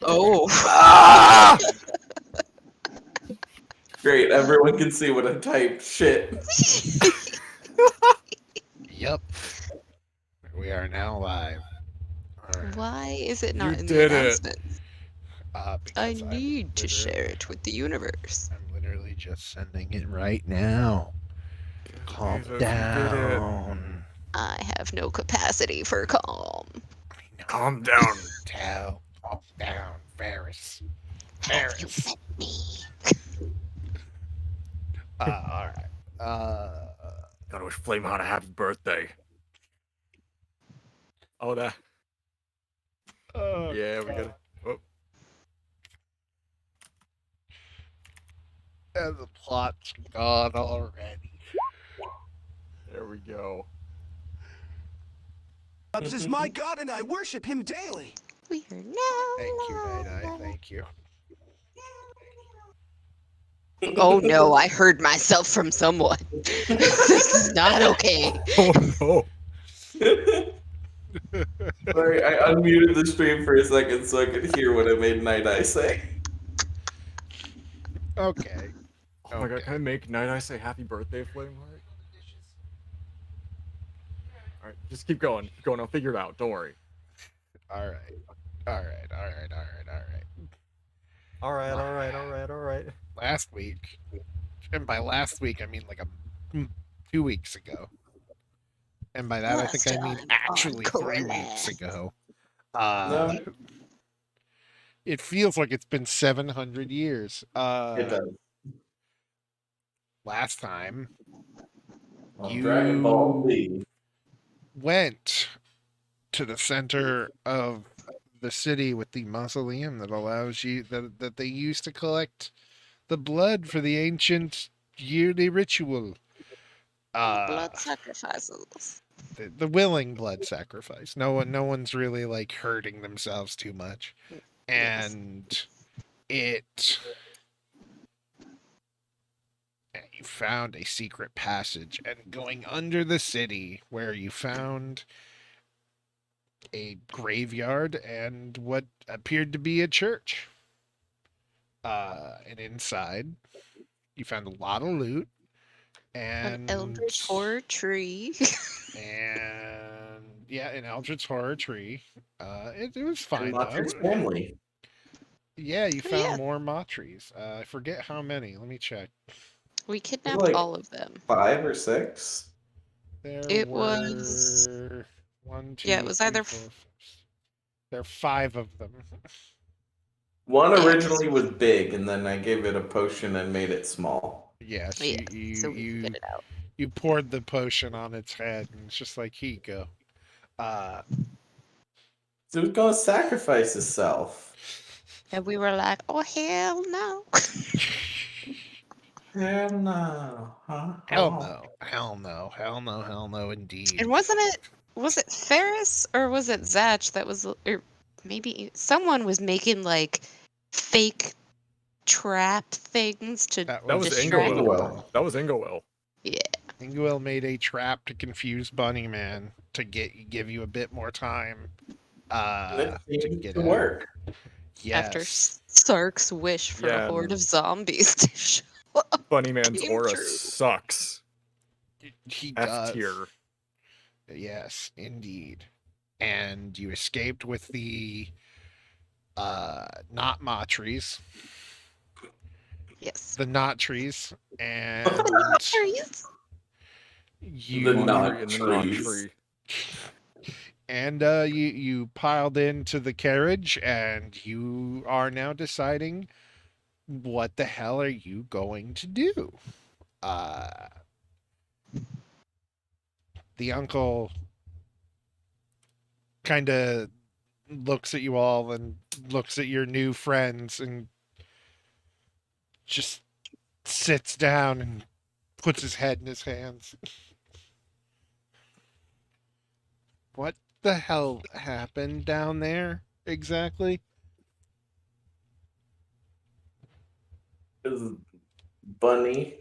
Oh. Ah! Great, everyone can see what I typed. Shit. Yep. We are now live. All right. Why is it not You in the did it. announcements? I Because need to share it with the universe. I'm literally just sending it right now. Calm Jesus, you did it. down. I have no capacity for calm. I know. Calm down. Calm down, Ferris. Have you Ferris. met me? All right. Gotta wish Flameheart a happy birthday. Oh, that. Yeah, we gotta. Oh, And the plot's gone already. there we go. This is my God and I worship him daily. We are now. Thank you, Night. Thank you. Oh no, I heard myself from someone. This is not okay. Oh no. Sorry, I unmuted the stream for a second so I could hear what I made Night Eye say. Okay. Oh my god, Okay. can I make Night Eye say happy birthday, Flameheart? Alright, just keep going. Keep going. I'll figure it out. Don't worry. All right. Alright. Last week, and by last week I mean like 2 weeks ago, and by that I think I mean actually 3 weeks ago. No, It feels like it's been 700 years. it does. Last time On Dragon Ball Z. went to the center of the city with the mausoleum that allows you that they used to collect the blood for the ancient yearly ritual. Blood sacrifices. The willing blood sacrifice. No one's really like hurting themselves too much. And you found a secret passage, and going under the city where you found a graveyard and what appeared to be a church. And inside you found a lot of loot and An eldritch horror tree. and yeah, an eldritch horror tree. It was fine And though. Matri's family. Yeah, you Oh, found yeah. more Matries. I forget how many. Let me check. We kidnapped Like- all of them. 5 or 6? There It were was- 1, 2, Yeah, it was 3, either 4, 5. There are 5 of them. One Yes. originally was big, and then I gave it a potion and made it small. Yes, Yeah, you so we you can get it out. you poured the potion on its head, and it's just like, here you go. So it was gonna sacrifice itself. And we were like, oh hell no. Hell no. Huh? Hell no, indeed. And was it Ferris or was it Zach that was, or maybe someone was making like fake trap things to That was distract. Ingowell. That was Ingowell. Yeah. Ingowell made a trap to confuse Bunnyman to give you a bit more time. It To seemed get to out. work. After Yes. Sark's wish for Yeah. a horde of zombies to show up. Bunnyman's Came aura true. sucks. He F does. tier. Yes, indeed. And you escaped with the not Matries, Yes. the not trees, and Trees. you The not Tree and the not trees. tree. and you piled into the carriage, and you are now deciding what the hell are you going to do. The uncle kind of looks at you all and looks at your new friends and just sits down and puts his head in his hands. What the hell happened down there exactly? It was Bunny.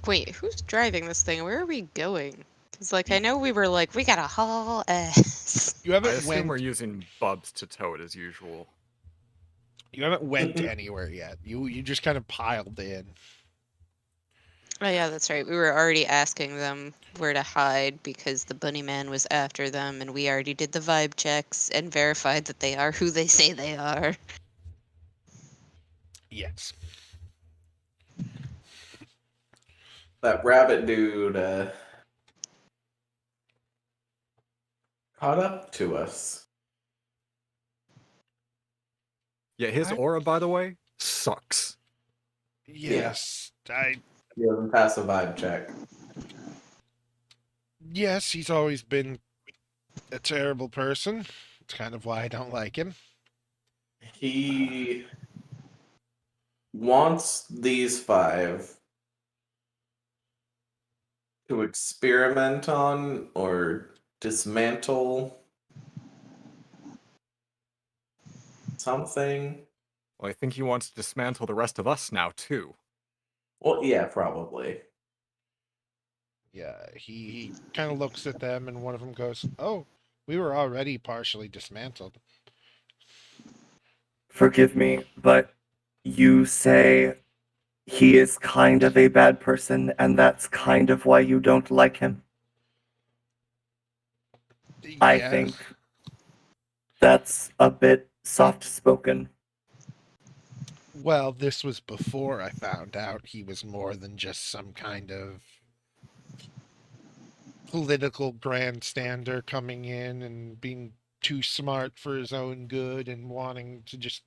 Wait, who's driving this thing? Where are we going? It's like, I know we were like, we gotta haul ass. You I haven't assume we're went. using Bubs to tow it as usual. You haven't went anywhere yet. You just kind of piled in. Oh yeah, that's right. We were already asking them where to hide because the bunny man was after them, and we already did the vibe checks and verified that they are who they say they are. Yes. That rabbit dude caught up to us. Yeah, his I- aura, by the way, sucks. Yes. He doesn't pass a vibe check. Yes, he's always been a terrible person. It's kind of why I don't like him. He wants these 5 to experiment on or dismantle something. Well, I think he wants to dismantle the rest of us now, too. Well, yeah, probably. Yeah, he kind of looks at them, and one of them goes, "Oh, we were already partially dismantled." Forgive me, but you say he is kind of a bad person, and that's kind of why you don't like him? I Yes. think that's a bit soft spoken. Well, this was before I found out he was more than just some kind of political grandstander coming in and being too smart for his own good and wanting to just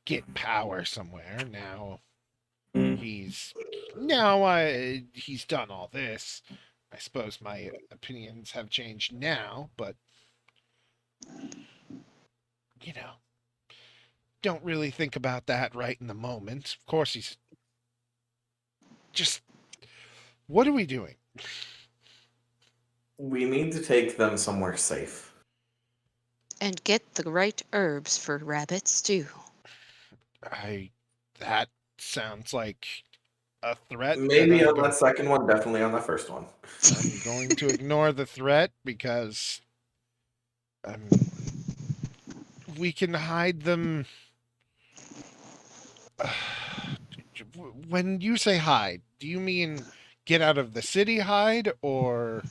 get power somewhere. Now Mm. he's done all this. I suppose my opinions have changed now, but you know, don't really think about that right in the moment. Of course he's just what are we doing? We need to take them somewhere safe. And get the right herbs for rabbit stew. That sounds like a threat that Maybe on that second one, definitely on the first one. I'm going to ignore the threat because we can hide them. When you say hide, do you mean get out of the city hide or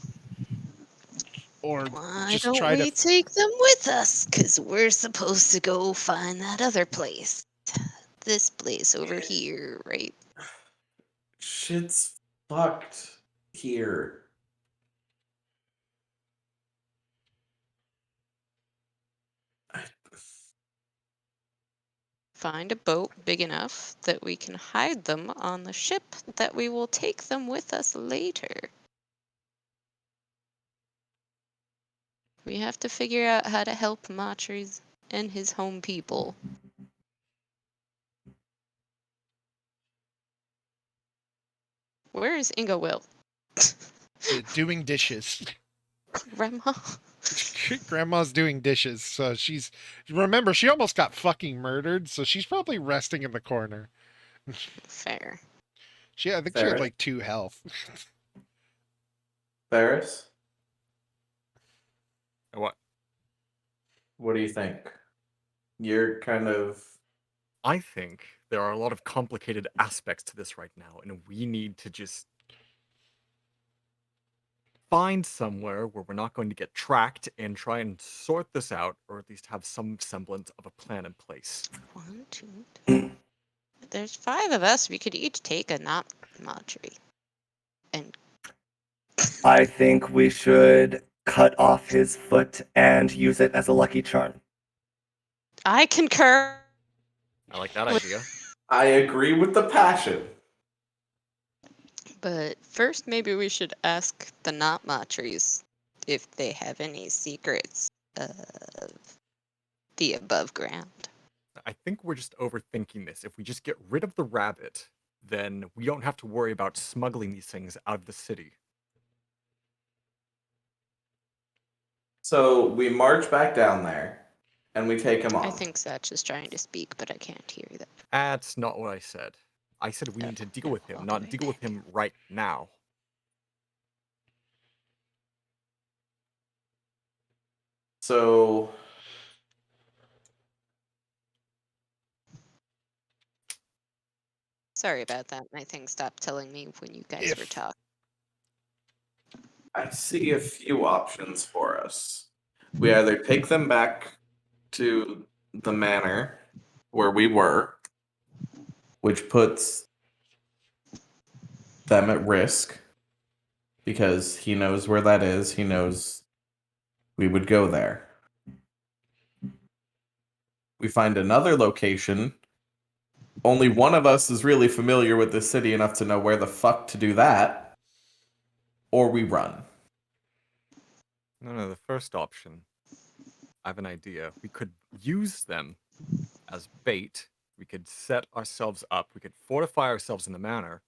Why just don't try to we take them with us? Because we're supposed to go find that other place. This place over here, right? Shit's fucked here. I- Find a boat big enough that we can hide them on the ship that we will take them with us later. We have to figure out how to help Matries and his home people. Where is Inga Will? doing dishes. Grandma? Grandma's doing dishes, so remember she almost got fucking murdered, so she's probably resting in the corner. Fair. I think she had Ferris? like 2 health. Ferris, What? what do you think? You're kind of. I think there are a lot of complicated aspects to this right now, and we need to just find somewhere where we're not going to get tracked and try and sort this out, or at least have some semblance of a plan in place. 1, 2, 3. There's 5 of us. We could each take a not Matri. And I think we should cut off his foot and use it as a lucky charm. I concur. I like that idea. I agree with the passion. But first, maybe we should ask the not Matris if they have any secrets of the above ground. I think we're just overthinking this. If we just get rid of the rabbit, then we don't have to worry about smuggling these things out of the city. So we march back down there, and we take him on. I think Satch is trying to speak, but I can't hear that. That's not what I said. I said we need to deal with him, I'll not be right deal with back. him right now. So Sorry about that. My thing stopped telling me when you guys were If talking. I see a few options for us. We either take them back to the manor where we were, which puts them at risk because he knows where that is. He knows we would go there. We find another location. Only one of us is really familiar with this city enough to know where the fuck to do that. Or we run. No, the first option. I have an idea. We could use them as bait. We could set ourselves up. We could fortify ourselves in the manor.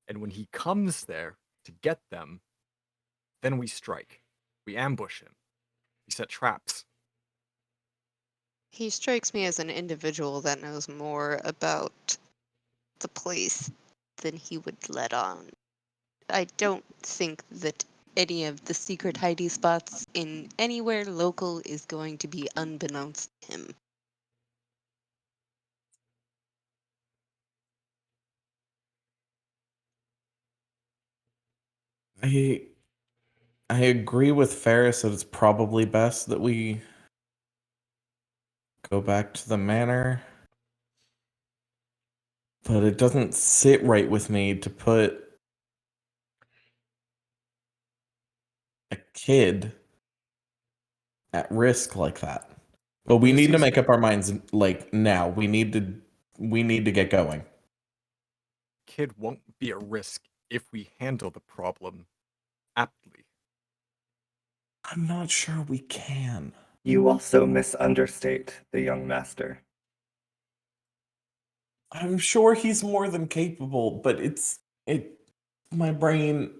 And when he comes there to get them, then we strike. We ambush him. We set traps. He strikes me as an individual that knows more about the place than he would let on. I don't think that any of the secret hidey spots in anywhere local is going to be unbeknownst to him. I agree with Ferris that it's probably best that we go back to the manor. But it doesn't sit right with me to put a kid at risk like that. But we This need to seems- make up our minds like now. We need to get going. Kid won't be at risk if we handle the problem aptly. I'm not sure we can. You also misunderstate the young master. I'm sure he's more than capable, but my brain.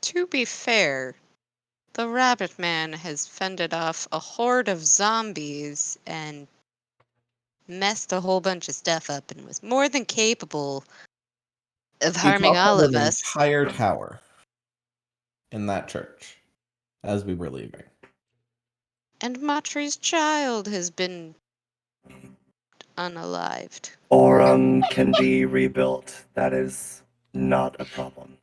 To be fair, the Rabbit Man has fended off a horde of zombies and messed a whole bunch of stuff up and was more than capable of He harming topped all out of an us. entire tower in that church as we were leaving. And Matri's child has been unalived. Aurum can be rebuilt. That is not a problem.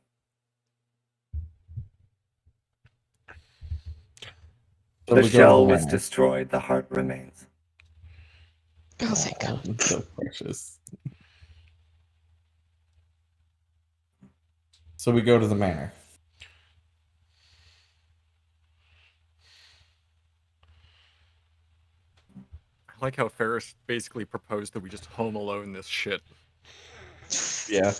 So The we go to shell was manor. destroyed, the heart remains. Oh, thank God. So precious. So we go to the manor. I like how Ferris basically proposed that we just home alone this shit. Yeah.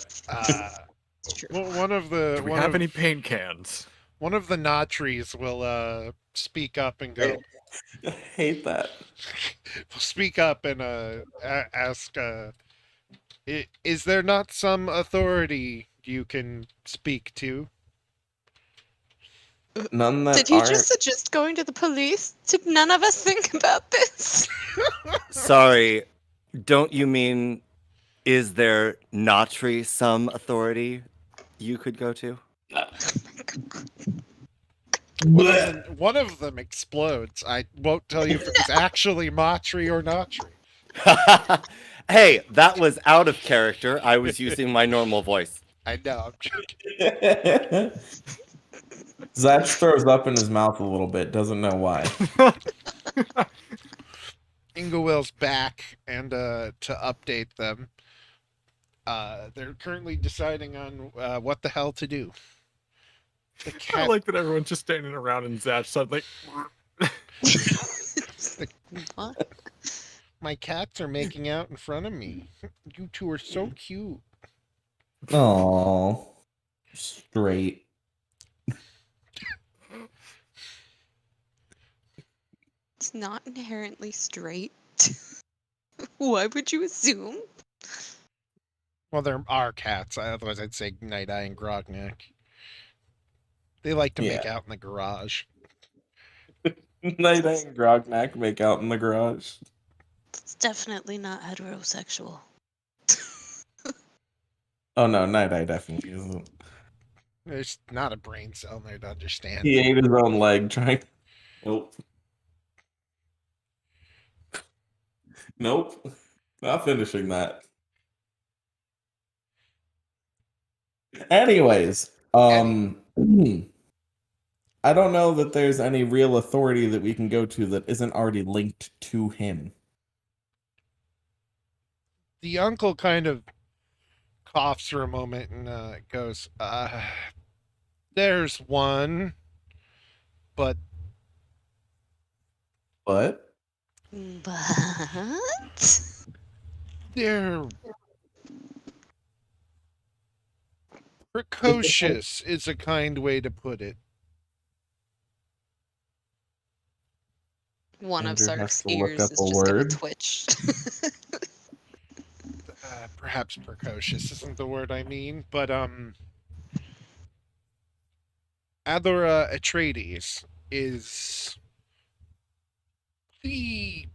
It's true. one of the Do we have any paint cans? one of the Notries will speak up and go. I hate that. Will speak up and ask. Is there not some authority you can speak to? None that Did he aren't. just suggest going to the police? Did none of us think about this? Sorry, don't you mean is there not some authority you could go to? One of them explodes. I won't tell you if it was actually Matri or Notri. Hey, that was out of character. I was using my normal voice. I know. I'm joking. Zach throws up in his mouth a little bit, doesn't know why. Ingawill's back, and to update them, they're currently deciding on what the hell to do. The I cat, like that everyone's just standing around and Zach suddenly. What? my cats are making out in front of me. You two are so cute. Oh, straight. It's not inherently straight. Why would you assume? Well, there are cats. Otherwise, I'd say Night Eye and Grognak. They like to make out in the garage. Night and Grognak make out in the garage. It's definitely not heterosexual. Oh no, Night Eye definitely isn't. There's not a brain cell in there to understand. He ate his own leg trying. Nope. Nope. Not finishing that. Anyways, I don't know that there's any real authority that we can go to that isn't already linked to him. The uncle kind of coughs for a moment and goes, there's one, but What? But they're precocious, is a kind way to put it. one of Andrew has Sark's to look ears up is a just gonna word. twitch. Perhaps precocious isn't the word I mean, but Adora Atreides is the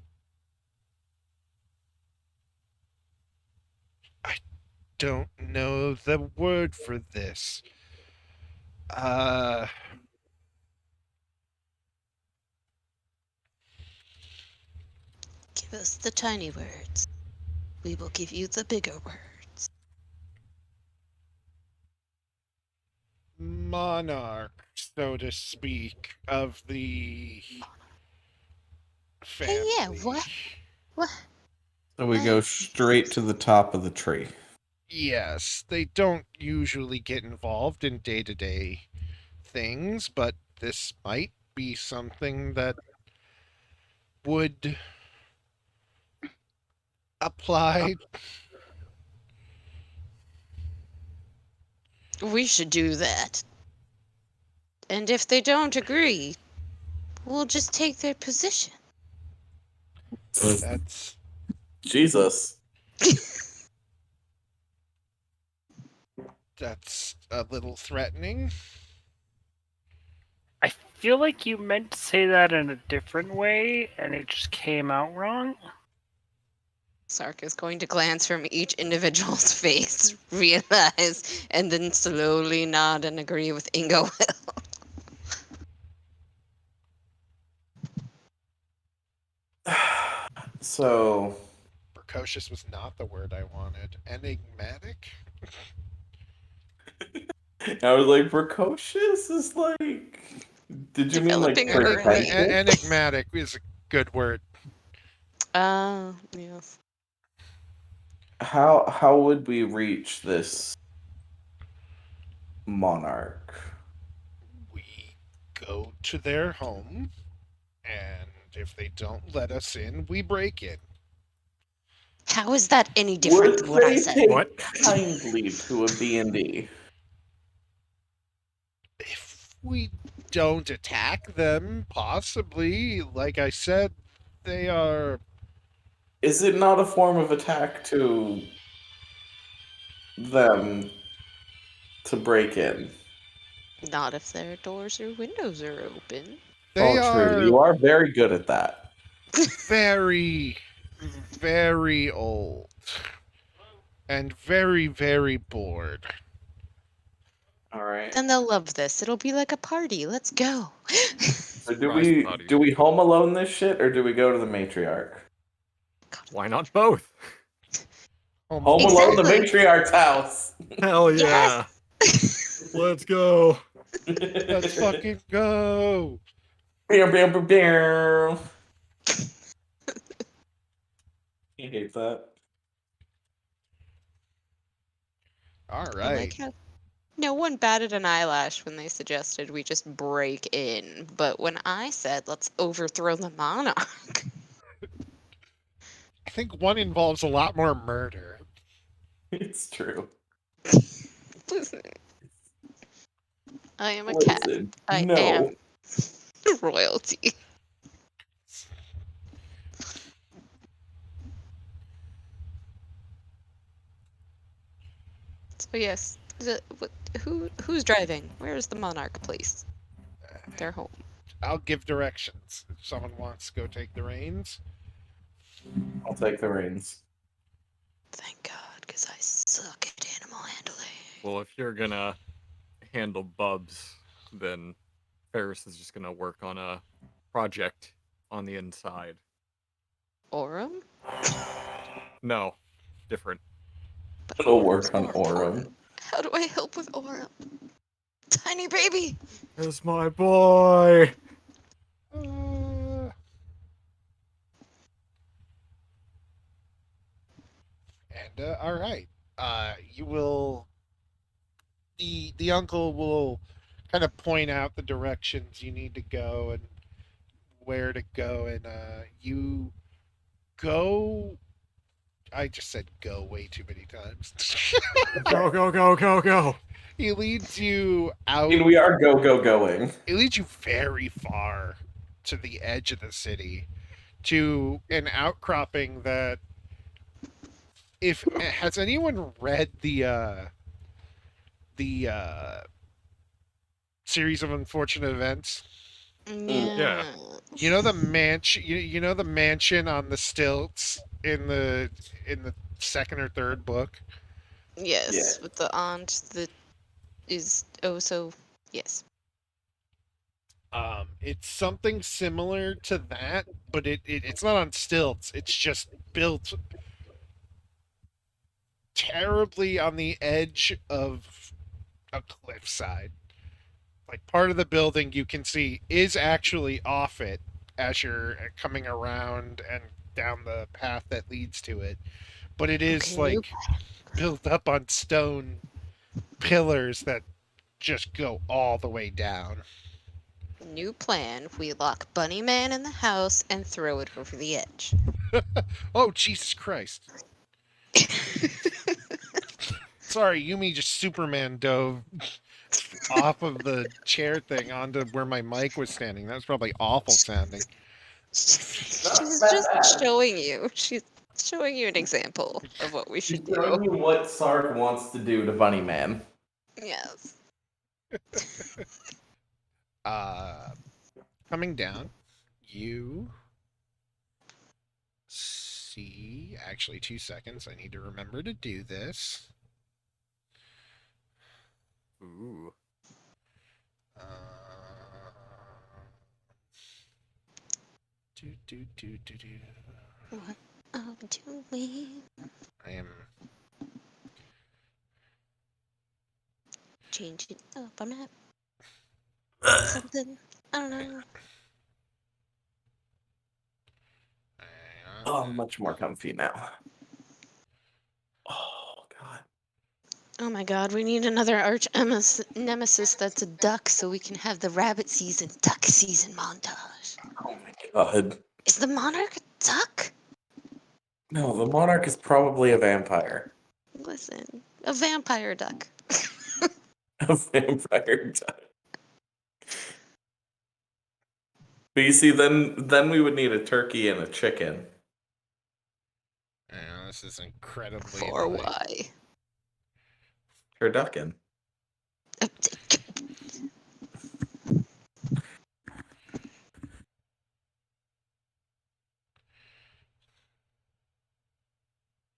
I don't know the word for this. Uh Give us the tiny words. We will give you the bigger words. monarch, so to speak, of the Hey, yeah, family. what? So we go straight to the top of the tree. Yes, they don't usually get involved in day-to-day things, but this might be something that would apply. We should do that. And if they don't agree, we'll just take their position. That's Jesus. that's a little threatening. I feel like you meant to say that in a different way, and it just came out wrong. Sark is going to glance from each individual's face, realize, and then slowly nod and agree with Ingo. So Precocious was not the word I wanted. Enigmatic? I was like, precocious is like. Did you mean like Developing early. pretentious? Enigmatic is a good word. Yes. How would we reach this monarch? We go to their home, and if they don't let us in, we break in. How is that any different Would than what I they said? take What? kindly to a B&D? If we don't attack them, possibly, like I said, they are. Is it not a form of attack to them to break in? Not if their doors or windows are open. They All true. are You are very good at that. very, very old. And very, very bored. All right. Then they'll love this. It'll be like a party. Let's go. So Surprise party. do we home alone this shit or do we go to the matriarch? Why not both? Home Home alone. alone, the Exactly. matriarch's house. Hell yeah. Yes. Let's go. Let's fucking go. Bam, bam, bam, bam. He hates that. All I right. like how no one batted an eyelash when they suggested we just break in. But when I said let's overthrow the monarch, I think one involves a lot more murder. It's true. listen, I am a cat. Listen, I no. am royalty. So yes, who's driving? Where is the monarch place? Their home. I'll give directions if someone wants to go take the reins. I'll take the reins. Thank God, because I suck at animal handling. Well, if you're gonna handle Bubs, then Ferris is just gonna work on a project on the inside. Aurum? No, different. But It'll Aurum's work on more Aurum. important. How do I help with Aurum? Tiny baby! It's my boy. All right. You will. The uncle will kind of point out the directions you need to go and where to go, and you go. I just said go way too many times. Go, go, go, go, go. He leads you I out. mean, we are going. It leads you very far to the edge of the city, to an outcropping that. If has anyone read the series of unfortunate events? Yeah. You know the mansion. You know the mansion on the stilts in the second or third book. Yes, Yeah. with the aunt that is oh so. Yes. It's something similar to that, but it's not on stilts. It's just built terribly on the edge of a cliffside. Like part of the building you can see is actually off it as you're coming around and down the path that leads to it. But it is Okay, new like built up on stone pillars that just go all the way down. new plan. We lock Bunny Man in the house and throw it over the edge. Oh, Jesus Christ. Sorry, Yumi just Superman dove off of the chair thing onto where my mic was standing. That was probably awful sounding. She's just showing you. She's showing you an example of what we She's should do. showing you what Sark wants to do to Bunny Man. Yes. Coming down, you see. Actually, 2 seconds. I need to remember to do this. Ooh. Uh, do. What I'm doing. I am. Change it up. I'm not something. I don't know. Oh, I'm much more comfy now. Oh, God. Oh my god, we need another arch nemesis that's a duck so we can have the rabbit season, duck season montage. Oh, my God. Is the monarch a duck? No, the Monarch is probably a vampire. Listen, a vampire duck. A vampire type. But you see, then we would need a turkey and a chicken. This is incredibly For like, why? Turducken.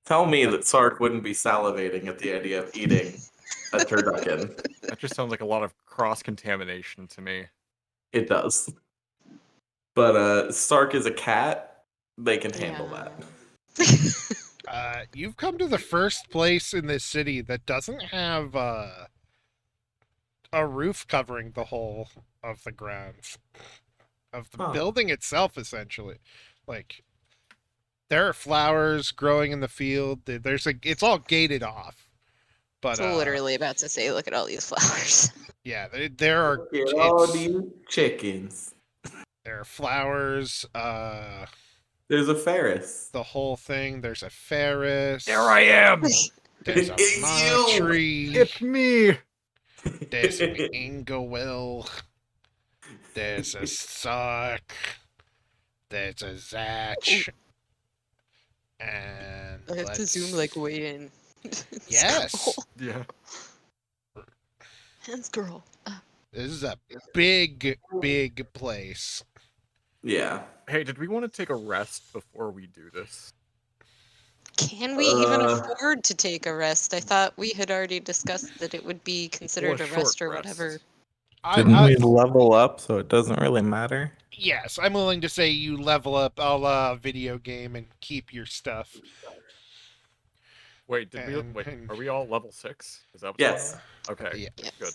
Tell me that Sark wouldn't be salivating at the idea of eating a turducken. That just sounds like a lot of cross contamination to me. It does. But Sark is a cat. They can handle that. You've come to the first place in this city that doesn't have a roof covering the whole of the grounds of the building itself. Essentially, like there are flowers growing in the field. It's all gated off. But So literally about to say, look at all these flowers. yeah, there are. Look at all these chickens. There are flowers. There's a Ferris. The whole thing. There's a Ferris. There I am. There's a It's Ma you! tree. It's me. There's an Inglewill. There's a Suck. There's a Zatch. And I have to zoom like way in. Yes. Yeah. Hands girl. This is a big, big place. Yeah. Hey, did we want to take a rest before we do this? Can we even afford to take a rest? I thought we had already discussed that it would be considered Or a a short rest or rest. whatever. Didn't we level up, so it doesn't really matter? Yes, I'm willing to say you level up a la video game and keep your stuff. Wait, did we? And- Wait, and- are we all level 6? Is that what's Yes. going on? Okay, Yeah. good.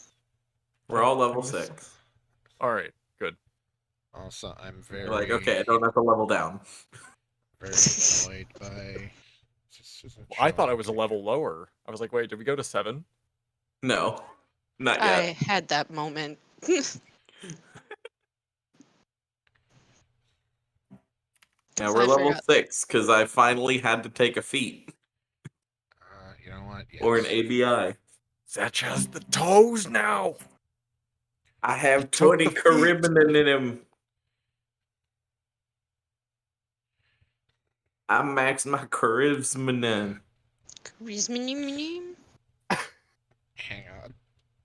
We're all level I'm just- 6. All right, good. Also, I'm very You're like, okay, I don't have to level down. very annoyed by. This isn't I thought I showing was a me. level lower. I was like, wait, did we go to 7? No, not I yet. had that moment. Yeah, we're I level forgot. 6 because I finally had to take a feat You know what? Yes. or an ABI. Zech has the toes now. I have He took 20 the feat. Caribbean in him. I maxed my charisma. Hang on.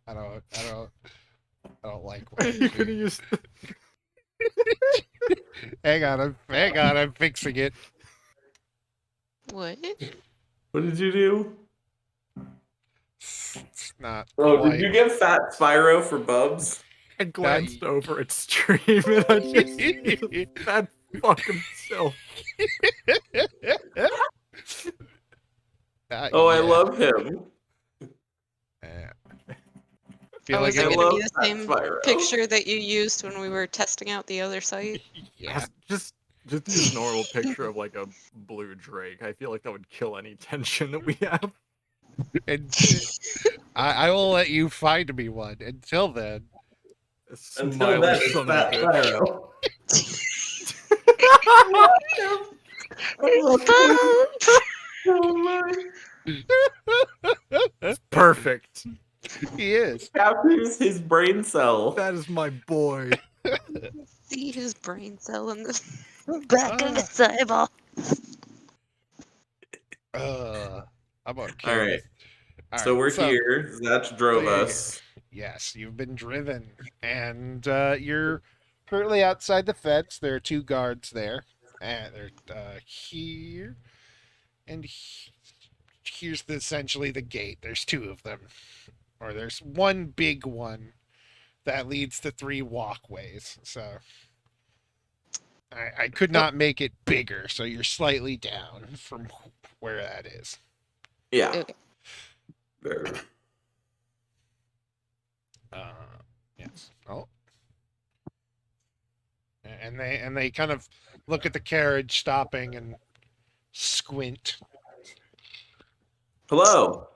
I don't like what I'm You're gonna doing. use. Hang on, I'm fixing it. What? What did you do? It's not Oh, quite. did you get Fat Spyro for Bubs? I glanced over at stream and I just see that fuck himself. Oh, I Yeah. love him. Feel Oh, like is it it I going to love be the Fat same Spyro. picture that you used when we were testing out the other site? Yeah. Just use a normal picture of like a blue drake. I feel like that would kill any tension that we have. And I will let you find me one. Until then, A Until smiley then, it's son of a Fat bitch. Spyro. I love him so much. Perfect. he is. Captures his brain cell. That is my boy. See his brain cell in the back of his eyeball. I'm okay. All right. All So right, we're here. Zach drove yeah. us. Yes, you've been driven, and you're currently outside the fence. There are 2 guards there, and they're here, and here's essentially the gate. There's 2 of them, or there's one big one that leads to 3 walkways. So I could not make it bigger, so you're slightly down from where that is. Yeah. Okay. Yes. Oh. And they kind of look at the carriage stopping and squint. Hello.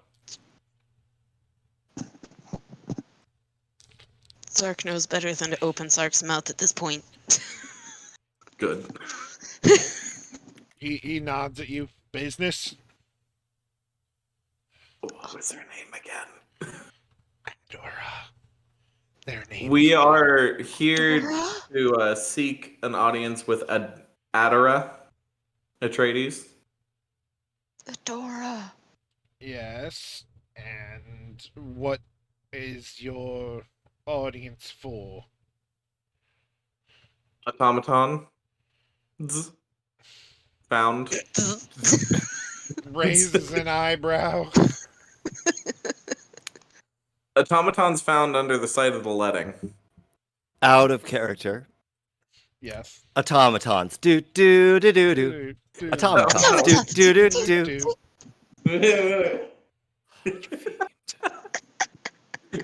Sark knows better than to open Sark's mouth at this point. Good. He nods at you. Business? What was her name again? Dora. Their name. We are here Dora? to seek an audience with Adara Atreides. Adora. Yes. And what is your audience for? Automaton. Found. Raises an eyebrow. Automaton's found under the site of the letting. Out of character. Yes. Automatons. Do do do do do. Automatons. Do do do do.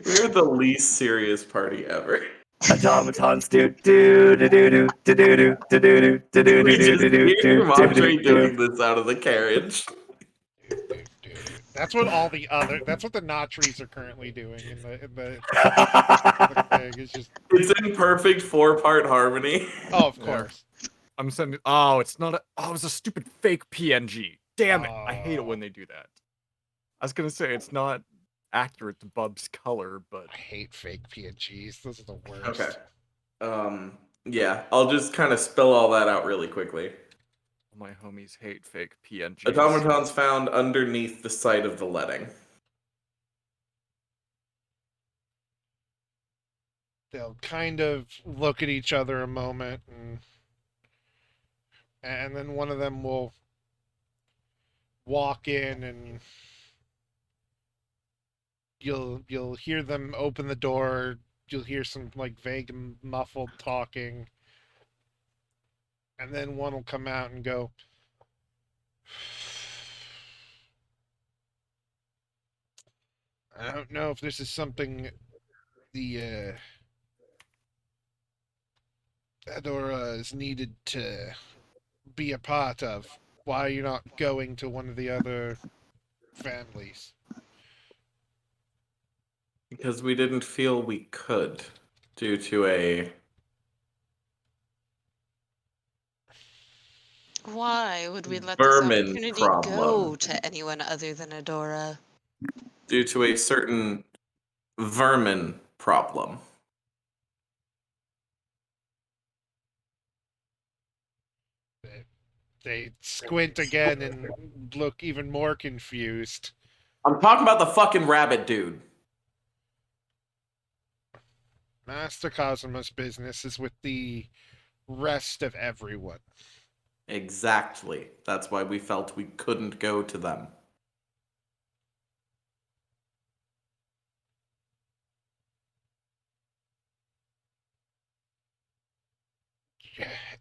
We're the least serious party ever. Automatons do do do do do do do do do do do We do just do hear do Montre do doing this out of the carriage. That's what that's what the Nautries are currently doing in the thing. It's just It's in perfect 4-part harmony. oh, of Yeah. course. I'm sending. Oh, it's not a. Oh, it's a stupid fake PNG. Damn it! I hate it when they do that. I was gonna say it's not accurate to Bub's color, but I hate fake PNGs. Those are the worst. Okay. Yeah, I'll just kind of spell all that out really quickly. my homies hate fake PNGs. Automaton's found underneath the site of the letting. They'll kind of look at each other a moment, and then one of them will walk in, and you'll hear them open the door you'll hear some like vague muffled talking, and then one will come out and go, I don't know if this is something the Adora is needed to be a part of. Why are you not going to one of the other families? Because we didn't feel we could due to Why would we let this vermin opportunity problem. go to anyone other than Adora? Due to a certain vermin problem. They squint again and look even more confused. I'm talking about the fucking rabbit dude. Master Cosmo's business is with the rest of everyone. Exactly. That's why we felt we couldn't go to them.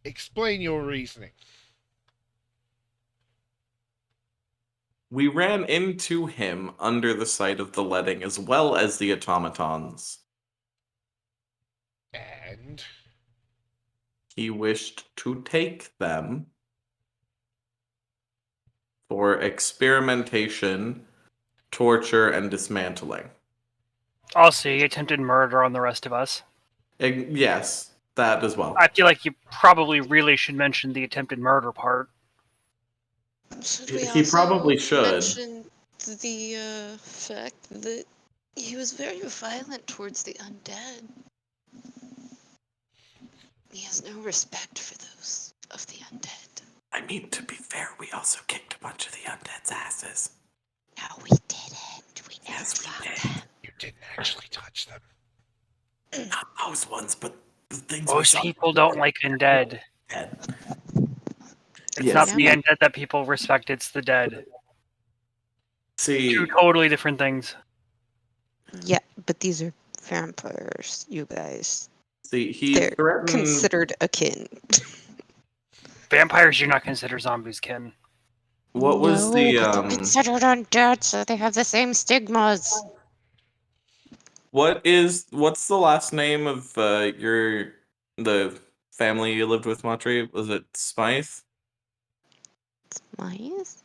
Explain your reasoning. We ran into him under the site of the letting as well as the automatons. And He wished to take them for experimentation, torture, and dismantling. Also, he attempted murder on the rest of us. Yes, that as well. I feel like you probably really should mention the attempted murder part. Should we He also probably should. mention the fact that he was very violent towards the undead? He has no respect for those of the undead. I mean, to be fair, we also kicked a bunch of the undead's asses. No, we didn't. We never Yes, we fought did. them. you didn't actually touch them. Not those ones, but the things we Most saw. people don't like undead. Dead. It's Yes, not Yeah, the but- undead that people respect, it's the dead. See, Two totally different things. Yeah, but these are vampires, you guys. he They're threatened. considered akin. Vampires do not consider zombies kin. What was the but they're considered undead, so they have the same stigmas. what's the last name of the family you lived with, Matri? Was it Smythe? Mice?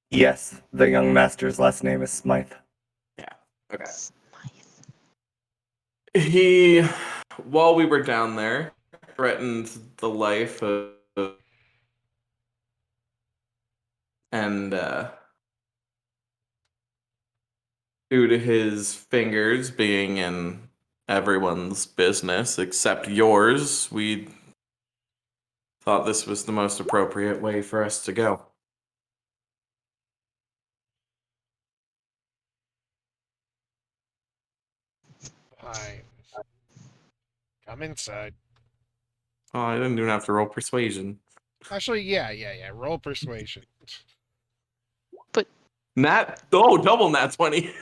Yes, the young master's last name is Smythe. Yeah. Okay. Mice. He, while we were down there, threatened the life of and due to his fingers being in everyone's business except yours, we thought this was the most appropriate way for us to go. Fine. Come inside. Oh, I didn't even have to roll persuasion. Actually, yeah. Roll persuasion. Double nat 20.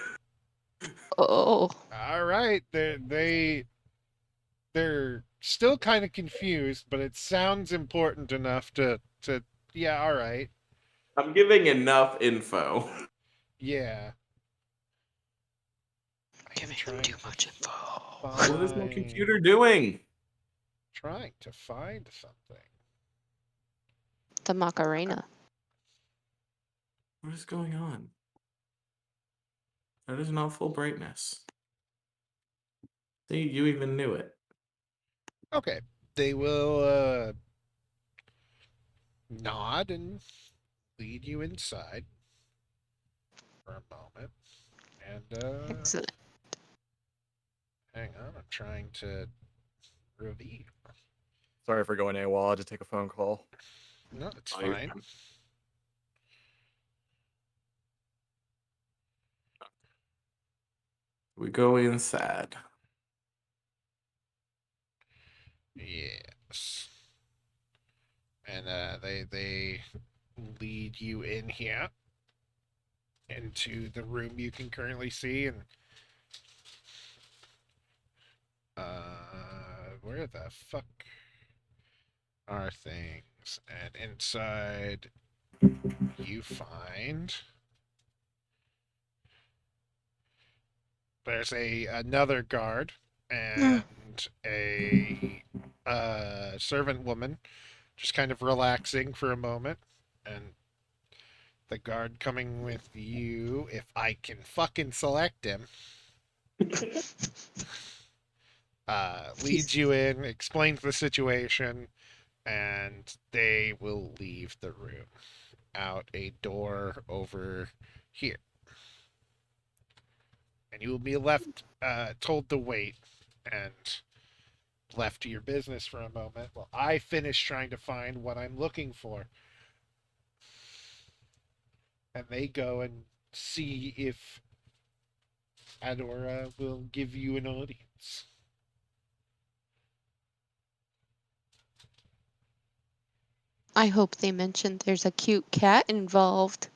Oh, All right. They're still kind of confused, but it sounds important enough to yeah. All right. I'm giving enough info. Yeah. I'm giving them trying too to much info. What is my find- computer doing? Trying to find something. The Macarena. What is going on? That is not full brightness. See, you even knew it. Okay. They will nod and lead you inside for a moment. And Excellent. hang on, I'm trying to reveal. Sorry for going AWOL. I had to take a phone call. No, it's Oh, you're fine. fine. We go inside. Yes. And they lead you in here into the room you can currently see, and where the fuck are things? And inside, you find there's another guard and a servant woman just kind of relaxing for a moment, and the guard coming with you, if I can fucking select him, leads you in, explains the situation, and they will leave the room out a door over here. And you will be left, told to wait, and left to your business for a moment while I finish trying to find what I'm looking for. And they go and see if Adora will give you an audience. I hope they mentioned there's a cute cat involved.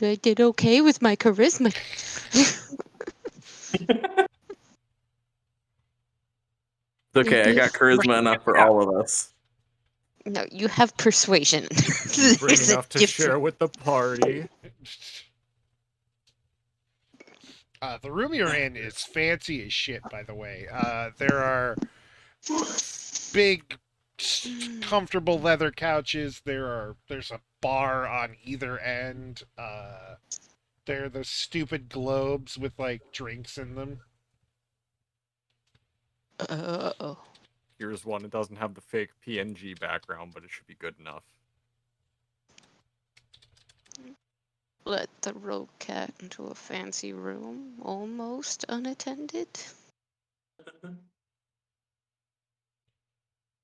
I did okay with my charisma. It's okay, I Maybe got charisma enough for all of us. no, you have persuasion. You bring There's a enough to share difference. with the party. The room you're in is fancy as shit, by the way. There are big, comfortable leather couches. There's a bar on either end. There are the stupid globes with like drinks in them. Oh. Here's one. It doesn't have the fake PNG background, but it should be good enough. Let the rogue cat into a fancy room, almost unattended.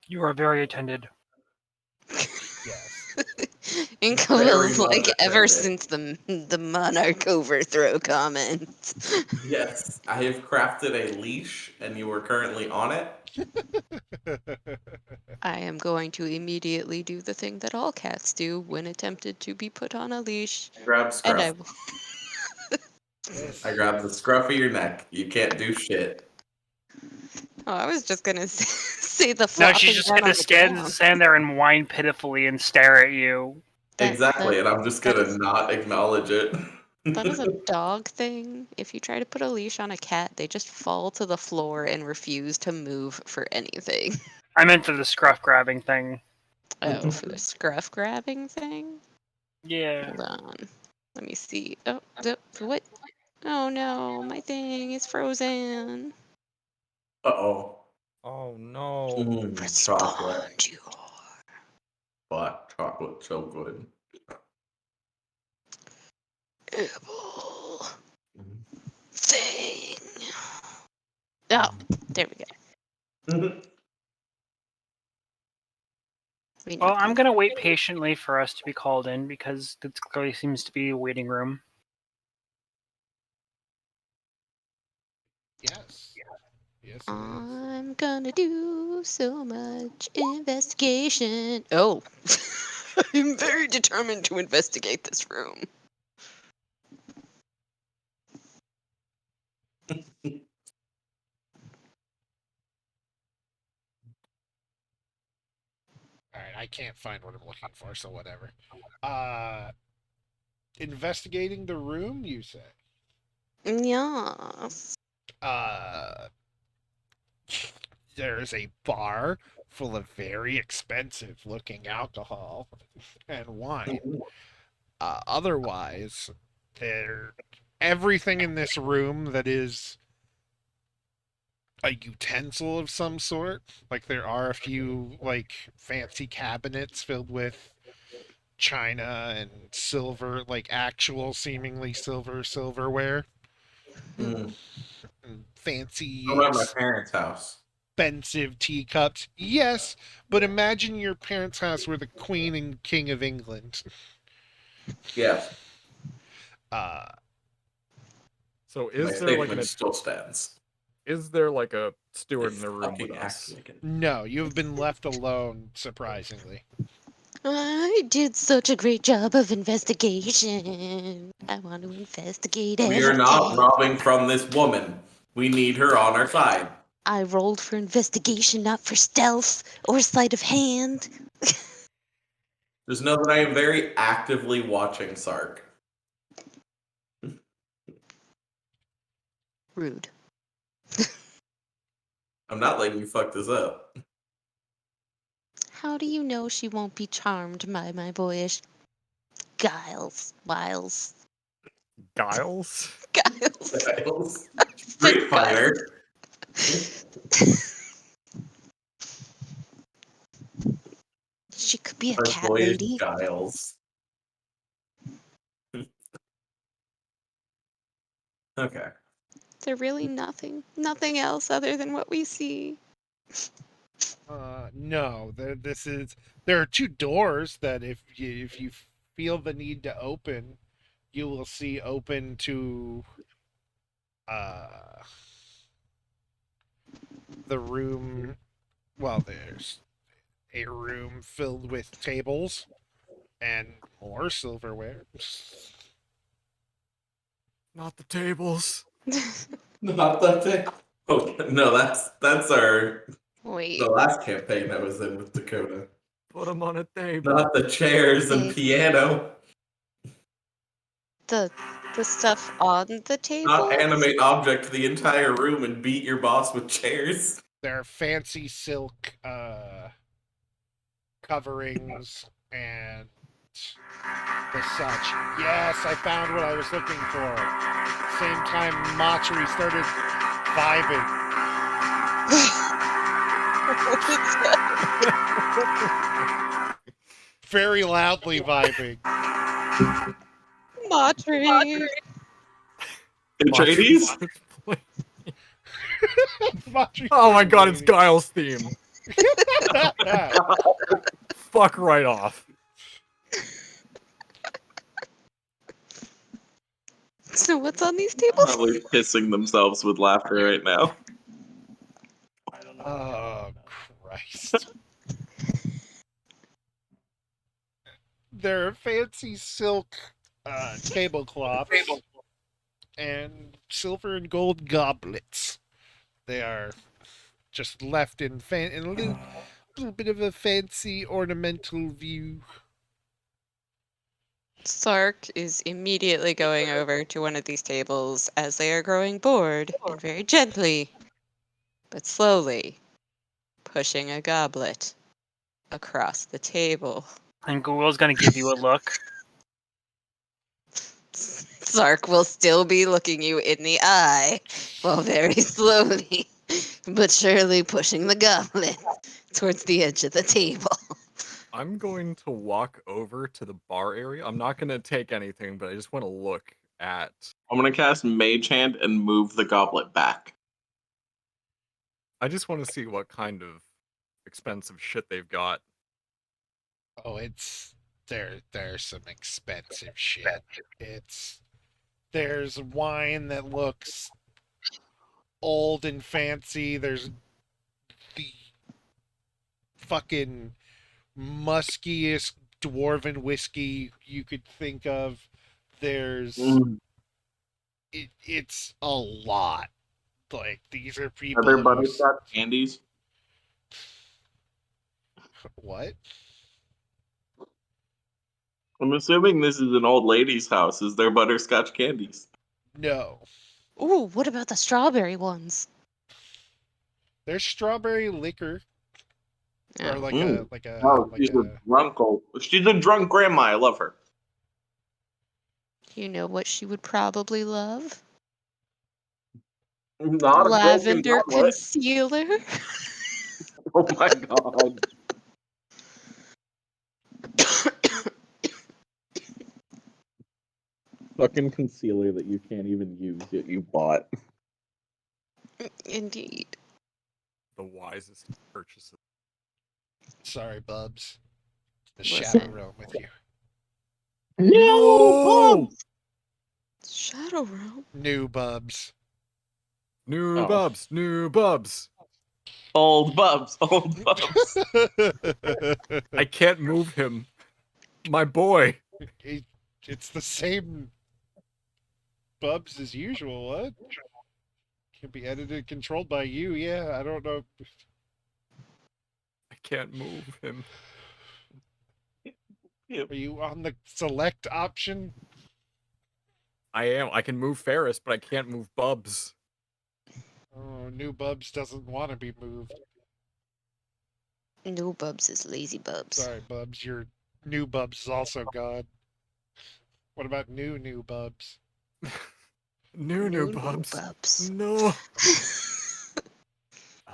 You are very attended. Yes. Inco Very will, like, much ever attended. since the monarch overthrow comment. Yes, I have crafted a leash, and you are currently on it. I am going to immediately do the thing that all cats do when attempted to be put on a leash. I grab And I scruff. will. Yes. I grab the scruff of your neck. You can't do shit. Oh, I was just gonna say the No, she's flopping just down gonna on the ground. stand there and whine pitifully and stare at you. Exactly, and I'm just that gonna is not acknowledge it. that is a dog thing. If you try to put a leash on a cat, they just fall to the floor and refuse to move for anything. I meant for the scruff grabbing thing. Oh, for the scruff grabbing thing? Yeah. Hold on. Let me see. Oh, what? Oh no, my thing is frozen. Uh-oh. Oh no. Chocolate. Respond, you Black chocolate, so good. evil thing. Oh, there we go. We need Well, I'm more. gonna wait patiently for us to be called in because it clearly seems to be a waiting room. Yes. Yes, it is. I'm gonna do so much investigation. Oh, I'm very determined to investigate this room. All right, I can't find what I'm looking for, so whatever. Investigating the room, you say? Yes. Uh, there's a bar full of very expensive looking alcohol and wine. Otherwise, there everything in this room that is a utensil of some sort. Like there are a few like fancy cabinets filled with china and silver, like actual seemingly silverware, Mm. and fancy I'm at my parents' house. expensive teacups. Yes, but imagine your parents' house were the Queen and King of England. Yes, Uh, So my is there like statement still stands. a steward in If the room with fucking act us? like it. no, you have been left alone, surprisingly. I did such a great job of investigation. I want to investigate We are not everything. robbing from this woman. We need her on our side. I rolled for investigation, not for stealth or sleight of hand. Just know that I am very actively watching Sark. Rude. I'm not letting you fuck this up. How do you know she won't be charmed by my boyish wiles? Giles? Guiles. Giles. Said Street guiles. Fighter. She could be a My cat boy is lady. Giles. Okay. Is there really nothing else other than what we see? No. There are two doors that if you feel the need to open, you will see open to the room. Well, there's a room filled with tables and more silverware. Not the tables. Not that thing. Oh no, that's our Wait, the last campaign I was in with Dakota. Put them on a table. Not the chairs and Hey. piano. the stuff on the Not table? animate object the entire room and beat your boss with chairs. There are fancy silk coverings and the such. Yes, I found what I was looking for. Same time Machri started vibing. Very loudly vibing. Matri. Atreides? Machri Oh my started god, it's waiting. Giles' theme. Fuck right off. So what's on these tables? Probably pissing themselves with laughter right now. Oh, Christ. There are fancy silk tablecloths and silver and gold goblets. They are just left in a little bit of a fancy ornamental view. Sark is immediately going over to one of these tables as they are growing bored and very gently, but slowly, pushing a goblet across the table. And Google's gonna give you a look. Sark will still be looking you in the eye while very slowly but surely pushing the goblet towards the edge of the table. I'm going to walk over to the bar area. I'm not going to take anything, but I just want to look at. I'm gonna cast Mage Hand and move the goblet back. I just want to see what kind of expensive shit they've got. Oh, there's some expensive shit. There's wine that looks old and fancy. There's the fucking muskiest dwarven whiskey you could think of. It's a lot. Like, these are Are people there who butterscotch candies? what? I'm assuming this is an old lady's house. Is there butterscotch candies? No. Ooh, what about the strawberry ones? There's strawberry liquor. Or Oh. like Mm. a Oh, like she's a drunk grandma. I love her. You know what she would probably love? Not a broken Lavender goblet. concealer. Oh my god. Fucking concealer that you can't even use yet you bought. Indeed. The wisest purchases. Sorry, Bubs. The Listen. Shadow Realm with you. No! Shadow Realm. New Bubs. New Oh. Bubs, new Bubs. Old Bubs, old Bubs. I can't move him. My boy. It's the same Bubs as usual, what? Can be edited and controlled by you, yeah. I don't know. I can't move him. Are you on the select option? I am. I can move Ferris, but I can't move Bubs. Oh, new Bubs doesn't want to be moved. No Bubs is lazy Bubs. Sorry, Bubs. Your new Bubs is also gone. What about new Bubs? New Bubs. Bubs. No.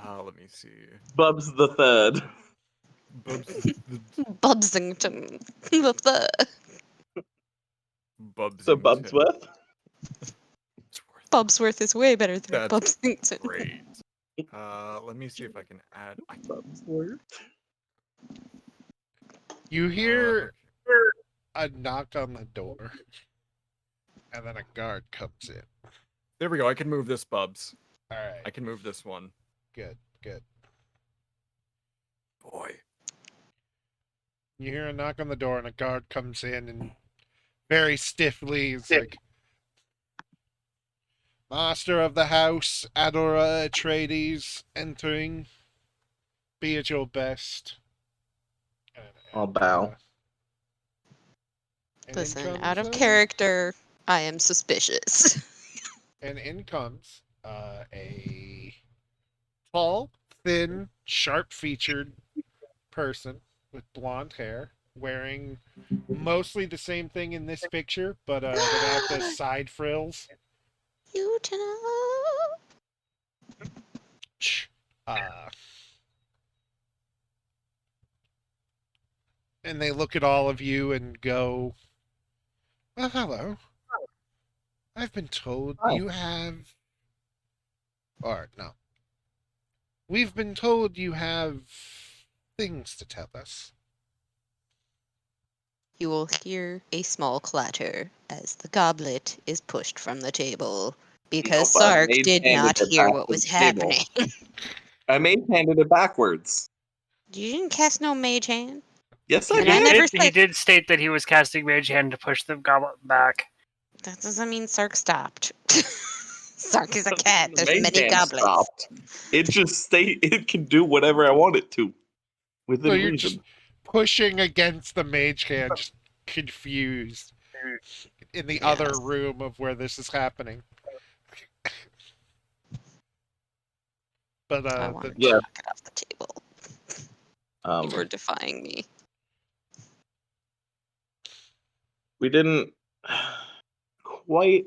Let me see. Bubs the third. Bubs is the Bubsington the third. Bubsington. So Bubsworth? Bubsworth is way better than That's Bubsington. great. Let me see if I can add. Bubsworth. You hear Okay. a knock on the door, and then a guard comes in. There we go. I can move this Bubs. All right. I can move this one. Good. Boy. You hear a knock on the door, and a guard comes in, and very stiffly is like, "Master of the house, Adora Atreides, entering. Be at your best." I'll bow. And Listen, out of character, I am suspicious. And in comes a tall, thin, sharp-featured person with blonde hair, wearing mostly the same thing in this picture, but without the side frills. You know. And they look at all of you and go, "Well, hello. I've been told Hi. you have..." Or, no. "We've been told you have things to tell us." You will hear a small clatter as the goblet is pushed from the table because Nope, Sark Mage did handed not it hear back what to was the table. happening. I made handed it backwards. You didn't cast no mage hand. Yes, I And I did. never He said did state that he was casting Mage Hand to push the goblet back. that doesn't mean Sark stopped. Sark is a cat. The There's mage many hand goblets. stopped. It just it can do whatever I want it to. Within So you're reason. just pushing against the mage hand, just confused in the other Yes. room of where this is happening. But I want to Yeah. knock it off the table. You are Um, defying me. we didn't quite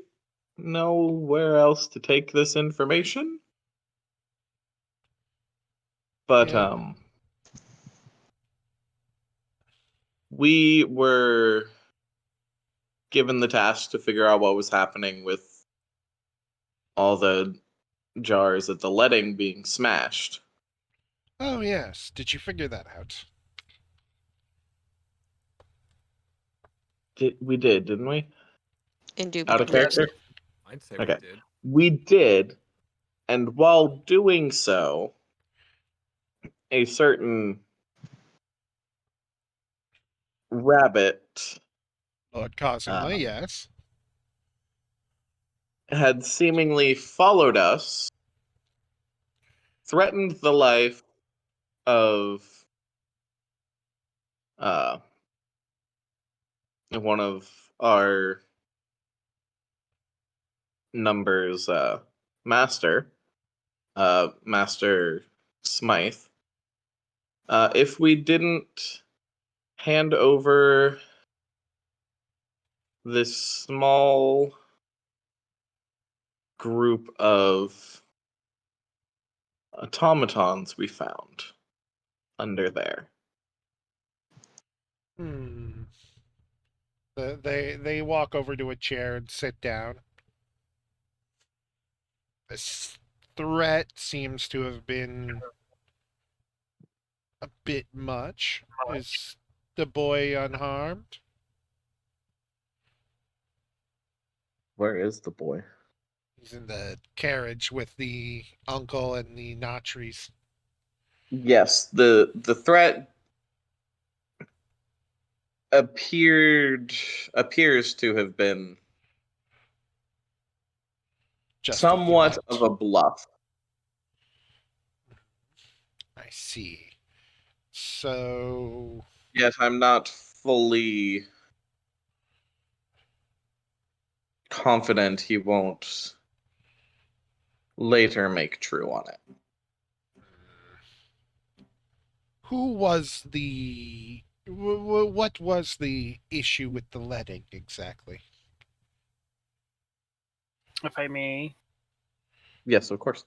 know where else to take this information. But Yeah. we were given the task to figure out what was happening with all the jars at the letting being smashed. Oh yes. Did you figure that out? We did, didn't we? Out of Indubitably. character? I'd say Okay. we did. We did, and while doing so, a certain rabbit Lord Cosima, yes. had seemingly followed us, threatened the life of one of our numbers master, Master Smythe. If we didn't hand over this small group of automatons we found under there. They walk over to a chair and sit down. This threat seems to have been a bit much. Is the boy unharmed? Where is the boy? He's in the carriage with the uncle and the Notries. Yes, the threat appears to have been just Somewhat a of threat. a bluff. I see. So Yet I'm not fully confident he won't later make true on it. who was the what was the issue with the letting exactly? If I may. Yes, of course.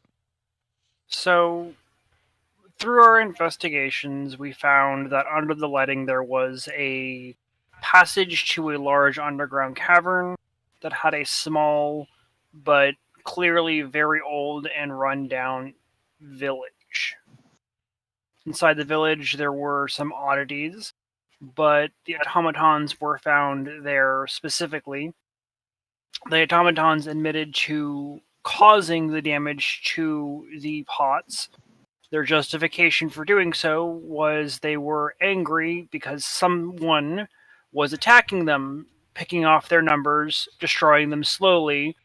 So, through our investigations, we found that under the letting there was a passage to a large underground cavern that had a small but clearly very old and run-down village. Inside the village, there were some oddities, but the automatons were found there specifically. The automatons admitted to causing the damage to the pots. Their justification for doing so was they were angry because someone was attacking them, picking off their numbers, destroying them slowly,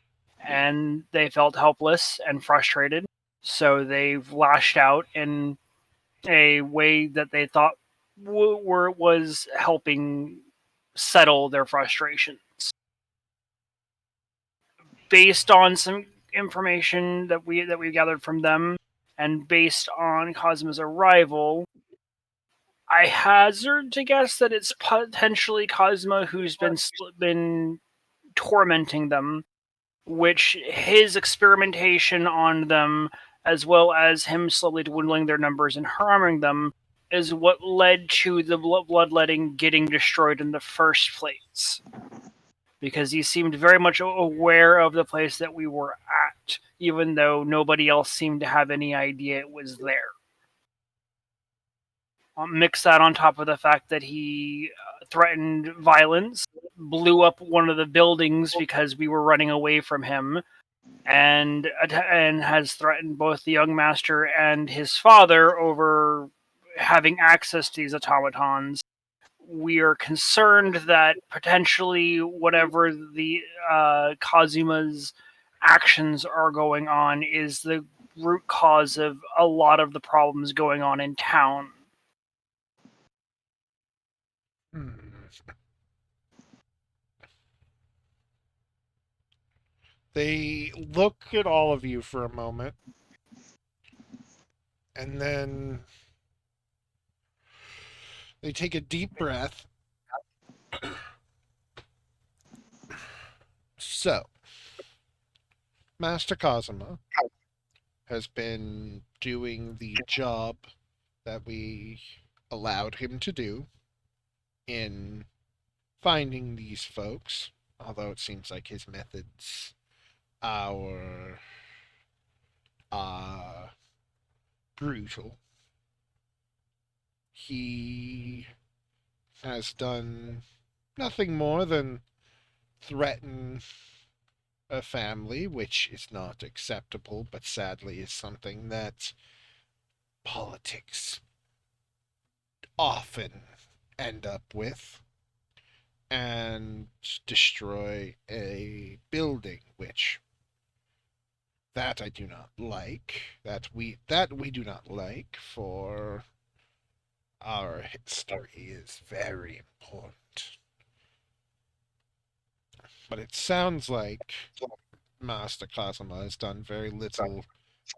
and they felt helpless and frustrated. So they lashed out in a way that they thought was helping settle their frustrations. Based on some information that we gathered from them, and based on Cosmo's arrival, I hazard to guess that it's potentially Cosmo who's been tormenting them, which his experimentation on them, as well as him slowly dwindling their numbers and harming them, is what led to the bloodletting getting destroyed in the first place. Because he seemed very much aware of the place that we were at, even though nobody else seemed to have any idea it was there. Mix that on top of the fact that he threatened violence, blew up one of the buildings because we were running away from him, and has threatened both the young master and his father over having access to these automatons. We are concerned that potentially whatever the Kazuma's actions are going on is the root cause of a lot of the problems going on in town. Hmm. They look at all of you for a moment, and then they take a deep breath. So, Master Kazuma has been doing the job that we allowed him to do in finding these folks, although it seems like his methods are brutal. He has done nothing more than threaten a family, which is not acceptable, but sadly is something that politics often end up with, and destroy a building, which that I do not like. That we do not like, for our history is very important. But it sounds like Master Kazuma has done very little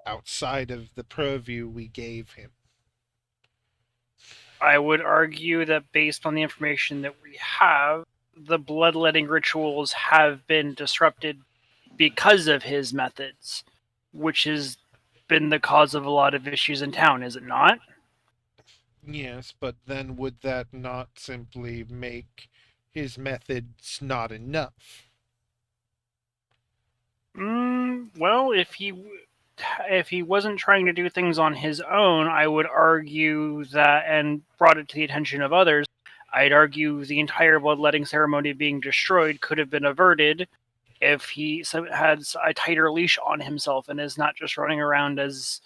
outside of the purview we gave him. I would argue that based on the information that we have, the bloodletting rituals have been disrupted because of his methods, which has been the cause of a lot of issues in town, is it not? Yes, but then would that not simply make his methods not enough? Well, if he wasn't trying to do things on his own, I would argue that, and brought it to the attention of others, I'd argue the entire bloodletting ceremony being destroyed could have been averted if he had a tighter leash on himself and is not just running around as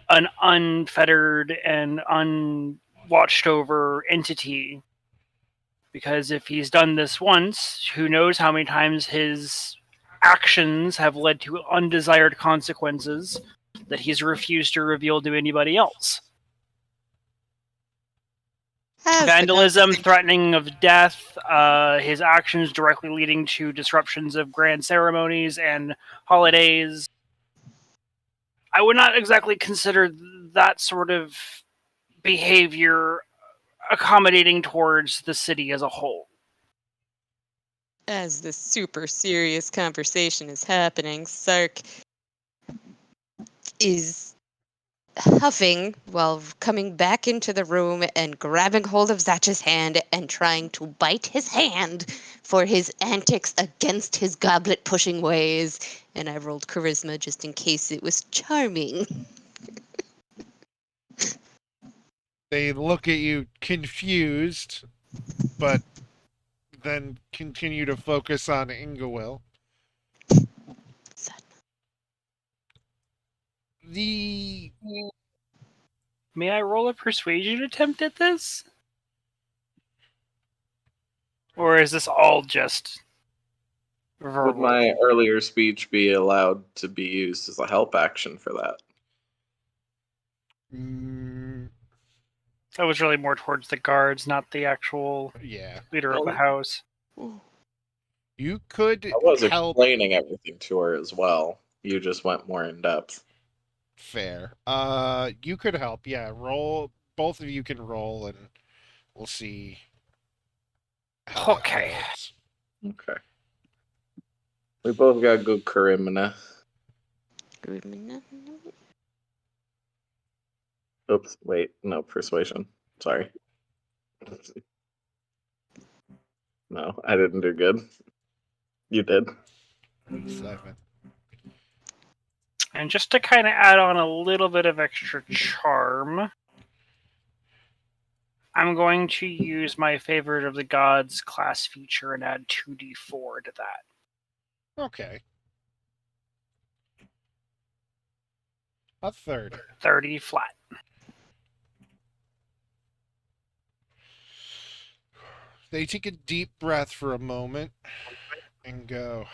an unfettered and unwatched over entity. Because if he's done this once, who knows how many times his actions have led to undesired consequences that he's refused to reveal to anybody else. As the Vandalism, conversation- threatening of death, his actions directly leading to disruptions of grand ceremonies and holidays. I would not exactly consider that sort of behavior accommodating towards the city as a whole. as this super serious conversation is happening, Sark is huffing while coming back into the room and grabbing hold of Zatch's hand and trying to bite his hand for his antics against his goblet pushing ways. And I rolled charisma just in case it was charming. They look at you confused, but then continue to focus on Ingawil. The May I roll a persuasion attempt at this? Or is this all just verbal? Would my earlier speech be allowed to be used as a help action for that? That was really more towards the guards, not the actual yeah, leader of the house. you could I was help. explaining everything to her as well. You just went more in depth. Fair. You could help. Yeah, roll. Both of you can roll, and we'll see how Okay. that goes. Okay. We both got good charisma. Oops, wait, no, persuasion. Sorry. No, I didn't do good. You did. 7. And just to kind of add on a little bit of extra charm, I'm going to use my favorite of the gods class feature and add 2d4 to that. Okay. A 30. 30 flat. They take a deep breath for a moment and go,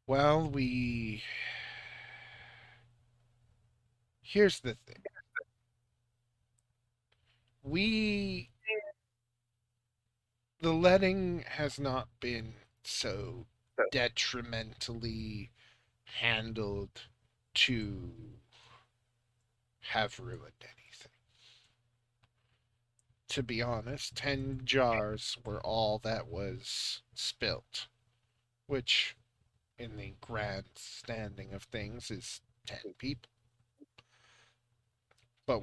well, here's the thing. The letting has not been so detrimentally handled to have ruined anything. To be honest, 10 jars were all that was spilt, which, in the grand standing of things, is 10 people. But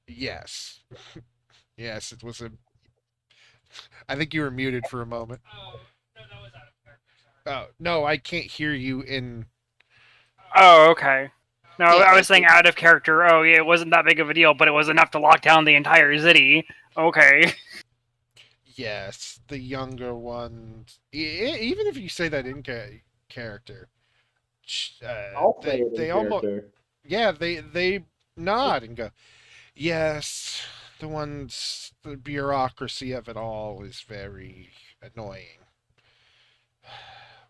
yes. Yes, it was a. I think you were muted for a moment. Oh, no, I can't hear you in. Oh, okay. No, Yeah, I was saying out of character. Oh, yeah, it wasn't that big of a deal, but it was enough to lock down the entire city. Okay. Yes, the younger ones. Even if you say that in character, I'll say it in they almost. character. Yeah, they nod and go, yes, the bureaucracy of it all is very annoying.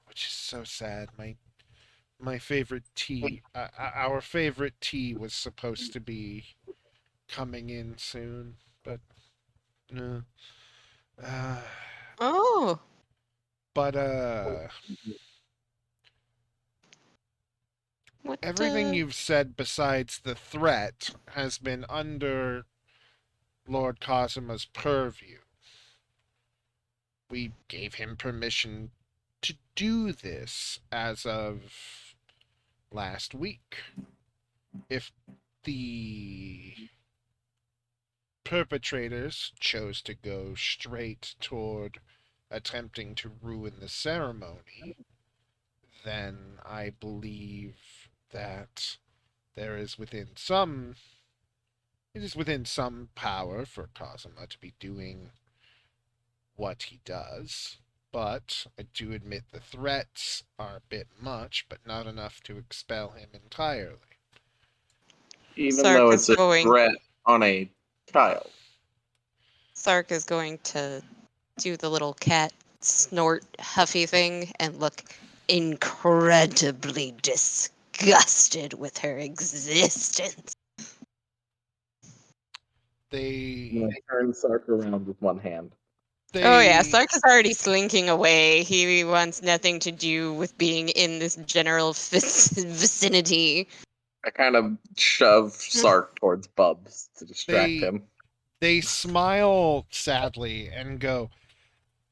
Which is so sad. My favorite tea, our favorite tea was supposed to be coming in soon, but no. Oh, But what? everything you've said besides the threat has been under Lord Cosima's purview. We gave him permission to do this as of last week. If the perpetrators chose to go straight toward attempting to ruin the ceremony, then I believe that there is within some it is within some power for Cosima to be doing what he does. But I do admit the threats are a bit much, but not enough to expel him entirely. Even Sark though is it's a going. threat on a child. Sark is going to do the little cat snort huffy thing and look incredibly disgusted with her existence. I'm They gonna turn Sark around with one hand. Oh yeah, they Sark is already slinking away. He wants nothing to do with being in this general vicinity. I kind of shove Sark towards Bubs to distract they him. they smile sadly and go,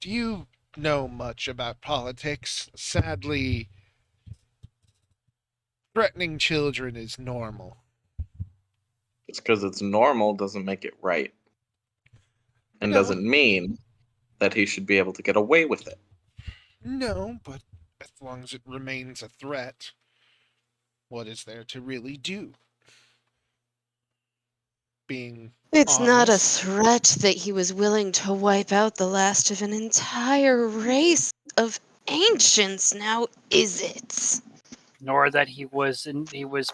"Do you know much about politics? Sadly, threatening children is normal." Just because it's normal doesn't make it right, and No, doesn't mean that he should be able to get away with it. no, but as long as it remains a threat, what is there to really do? Being It's not a honest, threat that he was willing to wipe out the last of an entire race of ancients, now is it? Nor that he was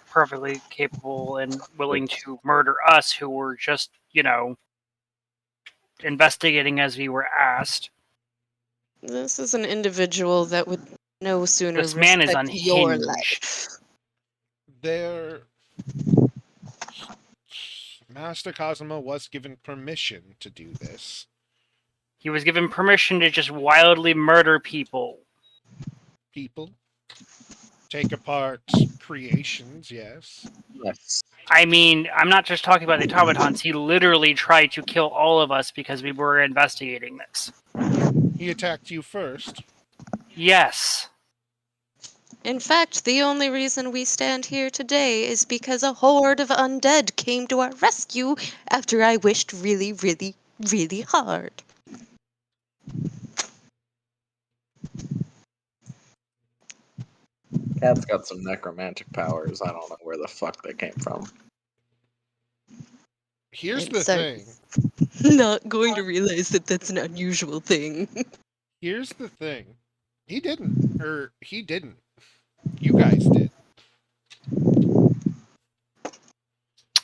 perfectly capable and willing to murder us, who were just investigating as we were asked. This is an individual that would no sooner This man is respect your unhinged. life. their Master Cosmo was given permission to do this. He was given permission to just wildly murder people. People take apart creations, yes. Yes. I mean, I'm not just talking about the automatons. He literally tried to kill all of us because we were investigating this. He attacked you first. Yes. In fact, the only reason we stand here today is because a horde of undead came to our rescue after I wished really, really, really hard. Cat's got some necromantic powers. I don't know where the fuck they came from. Here's And the so, thing. not going to realize that that's an unusual thing. Here's the thing. He didn't. Or he didn't. You guys did.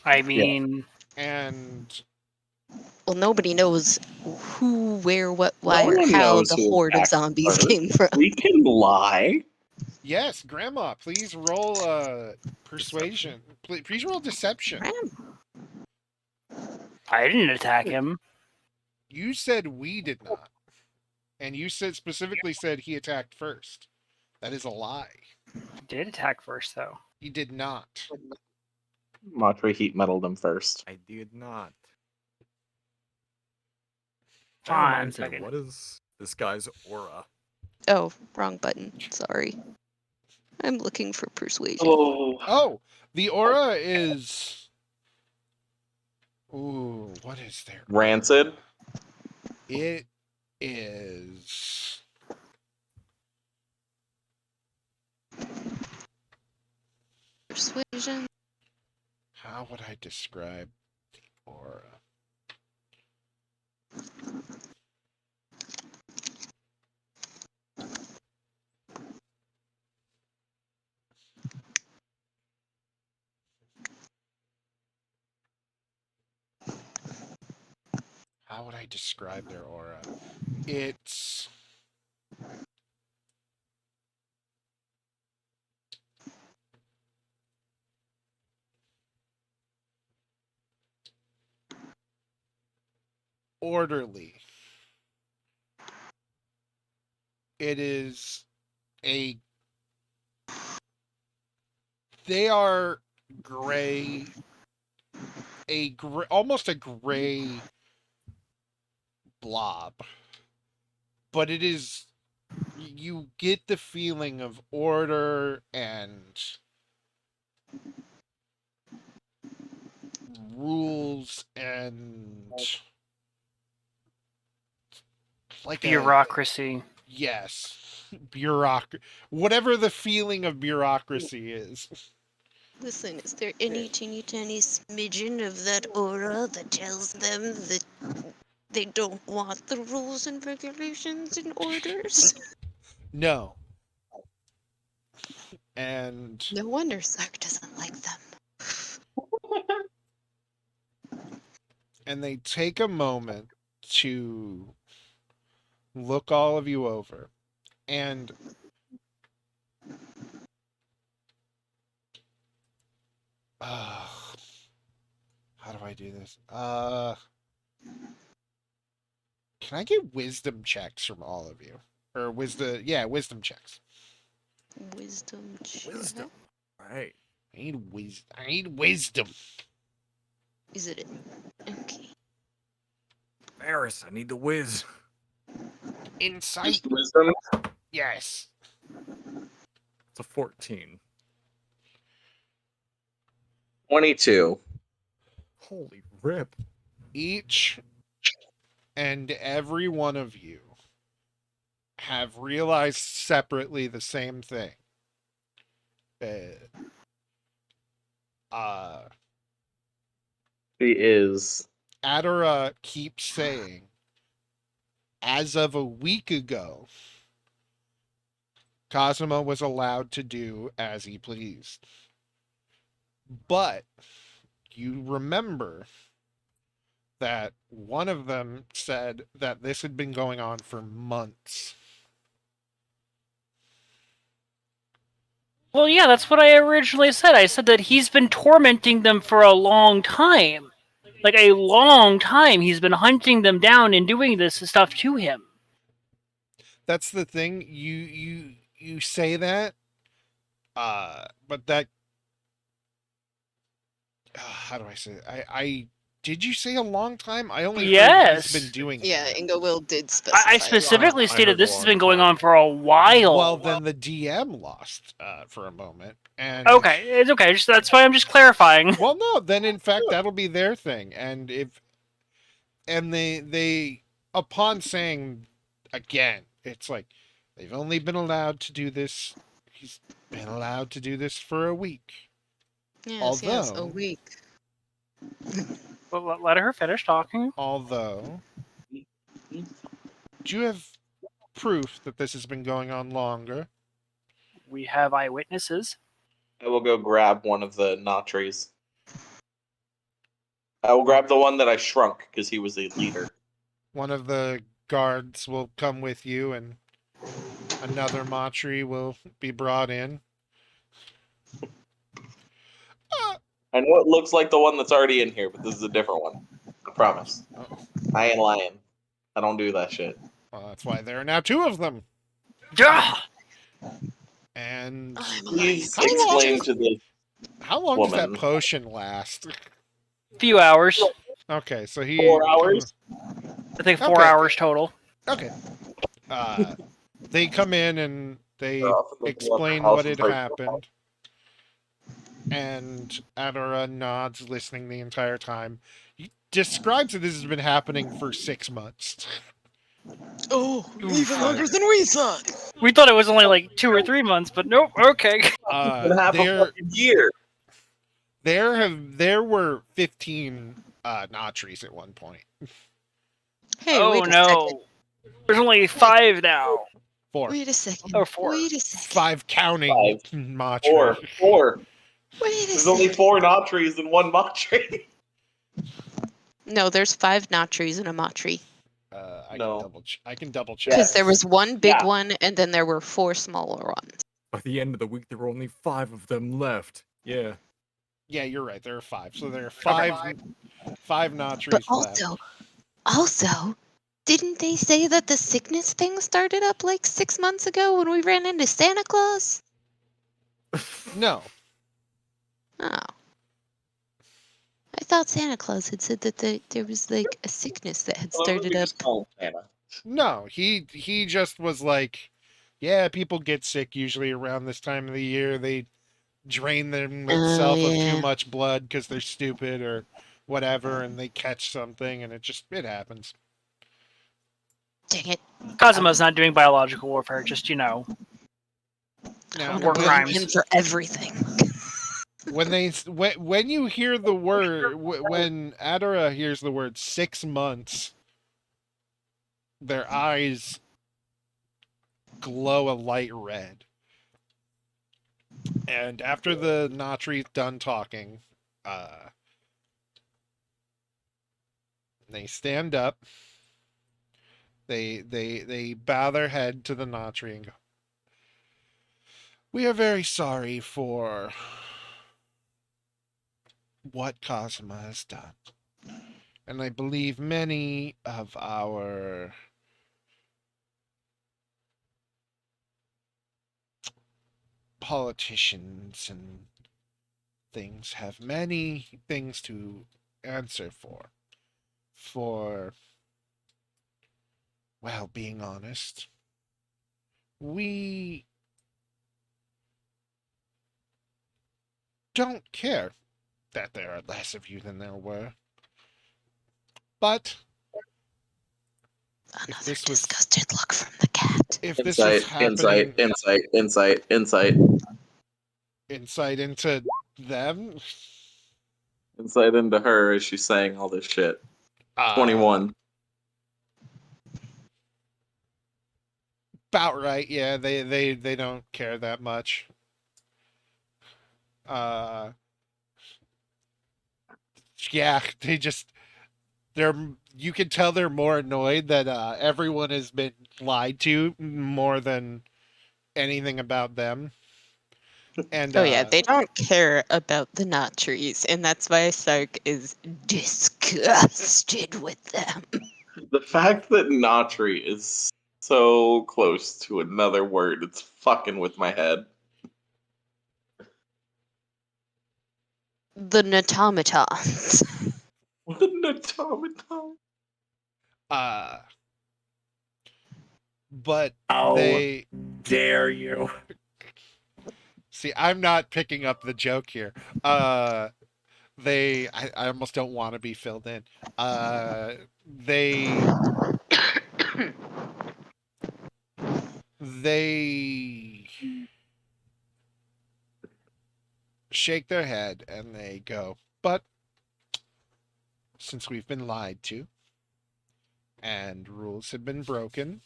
I mean, And Well, nobody knows who, where, what, No why, or one how knows the who horde of attacked zombies first. came from. We can lie. yes, Grandma, please roll persuasion. Please roll deception. I didn't attack him. You said we did not. And you specifically said he attacked first. That is a lie. He did attack first, though. He did not. Matre heat metaled him first. I did not. That Fine, reminds me, fucking. what is this guy's aura? Oh, wrong button. Sorry. I'm looking for persuasion. Oh, the aura is. Ooh, what is there? Rancid. It is. Persuasion. How would I describe the aura? How would I describe their aura? It's. Orderly. It is a. They are gray. Almost a gray blob. But it is. You get the feeling of order and rules and like Bureaucracy. yes, whatever the feeling of bureaucracy is. Listen, is there any teeny tiny smidgen of that aura that tells them that they don't want the rules and regulations and orders? No. And No wonder Sark doesn't like them. they take a moment to look all of you over, and how do I do this? Can I get wisdom checks from all of you? Or wisdom checks. Wisdom check. Wisdom. Right. I need wisdom. Is it? Okay. Varys, I need the whiz. Insight. Just wisdom. Yes. It's a 14. 22. Holy rip. Each and every one of you have realized separately the same thing. He is. Adora keeps saying, as of a week ago, Cosimo was allowed to do as he pleased. But you remember that one of them said that this had been going on for months. Well, yeah, that's what I originally said. I said that he's been tormenting them for a long time. Like, a long time. He's been hunting them down and doing this stuff to him. That's the thing. You say that, but that how do I say it? I did you say a long time? I only heard he's been Yes. doing it. Yeah, Inga Will did specify. I specifically I stated heard this has long been going time. on for a while. Well, then the DM lost for a moment, and Okay, it's okay. That's why I'm just clarifying. well, no, then in fact that'll be their thing, and they upon saying again, it's like they've only been allowed to do this. He's been allowed to do this for a week. Yes, yes, a Although- week. But let her finish talking. Although, do you have proof that this has been going on longer? We have eyewitnesses. I will go grab one of the Nautries. I will grab the one that I shrunk because he was a leader. One of the guards will come with you, and another Matri will be brought in. I know it looks like the one that's already in here, but this is a different one. I promise. Oh, I ain't lying. I don't do that shit. well, that's why there are now two of them. Yeah. And I'm Please How long explain does- to the how long does that woman. potion last? Few hours. Okay, so he 4 hours. I think 4 Okay. hours total. Okay. They come in and they Off in the explain house what and had break- happened. And Adora nods, listening the entire time. He describes that this has been happening for 6 months. Oh, even longer than we thought. We thought it was only like 2 or 3 months, but nope. Okay. It's been half a There fucking year. there were 15 Nautries at one point. Hey, Oh wait a second. no. There's only 5 now. 4. Wait a second. Oh, 4. Wait a second. 5 counting 5. Matri. Four. Wait a There's second. only 4 Nautries and 1 Matri. No, there's 5 Nautries and a Matri. No. I can double check. Because there was one big Yeah. one, and then there were 4 smaller ones. By the end of the week, there were only 5 of them left. Yeah. Yeah, you're right. There are 5. So there are 5 Nautries But left. also, didn't they say that the sickness thing started up like 6 months ago when we ran into Santa Claus? No. Oh. I thought Santa Claus had said that there was like a sickness that had started up. No, he just was like, yeah, people get sick usually around this time of the year. They drain themselves of yeah. too much blood because they're stupid or whatever, and they catch something, and it happens. Dang it. Cosimo's not doing biological warfare, just, Now, I want War to crimes. blame him for everything. when you hear the word, when Adora hears the word 6 months, their eyes glow a light red. And after the Nautry's done talking, they stand up They bow their head to the Natri and go, "We are very sorry for what Cosima has done. And I believe many of our politicians and things have many things to answer for. For, well, being honest, we don't care that there are less of you than there were. But if Another this was disgusted look from the cat. if this was happening Insight. insight into them, Insight into her as she's saying all this shit. uh 21. about right, yeah, they don't care that much. Uh yeah, they're you can tell they're more annoyed that everyone has been lied to more than anything about them. And Oh yeah, they don't care about the knot trees, and that's why Sark is disgusted with them. The fact that Natri is so close to another word, it's fucking with my head. The Natomatons. What an automaton. uh but How they dare you? see, I'm not picking up the joke here. I almost don't want to be filled in. They they shake their head and they go, but since we've been lied to and rules have been broken,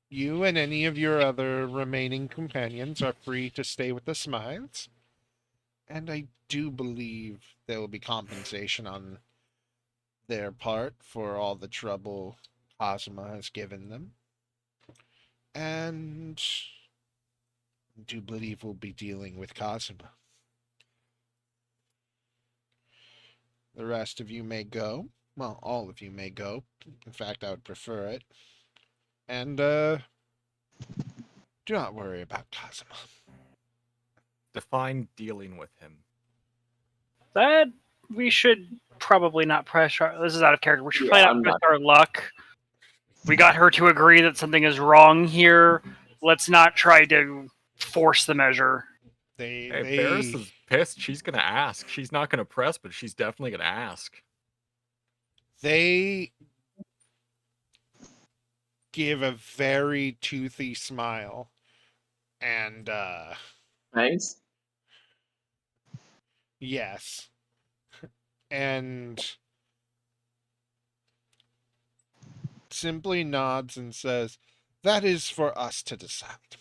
you and any of your other remaining companions are free to stay with the Smythes. And I do believe there will be compensation on their part for all the trouble Cosima has given them. And I do believe we'll be dealing with Cosima. The rest of you may go. Well, all of you may go. In fact, I would prefer it. And do not worry about Cosima. Define dealing with him. That we should probably not press our. This is out of character. We should Yeah, probably not I'm press not. our luck. We got her to agree that something is wrong here. Let's not try to force the measure. Hey, Ferris is pissed. She's gonna ask. She's not gonna press, but she's definitely gonna ask. They give a very toothy smile. And Thanks. yes. And simply nods and says, "That is for us to decide.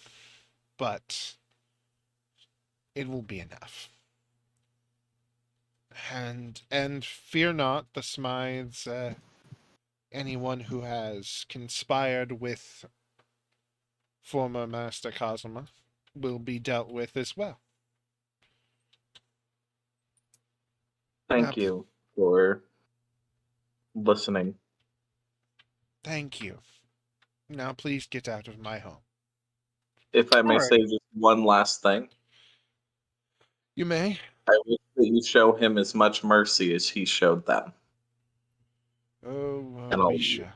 But it will be enough. And fear not, the Smythes, anyone who has conspired with former Master Cosima will be dealt with as well." Thank you for listening. Thank you. Now please get out of my home. If I may Alright. say just one last thing, You may. I wish that you show him as much mercy as he showed them. Oh, And I'll we leave. shall.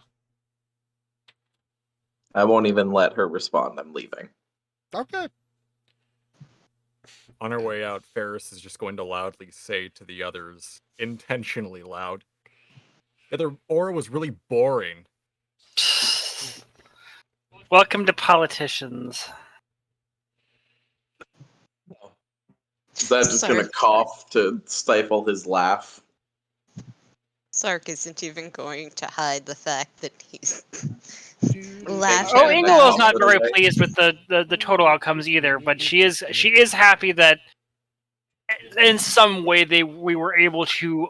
I won't even let her respond. I'm leaving. Okay. On her way out, Ferris is just going to loudly say to the others, intentionally loud, "Yeah, their aura was really boring." Welcome to politicians. Is that just Sark, gonna cough to stifle his laugh? Sark isn't even going to hide the fact that he's They laughing Oh, can't Ingelow's about. help not it, very right? pleased with the total outcomes either, but she is happy that in some way we were able to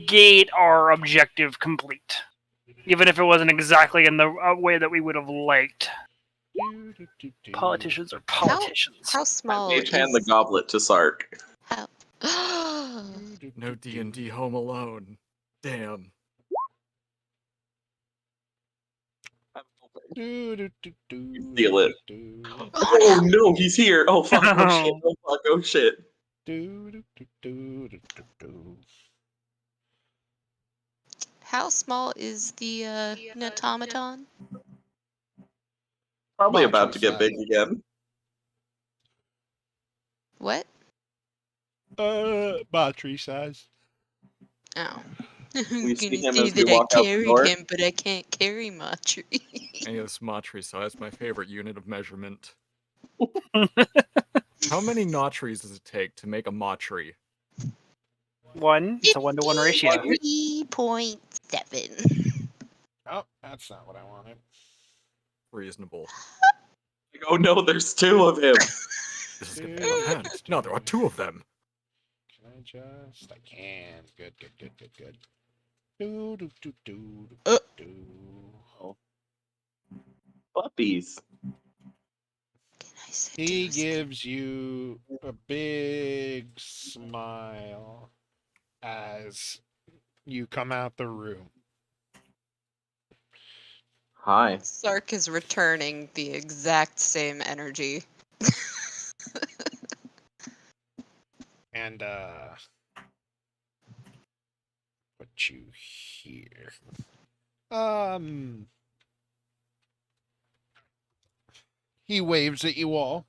gate our objective complete. Even if it wasn't exactly in the way that we would have liked. Politicians are politicians. How I small mage hand the is goblet to Sark. how? No D&D Home Alone. Damn. Steal it. Oh no, he's here! Oh fuck! Oh shit! Oh fuck! Oh shit! How small is the automaton? Probably about Monster to get big size. again. What? Battery size. Oh. We I'm see gonna him say as we that I walk out the carried door. him, but I can't carry Matri. And yes, Matri size, my favorite unit of measurement. How many Notries does it take to make a Matri? One. It's a 1-to-1 ratio. 3.7. Oh, that's not what I wanted. Reasonable. Like, oh no, there's two of him. This is gonna be out of hand. No, there are two of them. Can I just? I can. Good. Oh, puppies. I said He those- gives you a big smile as you come out the room. Hi. Sark is returning the exact same energy. And put you here. He waves at you all.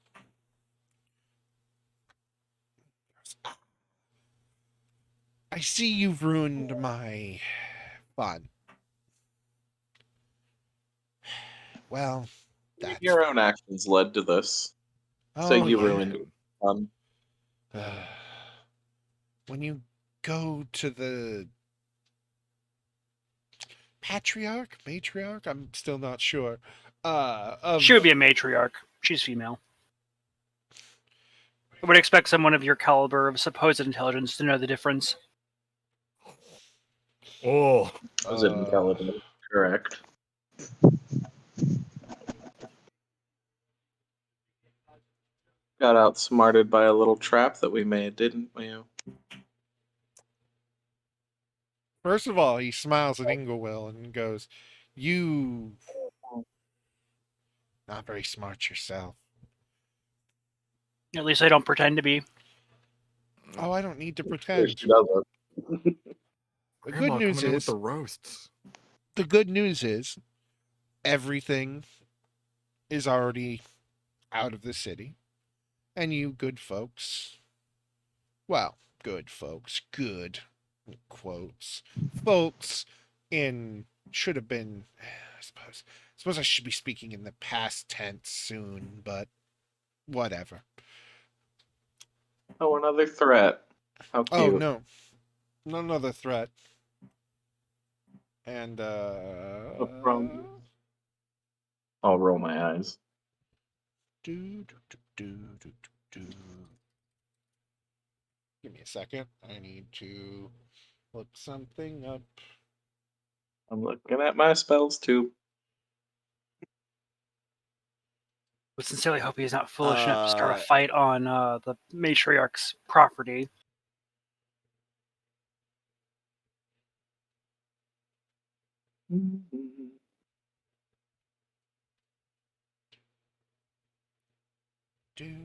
I see you've ruined my fun. Well, that's Your own actions led to this. So oh, you yeah. ruined it. When you go to the matriarch, I'm still not sure. She would be a matriarch. She's female. I would expect someone of your caliber of supposed intelligence to know the difference. Oh, Was it intelligent? Correct. Got outsmarted by a little trap that we made, didn't we? First of all, he smiles at Inglewill and goes, "You not very smart yourself." At least I don't pretend to be. Oh, I don't need to Sure pretend. she doesn't. The Grandma good news coming in with is, the roasts. everything is already out of the city, and you good folks, good quotes, folks in should have been, I suppose I should be speaking in the past tense soon, but whatever. Oh, another threat. How cute. Oh no, not another threat. And From... I'll roll my eyes. do. Give me a second. I need to look something up. I'm looking at my spells too. Would sincerely hope he's not foolish enough to start a fight on the matriarch's property. Do.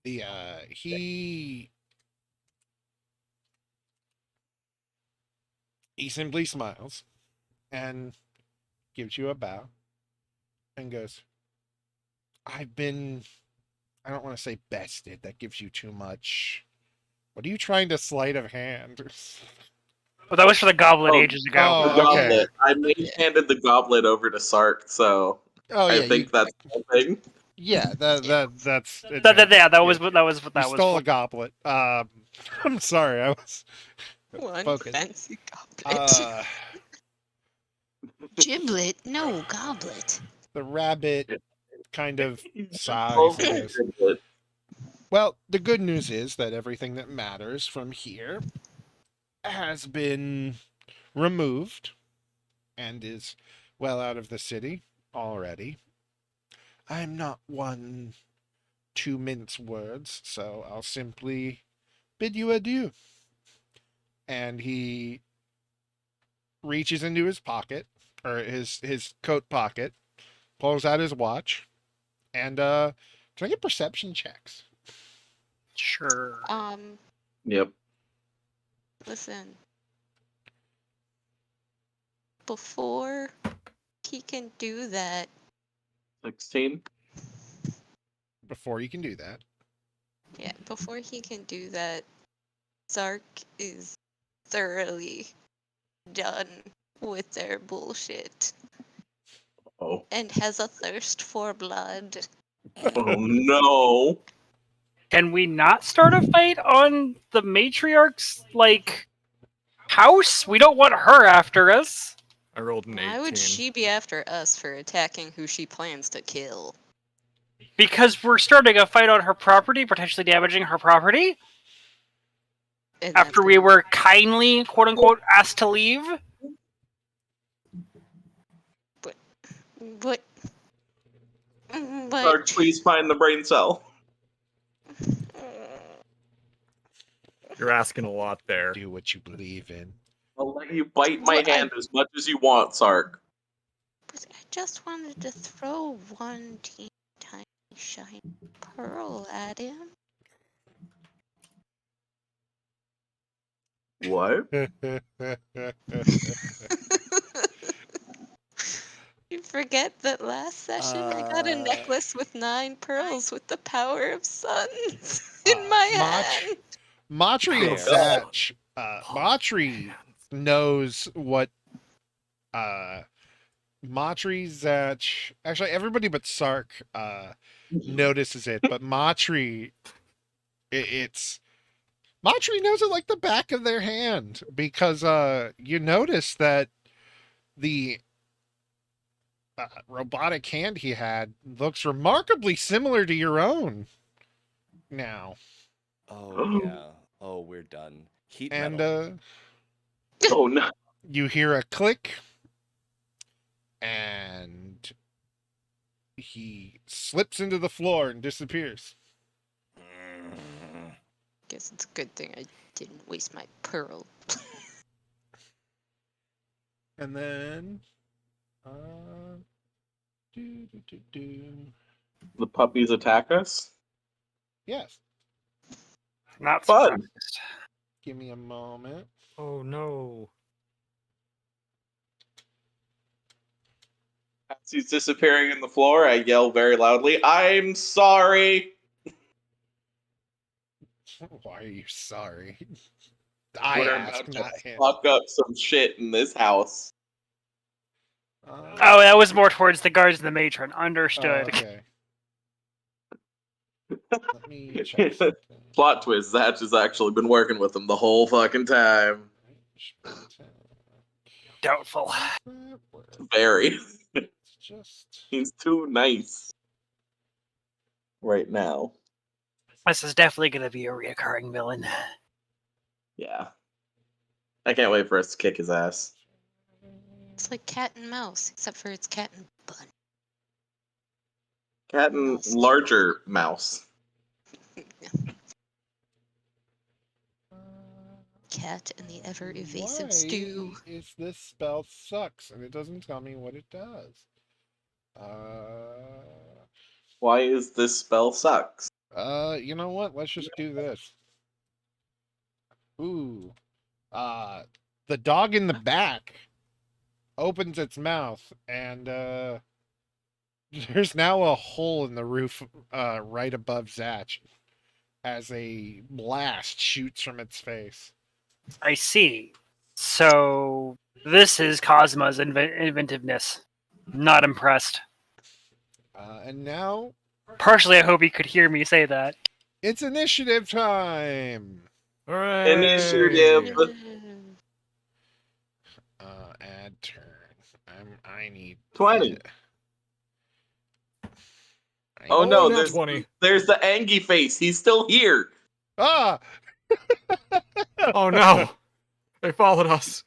The he simply smiles and gives you a bow and goes, I don't want to say bested, that gives you too much. What are you trying to sleight of hand? But that was for the goblet Oh, ages ago. Oh, The okay. goblet. I handed the goblet over to Sark, so Oh I yeah, think that's the thing. that's That was what you that stole was a goblet. I'm sorry, I was One focused. fancy goblet. Giblet? No, goblet. The rabbit kind of He's just sighs and mostly goes, Giblet. well, the good news is that everything that matters from here has been removed and is well out of the city already. I'm not one to mince words, so I'll simply bid you adieu. And he reaches into his pocket, or his coat pocket, pulls out his watch, and can I get perception checks? Sure. Yep. Listen. Before he can do that, 16. Before you can do that, before he can do that, Zark is thoroughly done with their bullshit Oh. and has a thirst for blood. Oh no. Can we not start a fight on the matriarch's, house? We don't want her after us. I rolled an 18. Why would she be after us for attacking who she plans to kill? Because we're starting a fight on her property, potentially damaging her property, And after we were kindly, quote-unquote, asked to leave? But Sark, please find the brain cell. You're asking a lot there. do what you believe in. I'll let you bite my What, hand as much as you want, Sark. But I just wanted to throw one teeny tiny shiny pearl at him. What? You forget that last session I got a necklace with 9 pearls with the power of suns in my hand. Matri and Fair. Satch, Matri knows what Matri, Zatch, actually everybody but Sark notices it, but Matri, it's Matri knows it like the back of their hand because you notice that the robotic hand he had looks remarkably similar to your own now. Oh yeah. Oh, we're done. Heat And metal. Oh no. you hear a click, and he slips into the floor and disappears. Guess it's a good thing I didn't waste my pearl. And then, do, do, do, do. The puppies attack us? Yes, Not Fun. surprised. give me a moment. Oh no. As he's disappearing in the floor, I yell very loudly, I'm sorry! Why are you sorry? I We're ask, about to not him. fuck up some shit in this house. Oh, that was more towards the guards and the matron. Understood. Okay. Let me check something. Plot twist, Zatch has actually been working with him the whole fucking time. Doubtful. Very. It's just He's too nice. Right now. This is definitely going to be a reoccurring villain. Yeah. I can't wait for us to kick his ass. It's like cat and mouse, except for it's cat and bunny. Cat and Mouse. larger mouse. Cat and the ever evasive why stew. is this spell sucks and it doesn't tell me what it does? Why is this spell sucks? You know what? Let's just do this. Ooh. The dog in the back opens its mouth and there's now a hole in the roof right above Zatch as a blast shoots from its face. I see. So, this is Cosmo's inventiveness. Not impressed. And now Partially, I hope he could hear me say that. it's initiative time. Initiative. Add turn. I'm I need 20. Oh Oh, no, nat 20. there's the Angie face. He's still here. Ah! Oh no! They followed us.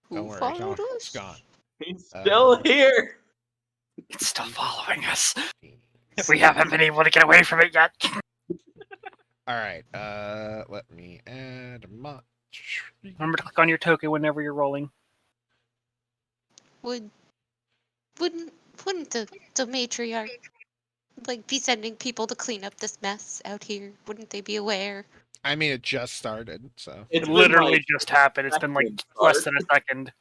Who Don't worry, followed it's us? gone. He's still here. It's still following us. All We haven't been able to get away from it yet. right. Let me add a mod. Remember to click on your token whenever you're rolling. Wouldn't wouldn't the matriarch like be sending people to clean up this mess out here? Wouldn't they be aware? I mean, it just started, so. It It's been literally like just happened. It's been like second, less Clark. than a second.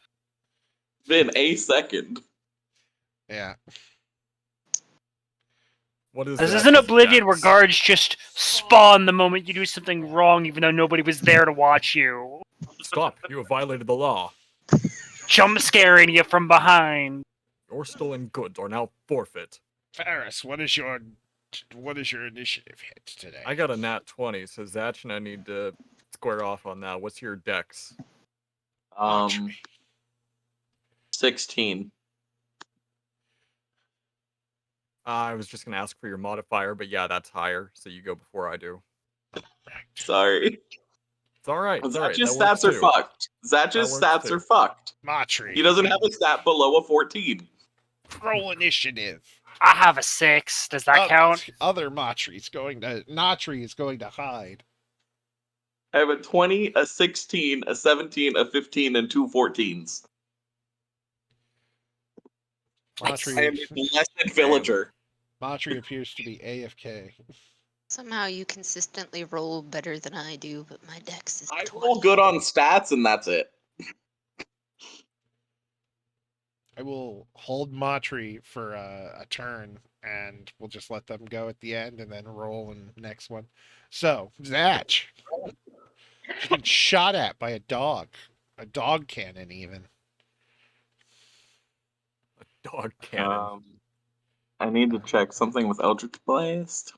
Been a second. Yeah. What is This that? isn't Oblivion where Dex? guards just spawn the moment you do something wrong, even though nobody was there to watch you. Stop! You have violated the law. Jump scaring you from behind. Your stolen goods are now forfeit. Ferris, what is your initiative hit today? I got a nat 20, so Zach and I need to square off on that. What's your dex? 16. I was just gonna ask for your modifier, but yeah, that's higher, so you go before I do. Sorry. It's alright, it's alright. Zatch's That works stats are too. fucked. Zatch's works stats too. are fucked. Matri. He doesn't have a stat below a 14. Roll initiative. I have a 6. Does that count? Other Natri is going to hide. I have a 20, a 16, a 17, a 15, and two 14s. I am Matri, a blessed villager. Matri appears to be AFK. Somehow you consistently roll better than I do, but my dex is I 20. roll good on stats, and that's it. I will hold Matri for a turn, and we'll just let them go at the end, and then roll in the next one. So, Zach, she's been shot at by a dog cannon, even. Dog cannon. I need to check something with Eldritch Blast.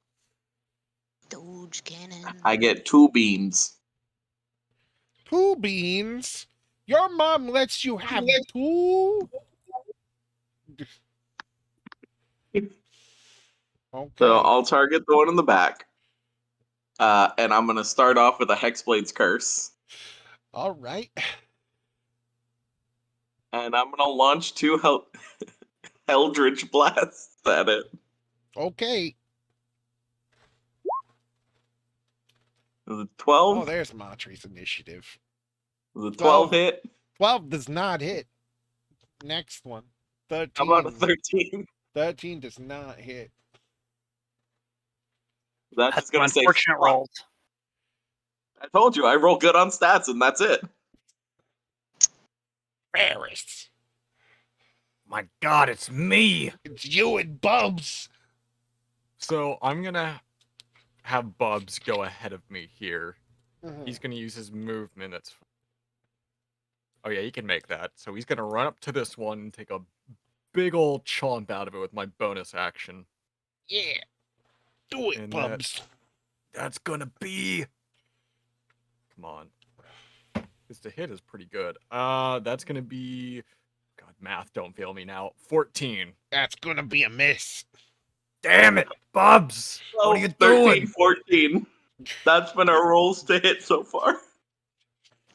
Doge cannon. I get 2 beams. 2 beans. Your mom lets you have 2. Okay. So I'll target the one in the back. And I'm going to start off with a Hexblade's Curse. All right. And I'm going to launch 2 Eldritch Blasts at it. Okay. Is it 12? Oh, there's Matri's initiative. Is it 12 12. hit? 12 does not hit. Next one. 13. How about a 13? 13 does not hit. That's That's just going to say, unfortunate fuck. rolls. I told you, I roll good on stats, and that's it. Ferris. My god, it's me! It's you and Bubs. So I'm gonna have Bubs go ahead of me here. Mhm. He's gonna use his movement. Oh yeah, he can make that. So he's gonna run up to this one and take a big old chomp out of it with my bonus action. Yeah. Do it, And Bubs. That's gonna be. Come on. Because the hit is pretty good. That's gonna be. God, math, don't fail me now. 14. That's gonna be a miss. Damn it, Bubs! What are you 13, doing? 14. That's been our rolls to hit so far.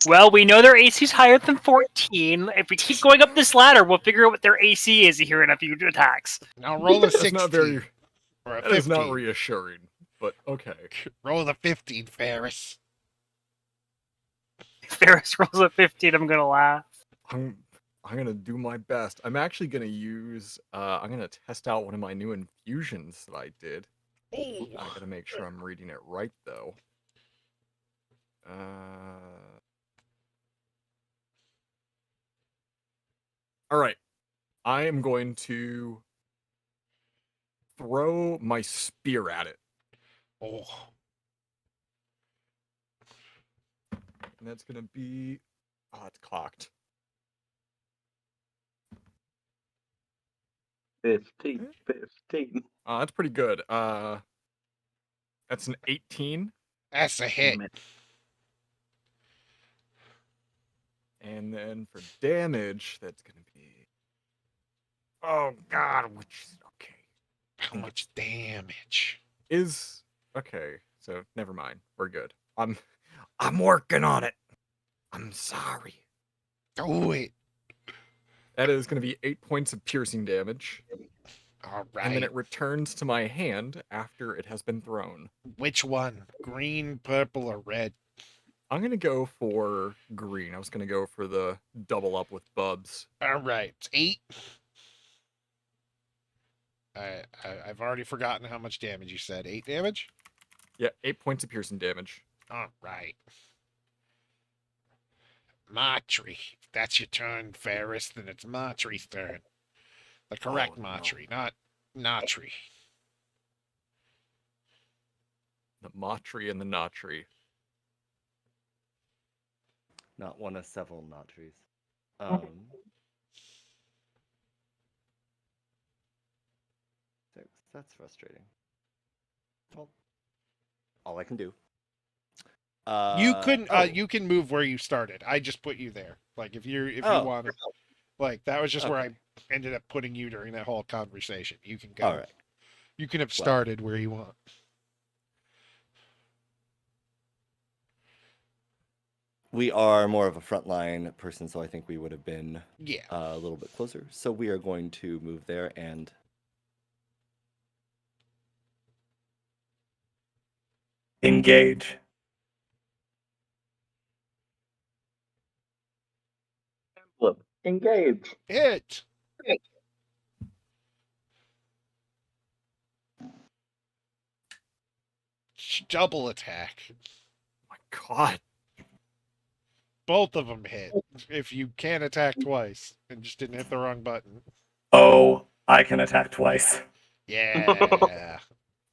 Well, we know their AC is higher than 14. If we keep going up this ladder, we'll figure out what their AC is here in a few attacks. Now roll a 16. That's not very. Or a That is 15. not reassuring, but okay. Roll the 15, Ferris. If Ferris rolls a 15, I'm gonna laugh. I'm gonna do my best. I'm actually gonna use. I'm gonna test out one of my new infusions that I did. Ooh. I gotta make sure I'm reading it right though. All right. I am going to throw my spear at it, Oh. and that's gonna be. Oh, it's clocked. 15. That's pretty good. That's an 18. That's a hit. And then for damage, that's gonna be. Oh God, which okay How much damage? is okay. So never mind. We're good. I'm working on it. I'm sorry. Do it. That is gonna be 8 points of piercing damage, All and then right. it returns to my hand after it has been thrown. Which one? Green, purple, or red? I'm gonna go for green. I was gonna go for the double up with Bubs. All right. 8. I've already forgotten how much damage you said. 8 damage? Yeah, 8 points of piercing damage. All right. Matri. If that's your turn, Ferris, then it's Matri's turn. The correct Oh, no. Matri, not Natri. The Matri and the Natri. Not one of several Natris. Um, 6. That's frustrating. Well, all I can do. You can move where you started. I just put you there. Like if you Oh. wanted, like that was just where I Okay. ended up putting you during that whole conversation. You can go. All right. You can have Well. started where you want. We are more of a frontline person, so I think we would have been Yeah. a little bit closer. So we are going to move there and Engage. Engage. Hit. Double attack. My God. Both of them hit. If you can attack twice and just didn't hit the wrong button. Oh, I can attack twice. Yeah.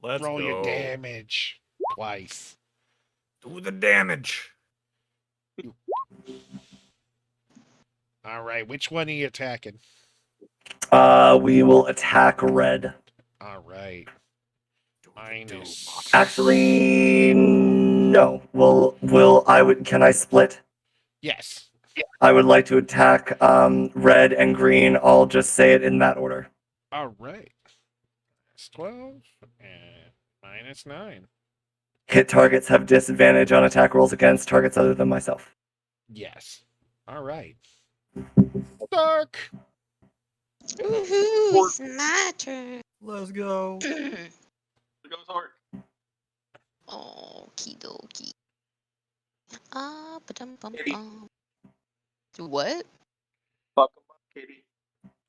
Let's Roll go. your damage twice. Do the damage. All right. Which one are you attacking? We will attack red. All right. Do the Minus. Matri. Actually, no. Can I split? Yes. I would like to attack red and green. I'll just say it in that order. All right. It's 12 and minus 9. Hit targets have disadvantage on attack rolls against targets other than myself. Yes. All right. Dark. Woohoo! It's my turn. Let's go. It goes hard. Okie dokie. Ah, ba-dum-bum-bum. Kitty. What? Fuck 'em up, kitty.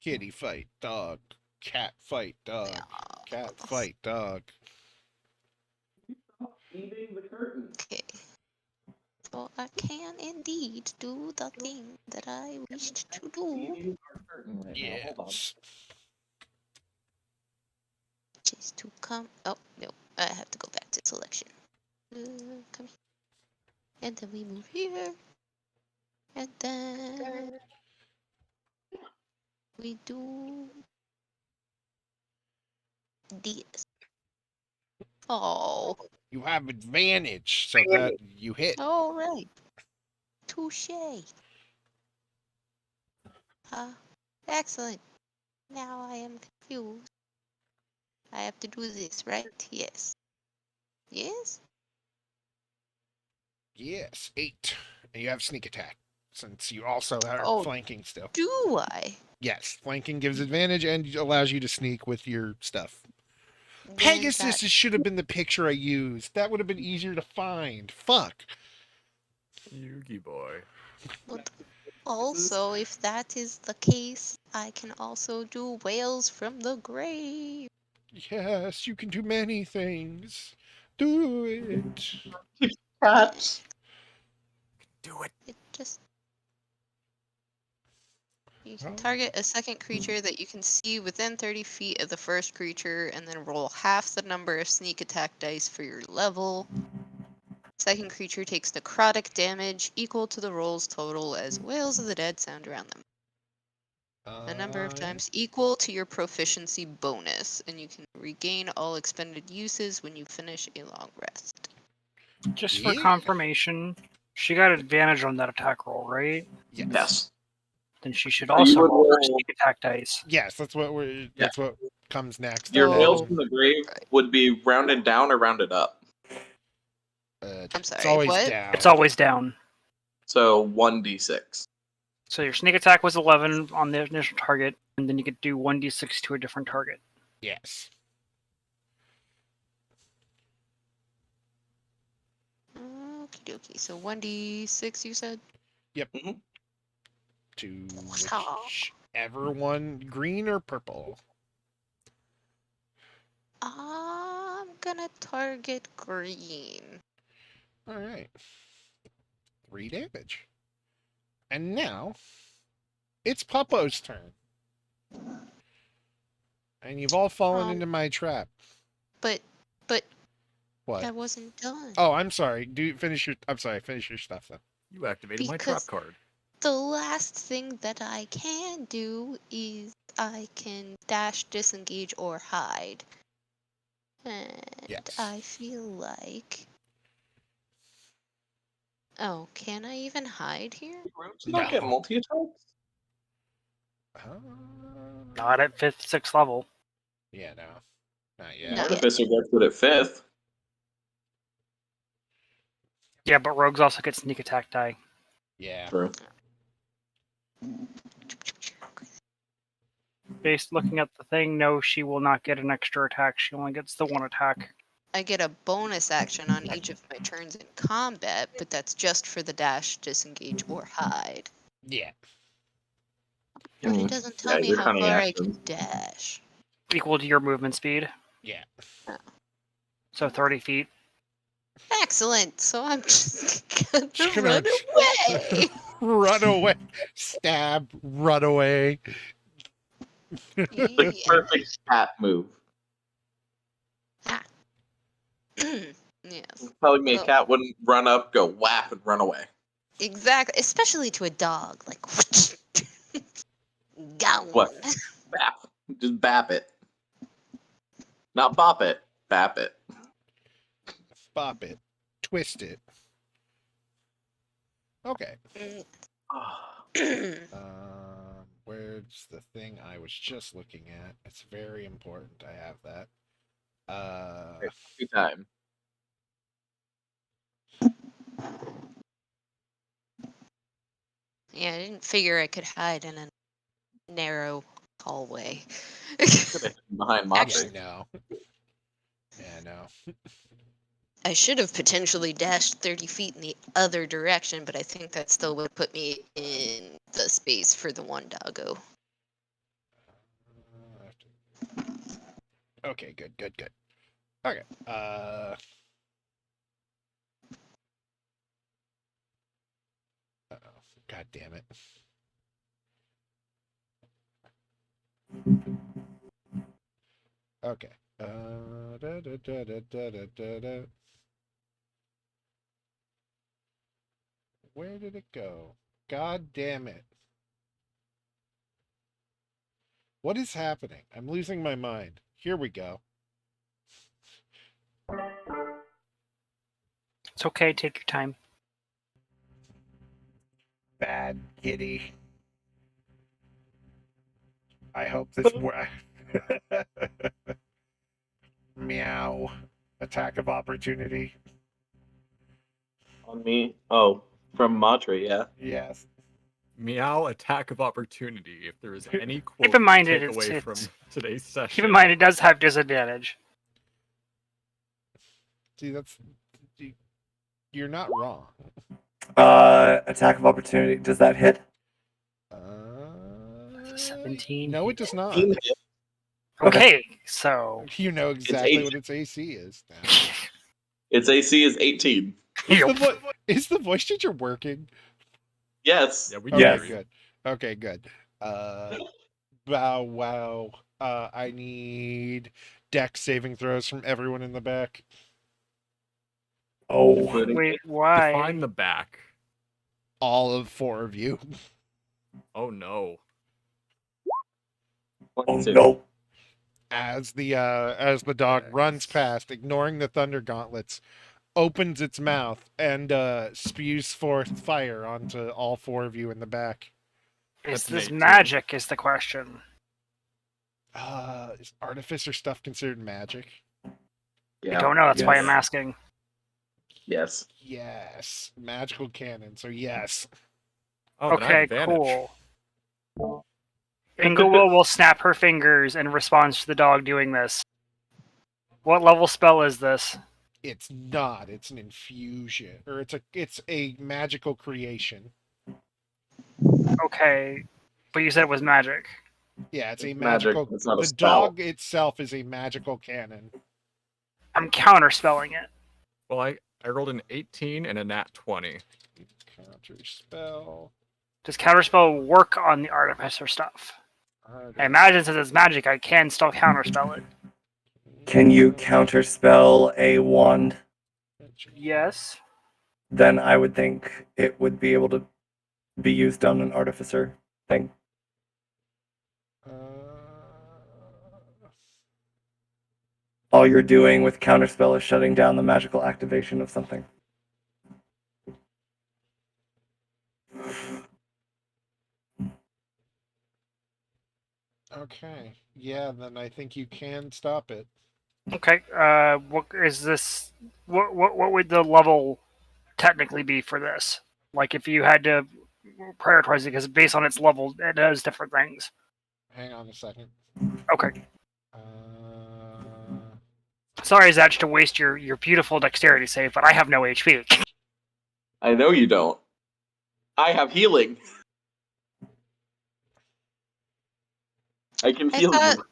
Kitty fight dog. Cat fight dog. Cat fight dog. Eating the curtain. Okay. So I can indeed do the thing that I wished to do. Eating our curtain right now. Hold on. Yes. Which is to come. Oh, no. I have to go back to selection. Come here. And then we move here. And then we do this. Oh, You have advantage, so that you hit. all right. Touche. Excellent. Now I am confused. I have to do this, right? Yes. Yes? Yes. 8. And you have sneak attack, since you also are Oh. flanking still. Do I? Yes. Flanking gives advantage and allows you to sneak with your stuff. Then Pegasus that- should have been the picture I used. That would have been easier to find. Fuck. Yugi boy. But also, if that is the case, I can also do whales from the grave. Yes, you can do many things. Do it. Cats. Do it. It just. You can Oh. target a second creature that you can see within 30 feet of the first creature and then roll half the number of sneak attack dice for your level. Second creature takes necrotic damage equal to the roll's total as wails of the dead sound around them. A number of times equal to your proficiency bonus, and you can regain all expended uses when you finish a long rest. Just for Yeah. confirmation, She got advantage on that attack roll, right? Yes. Then she should So you also would roll her roll- sneak attack dice. Yes, that's what we're. That's what comes next. Your and Tales Oh, then, from the Grave right. would be rounded down or rounded up. I'm it's sorry, always what? down. It's always down. So 1d6. So your sneak attack was 11 on the initial target, and then you could do 1d6 to a different target. Yes. Okie dokie. So 1d6, you said? To What's-haw? whichever one, green or purple. I'm gonna target green. All right. 3 damage. And now it's Puppo's turn. And you've all fallen into my trap. But What? I wasn't done. Oh, I'm sorry. Finish your stuff then. You activated my trap Because card. the last thing that I can do is I can dash, disengage, or hide. And Yes. I feel like... Oh, can I even hide here? Rogues not get No. multi-attacks? Not at 5th, 6th level. Yeah, no. Not yet. Not yet. Artificer gets it at 5th. Yeah, but rogues also get sneak attack die. Yeah. True. Based looking at the thing, no, she will not get an extra attack. She only gets the one attack. I get a bonus action on each of my turns in combat, but that's just for the dash, disengage, or hide. Yeah. But Hmm. it doesn't tell Yeah, me you're how counting far I actions. can dash. Equal to your movement speed. Yeah. So 30 feet. Excellent. So I'm just gonna Just gonna run away. run away. Stab, run away. The Yeah. perfect stat move. Yes. Telling me a Well, cat wouldn't run up, go whap, and run away. exactly. Especially to a dog. Like, gone. What? Bap. Just bap it. Not bop it. Bap it. Bop it. Twist it. Okay. Where's the thing I was just looking at? It's very important. I have that. Two time. Yeah, I didn't figure I could hide in a narrow hallway. Could have hidden behind Yeah, Mopsy. no. Yeah, no. I should have potentially dashed 30 feet in the other direction, but I think that still would put me in the space for the one doggo. Okay, good. Okay. Uh-oh. God damn it. Okay. Da, da, da, da, da, da, da, da. Where did it go? God damn it. What is happening? I'm losing my mind. Here we go. It's okay, take your time. Bad kitty. I hope this works. Meow. Attack of opportunity. On me? Oh, from Matre, yeah. Yes. Meow, attack of opportunity. If there is any quote Keep in mind to take it's- away it's- from today's session. Keep in mind, it does have disadvantage. See, you're not wrong. Attack of opportunity. Does that hit? 17. No, it does not. Okay, so You know exactly what its AC is now. Its AC is 18. Is the voice changer working? Yes. Yeah, we Okay, can. good. Okay, good. Wow. I need dex saving throws from everyone in the back. Oh. Including wait, why? Define the back. All of 4 of you. Oh no. Oh 22. no. As the dog runs past, ignoring the thunder gauntlets, opens its mouth and spews forth fire onto all 4 of you in the back. Is That's an this 18. magic? Is the question. Is artificer stuff considered magic? I don't know. That's why I'm asking. Yes. Yes. Magical cannon, so yes. Oh, then I have Okay, advantage. cool. Inglewill will snap her fingers in response to the dog doing this. What level spell is this? It's not. It's an infusion. Or it's a magical creation. Okay, but you said it was magic. Yeah, it's a It's magic, magical. it's not a The spell. dog itself is a magical cannon. I'm counterspelling it. Well, I rolled an 18 and a nat 20. Counter spell. Does counterspell work on the artificer stuff? I imagine since it's magic, I can still counterspell it. Can you counterspell a wand? Yes. Then I would think it would be able to be used on an artificer thing. All you're doing with counterspell is shutting down the magical activation of something. Okay. Yeah, then I think you can stop it. Okay. What is this? What would the level technically be for this? Like if you had to prioritize it, because based on its level, it does different things. Hang on a second. Okay. Uh, Sorry, Zatch, to waste your beautiful dexterity save, but I have no HP. I know you don't. I have healing. I can heal you.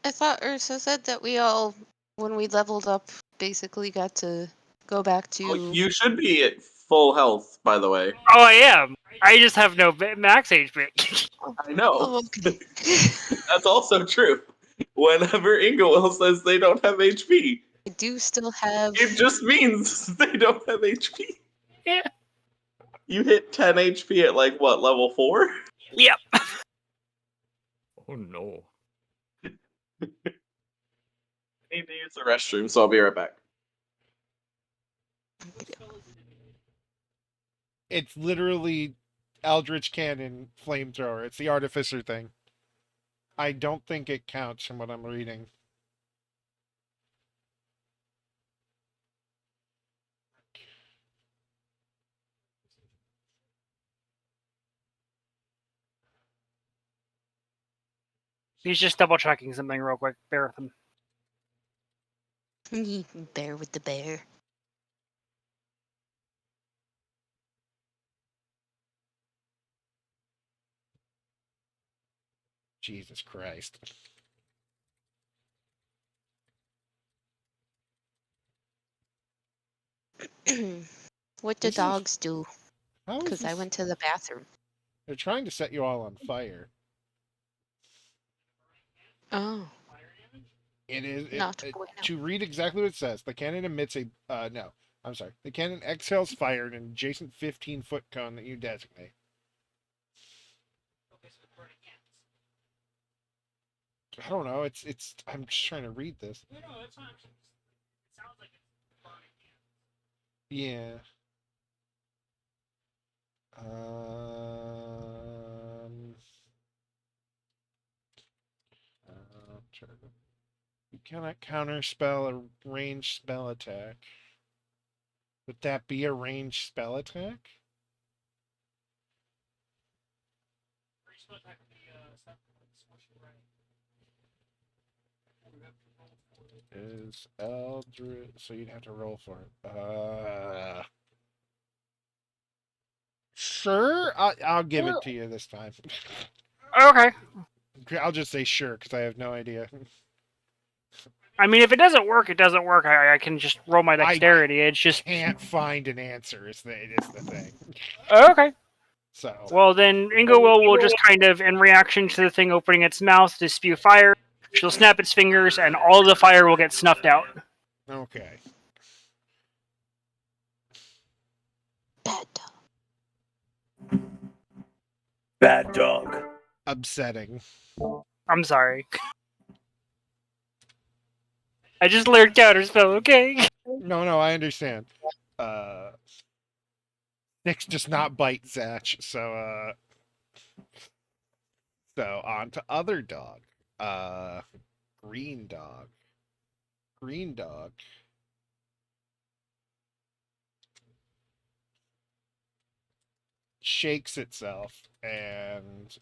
I thought Ursa said that we all, when we leveled up, basically got to go back to. You should be at full health, by the way. Oh, I am. I just have no max HP. I know. Oh, okay. That's also true. Whenever Inglewill says they don't have HP, I do still have. it just means they don't have HP. Yeah. You hit 10 HP at like what, level 4? Yep. Oh no. I need to use the restroom, so I'll be right back. it's literally Eldritch Cannon flamethrower. It's the artificer thing. I don't think it counts from what I'm reading. He's just double checking something real quick. Bear with him. Bear with the bear. Jesus Christ. What do This is- dogs do? How is Because I this- went to the bathroom. They're trying to set you all on fire. Oh, It is not bueno. to read exactly what it says. The cannon emits a no. I'm sorry. The cannon exhales fire in an adjacent 15-foot cone that you designate. I don't know. It's. I'm just trying to read this. Yeah. You cannot counterspell a ranged spell attack. Would that be a ranged spell attack? Is Eldritch, so you'd have to roll for it. Sure, I'll give it to you this time. Okay. I'll just say sure because I have no idea. I mean, if it doesn't work, it doesn't work. I can just roll my dexterity. It's just Can't find an answer. Is the thing. okay. So Well, then Inglewill will just kind of, in reaction to the thing opening its mouth to spew fire, she'll snap its fingers, and all of the fire will get snuffed out. okay. Bad dog. Bad dog. Upsetting. I'm sorry. I just learned counterspell, okay? No, I understand. Nyx does not bite Zatch, so on to other dog. Green dog. Green dog. Shakes itself and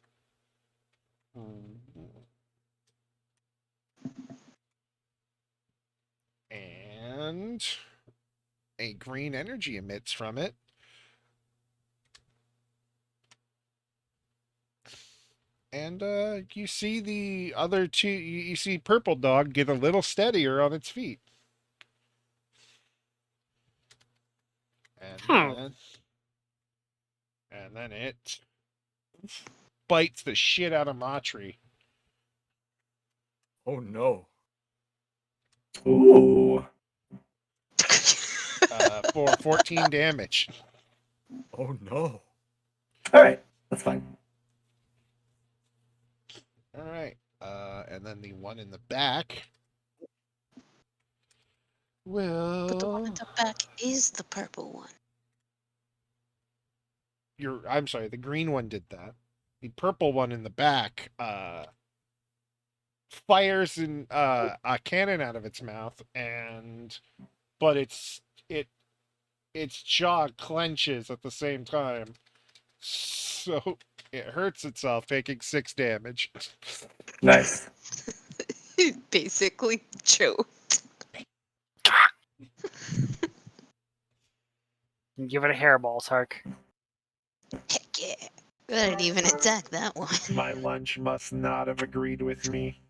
a green energy emits from it. And you see the other two. You see purple dog get a little steadier on its feet, and then it bites the shit out of Matri. Oh no. Ooh. For 14 damage. Oh no. All right, that's fine. All right. And then the one in the back will. But the one at the back is the purple one. I'm sorry, the green one did that. The purple one in the back fires a cannon out of its mouth, but its jaw clenches at the same time, so it hurts itself, taking 6 damage. Nice. Basically choked. Give it a hairball, Sark. Heck yeah. I didn't even attack that one. My lunch must not have agreed with me.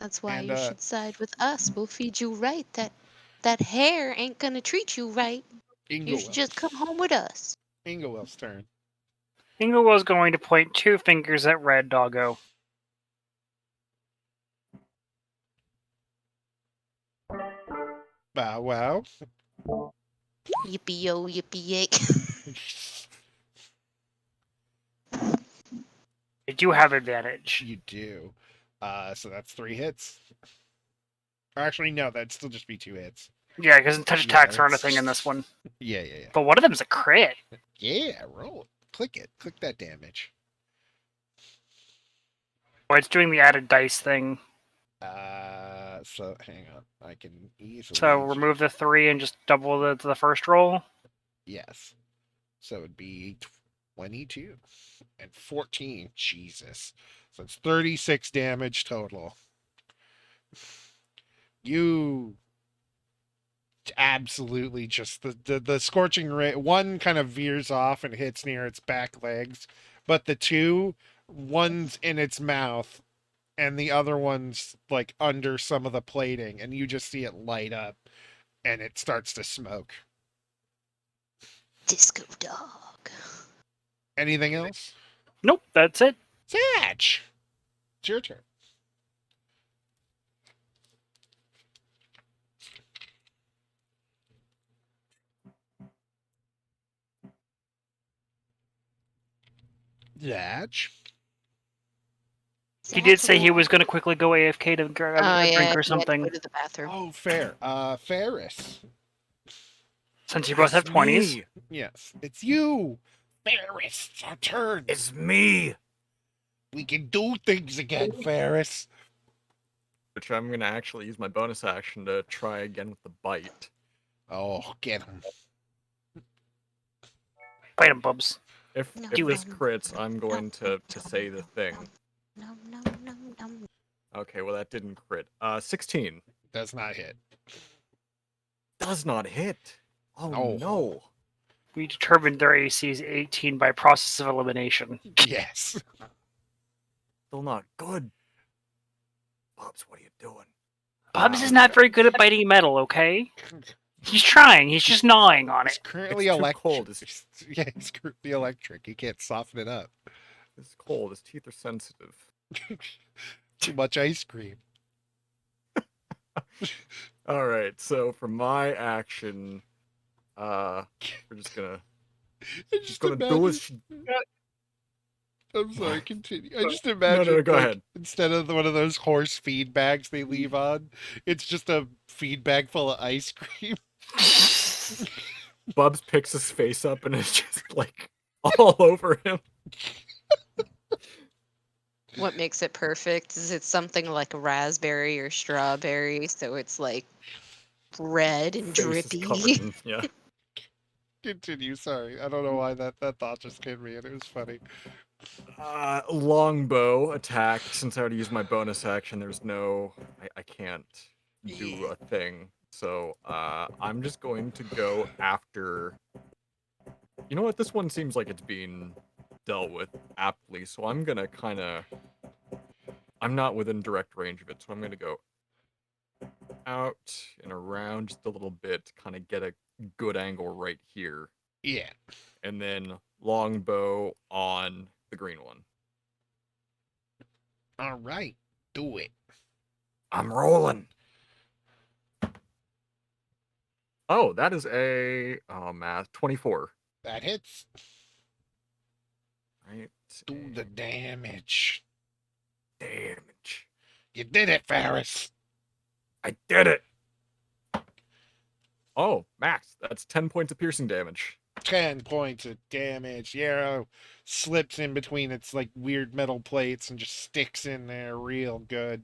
That's why And, you should side with us. We'll feed you right. That hair ain't gonna treat you right. You should just come home with us. Ingowell's turn. Ingo was going to point 2 fingers at Red Doggo. Bow wow. Yippee yo, yippee yay. I do have advantage. You do. So that's 3 hits. Actually, no, that'd still just be 2 hits. Yeah, because touch attacks aren't a that's- thing in this one. Yeah. But one of them's a crit. Yeah, roll it. Click it. Click that damage. Or it's doing the added dice thing. So hang on. I can easily. So remove the 3 and just double the first roll. Yes. So it'd be 22 and 14. Jesus. So it's 36 damage total. You absolutely just the scorching ray. One kind of veers off and hits near its back legs, but the two, one's in its mouth and the other one's like under some of the plating, and you just see it light up and it starts to smoke. Disco dog. Anything else? Nope, that's it. Zatch! It's your turn. Zatch. He did say he was going to quickly go AFK to grab a drink or He had to something. go to the bathroom. Oh, fair. Ferris. Since you both have 20s. Me. Yes, it's you. Ferris, it's our turn. It's me. We can do things again, Ferris. Which I'm gonna actually use my bonus action to try again with the bite. Oh, get him. Bite him, Bubs. If No, this no, crits, no, I'm no, going no, to say the thing. No. Okay, well that didn't crit. 16. Does not hit. Does not hit. Oh No. no. We determined their AC is 18 by process of elimination. Yes. Still not good. Bubs, what are you doing? Bubs is not very good at biting metal, okay? He's trying, he's just gnawing on It's it. currently It's too electric. cold. Yeah, it's currently electric. You can't soften it up. It's cold. His teeth are sensitive. Too much ice cream. All right. So for my action, we're just gonna do is I'm sorry, continue. I just imagine go like, ahead. instead of one of those horse feed bags they leave on, it's just a feed bag full of ice cream. Bubs picks his face up and it's just like all over him. What makes it perfect is it's something like raspberry or strawberry, so it's like red and Face is covered drippy. in, yeah. Continue. Sorry, I don't know why that thought just came to me, and it was funny. Longbow attack. Since I already used my bonus action, there's no. I can't do a thing. So I'm just going to go after. You know what? This one seems like it's being dealt with aptly, so I'm gonna kind of. I'm not within direct range of it, so I'm gonna go out and around just a little bit, kind of get a good angle right here, Yeah. and then longbow on the green one. All right. Do it. I'm rolling. Oh, that is a math 24. That hits. Right. Do the damage. Damage. You did it, Ferris. I did it. Oh, max. That's 10 points of piercing damage. 10 points of damage. The arrow slips in between its like weird metal plates and just sticks in there real good.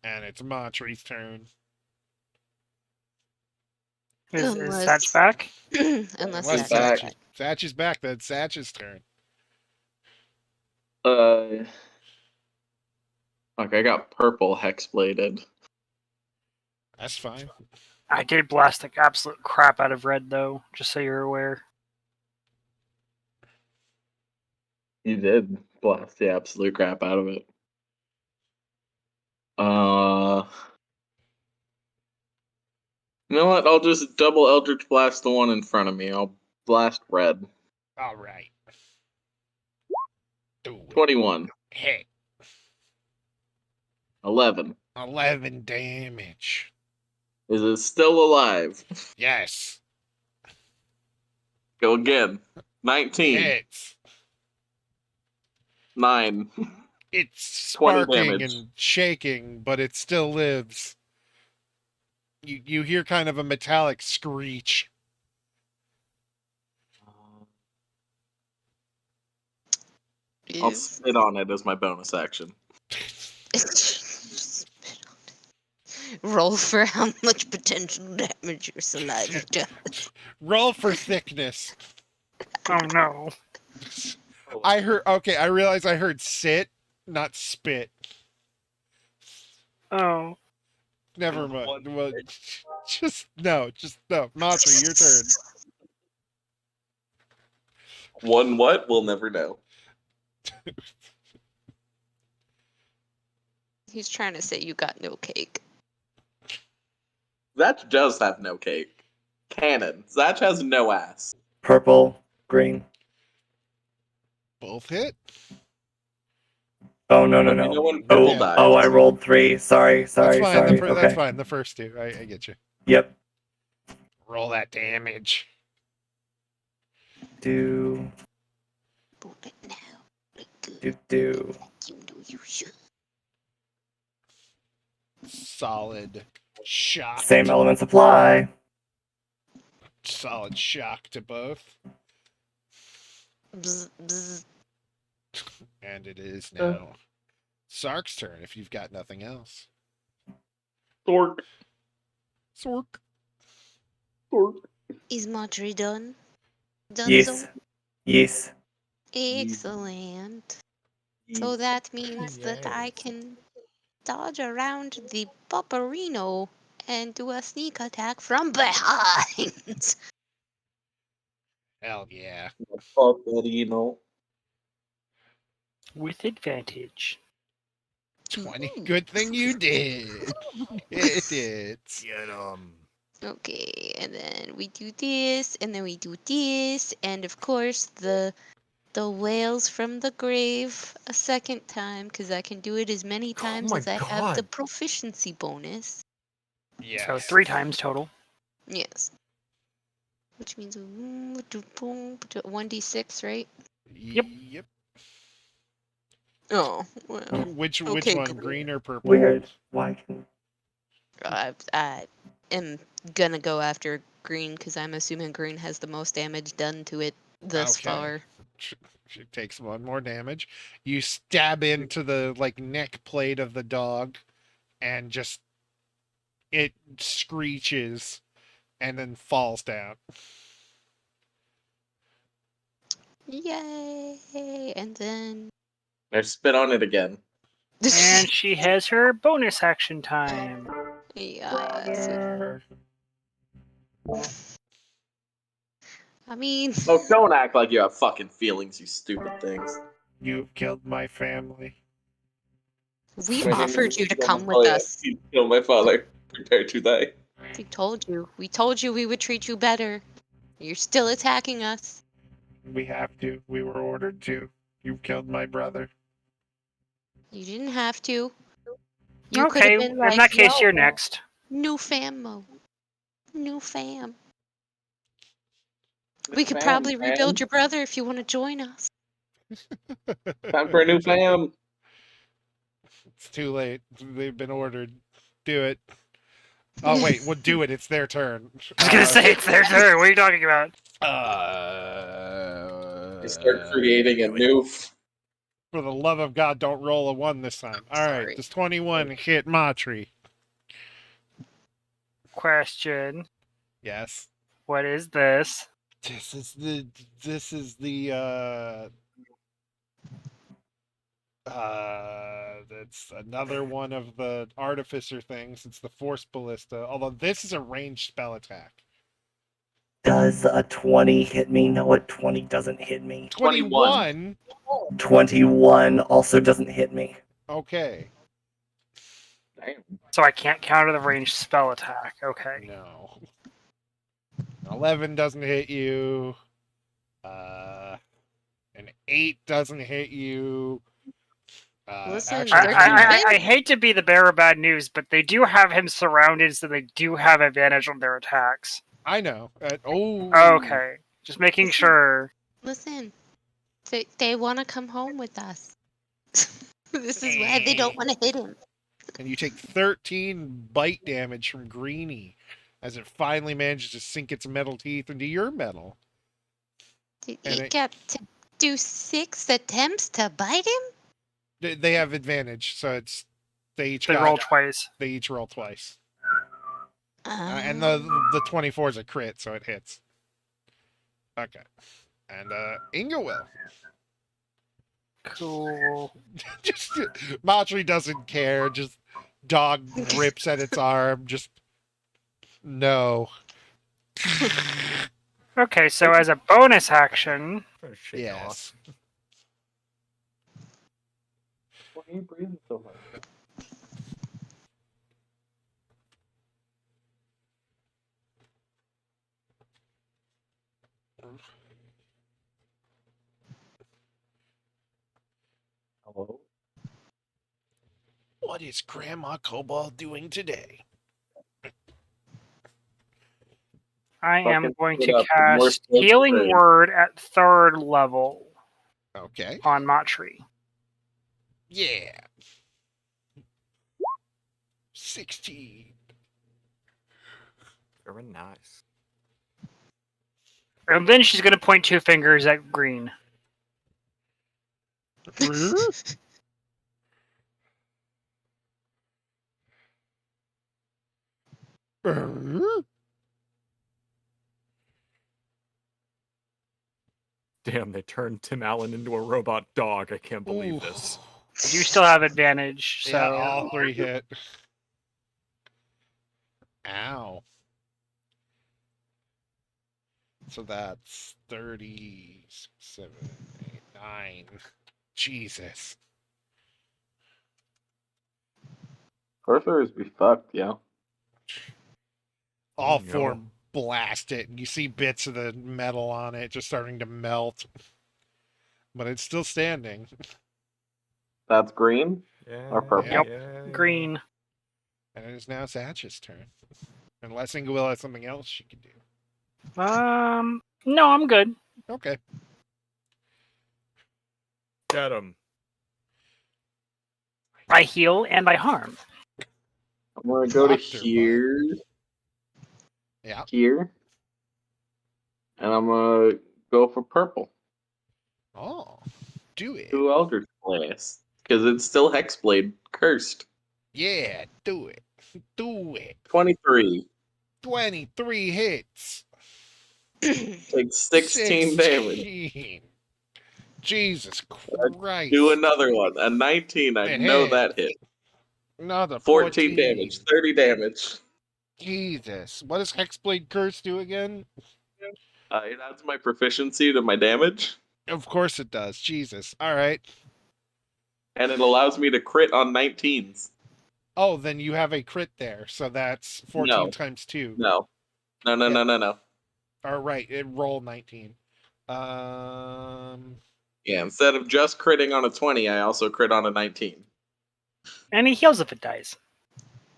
And it's Montre's turn. Is Unless- Satch back? Unless Unless that's back. back. Satch is back. That's Satch's turn. Like I got purple hexbladed. That's fine. I did blast the absolute crap out of red, though, just so you're aware. You did blast the absolute crap out of it. You know what? I'll just double Eldritch Blast the one in front of me. I'll blast red. All right. Do it. 21. Hit. 11. 11 damage. Is it still alive? Yes. Go again. 19. Hits. 9. It's 20 sparking damage. and shaking, but it still lives. You hear kind of a metallic screech. I'll Is spit on it as my bonus action. roll for how much potential damage your saliva does. Roll for thickness. Oh no. I heard. Okay, I realize I heard sit, not spit. Oh. Never mind. Well, just no. Montre, your turn. One what? We'll never know. He's trying to say you got no cake. Zatch does have no cake. Cannon. Zatch has no ass. Purple, green. Both hit. Oh no no Let me know no. when purple Yeah. dies. Oh, I rolled 3. Sorry. That's fine. Sorry. That's Okay. fine. The first two. I get you. Yep. Roll that damage. Do Boom it now. do. You know you should. Solid shock. Same elements apply. Solid shock to both. Bzz, bzz. And it is now Sark's turn if you've got nothing else. Sork. Sork. Sork. Is Marjorie done? Done Yes. so? Yes. Excellent. So that means that I Yes. can dodge around the Poparino and do a sneak attack from behind. Hell yeah. Poparino. With advantage. 20. Good thing you did. It did. Get 'em. Okay, and then we do this, and then we do this, and of course the whales from the grave a second time, because I can do it as many times my as I have the God. proficiency bonus. Yes. So 3 times total. Yes. Which means 1d6, right? Yep. Yep. Oh, well. Which Okay, one, good. green or purple? Weird. Why? I am gonna go after green because I'm assuming green has the most damage done to it thus Okay. far. She takes 1 more damage. You stab into the neck plate of the dog, and just it screeches and then falls down. Yay! And then I spit on it again. And she has her bonus action time. yes. I mean, Oh, don't act like you have fucking feelings, you stupid things. You've killed my family. we My name offered is you to Kill come with Montoya. us. You killed my father. Prepare to die. We told you. We told you we would treat you better. You're still attacking us. We have to. We were ordered to. You've killed my brother. You didn't have to. You could Okay, have been in like, that case, yo, you're next. new fam mode. New fam. New We could fam, probably man. rebuild your brother if you want to join us. Time for a new fam. It's too late. They've been ordered. Do it. Oh wait, well, do it. It's their turn. I was gonna say it's their turn. What are you talking about? I start creating a new. For the love of God, don't roll a 1 this time. All right, Sorry. does 21 hit Matri? Question: Yes. what is this? This is the. This is the. That's another one of the artificer things. It's the force ballista. Although this is a ranged spell attack. Does a 20 hit me? No, a 20 doesn't hit me. 21. 21 also doesn't hit me. Okay. Damn. So I can't counter the ranged spell attack. Okay. No. 11 doesn't hit you. An 8 doesn't hit you. Listen, Actually, they're maybe. I hate to be the bearer of bad news, but they do have him surrounded, so they do have advantage on their attacks. I know. Oh. Okay, just making Listen. sure. Listen, they want to come home with us. This is why they don't want to hit him. And you take 13 bite damage from Greenie as it finally manages to sink its metal teeth into your metal. And It got to do 6 attempts to bite him? they have advantage, so it's they each They got, roll twice. They each roll twice. And Um, the 24 is a crit, so it hits. Okay. And Inga will. Cool. Just Matri doesn't care. Just dog grips at its arm. Just no. Okay, so as a bonus action, Shake Yes. off. Why are you breathing so hard? Hello? What is Grandma Cobalt doing today? I am Fucking going put to up the cast worst Healing trade. Word at 3rd level Okay. on Matri. Yeah. 16. Very nice. And then she's going to point 2 fingers at Green. Damn, they turned Tim Allen into a robot dog. I can't believe Ooh. this. I do still have advantage, so. Yeah, all 3 hit. Ow. So that's 37, 8, 9. Jesus. Sorcerers be fucked, yeah. All No. 4 blast it, and you see bits of the metal on it just starting to melt. But it's still standing. That's green? Yeah, Or purple? Yep. yeah. Green. And it is now Satch's turn. Unless Inga has something else she can do. No, I'm good. Okay. Get him. I heal and I harm. I'm gonna go to Doctor here, Yeah. here, and I'm gonna go for purple. Oh, do it. 2 Eldritch Blast. Because it's still Hexblade cursed. Yeah, do it. Do it. 23. 23 hits. Take 16 damage. 16. Jesus Do Christ. another one. A 19. I It know hit. that hit. Another 14 14 damage. 30 damage. Jesus. What does Hexblade Curse do again? It adds my proficiency to my damage, Of course it does. Jesus. All right. and it allows me to crit on 19s. Oh, then you have a crit there. So that's 14 No. times 2. No. No, no, Yeah. no, no, no. All right. It rolled 19. Um. Yeah, instead of just critting on a 20, I also crit on a 19. And he heals if it dies.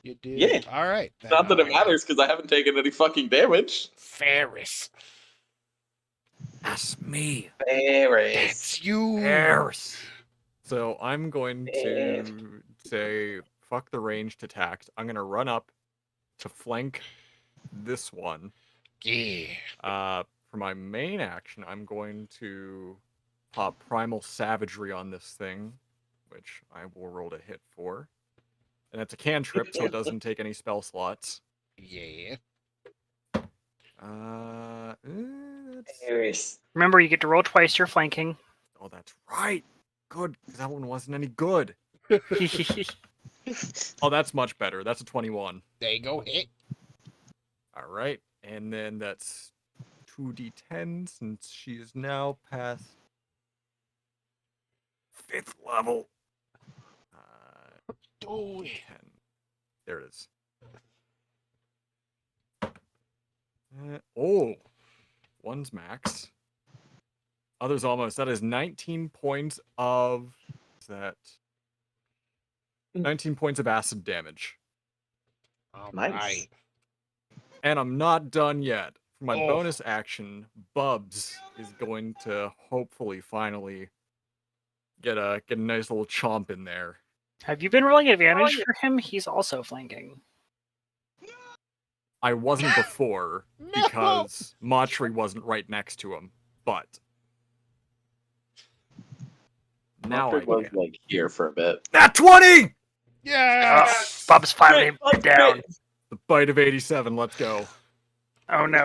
You do. Yeah. All right. Then, Not that it matters, because I haven't taken any fucking damage. Ferris. That's me. Ferris. That's you. Paris. So I'm going to say, fuck the ranged attacks. I'm going to run up to flank this one. Yeah. For my main action, I'm going to pop Primal Savagery on this thing, which I will roll to hit for. And it's a cantrip, so it doesn't take any spell slots. Yeah. That's... Ferris. Remember, you get to roll twice your flanking. Oh, that's right. Good, because that one wasn't any good. Oh, that's much better. That's a 21. There you go. Hit. All right, and then that's 2d10 since she is now past 5th level. Do it. 10. There it is. Oh, one's max. Other's almost. That is 19 points of. Is that 19 points of acid damage? All Nice. right. And I'm not done yet. For my Oh. bonus action, Bubs is going to hopefully finally get a nice little chomp in there. Have you been rolling advantage for him? He's also flanking. I wasn't before because Machri wasn't right next to him, but now I was can. like here for a bit. Nat 20! Yes. Bub's finally down. The bite of 87, let's go. Oh no.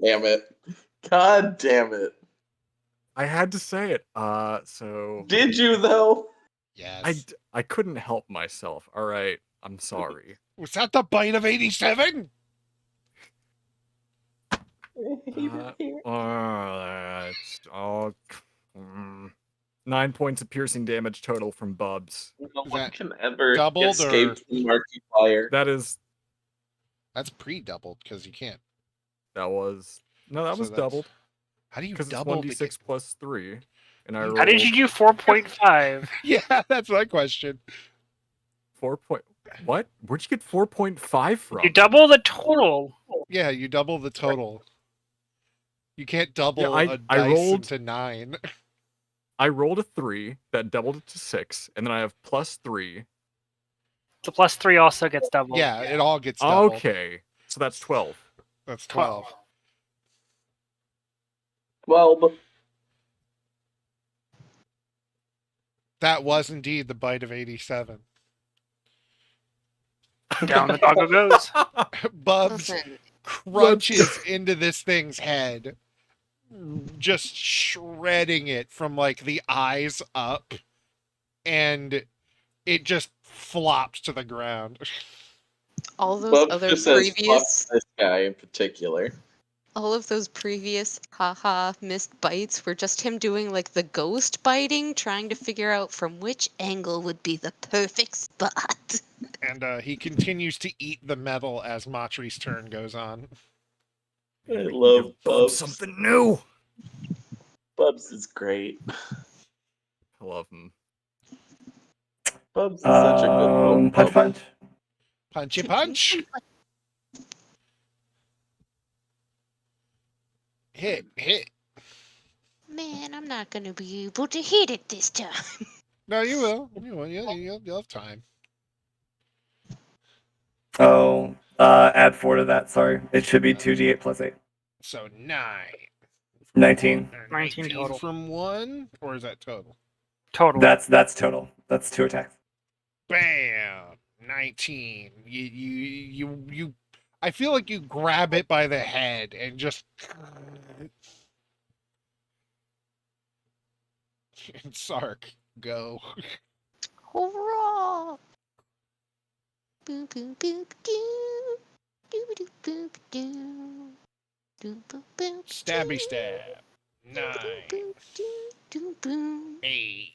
Damn it. God damn it. I had to say it. So Did you, though? Yes. I couldn't help myself. All right, I'm sorry. Was that the bite of 87? That's all. 9 points of piercing damage total from Bubs. No Is one that can ever doubled escape or- from Markiplier. That is. That's pre-doubled because you can't. That was. No, that So was that's- doubled. How do you Because it's double 1d6 plus 3. And I rolled. How did you do 4.5? Yeah, that's my question. 4 point. What? Where'd you get 4.5 from? You double the total. Yeah, you double the total. You can't double I a dice rolled- into 9. I rolled a 3 that doubled it to 6, and then I have plus 3. The plus 3 also gets doubled. Yeah, it all gets doubled. Okay, so that's 12. That's 12. 12. That was indeed the bite of 87. Down the doggo goes. Bubs Listen, crunches into this thing's head, just shredding it from like the eyes up, and it just flops to the ground. all those Bubs other just says, fuck previous, this guy in particular. all of those previous haha missed bites were just him doing like the ghost biting, trying to figure out from which angle would be the perfect spot. And he continues to eat the metal as Matri's turn goes on. I We can love give Bubs. something new. Bubs is great. I love him. Bubs is such a good little Punch bubble. punch. Punchy punch! Hit, hit. Man, I'm not gonna be able to hit it this time. No, you will. You will. You'll have time. Oh, add 4 to that. Sorry, it should be 2d8 plus 8. So 9. 19. 19 total. From 1, or is that total? Total. That's total. That's 2 attacks. Bam! 19. You I feel like you grab it by the head and just and Sark, go. Hurrah! Boom, boom, boom, doo. Doo, doo, boom, doo. Doo, boom, boom, Stabby doo. stab. Doo, 9. boom, doo, doo, boom. 8.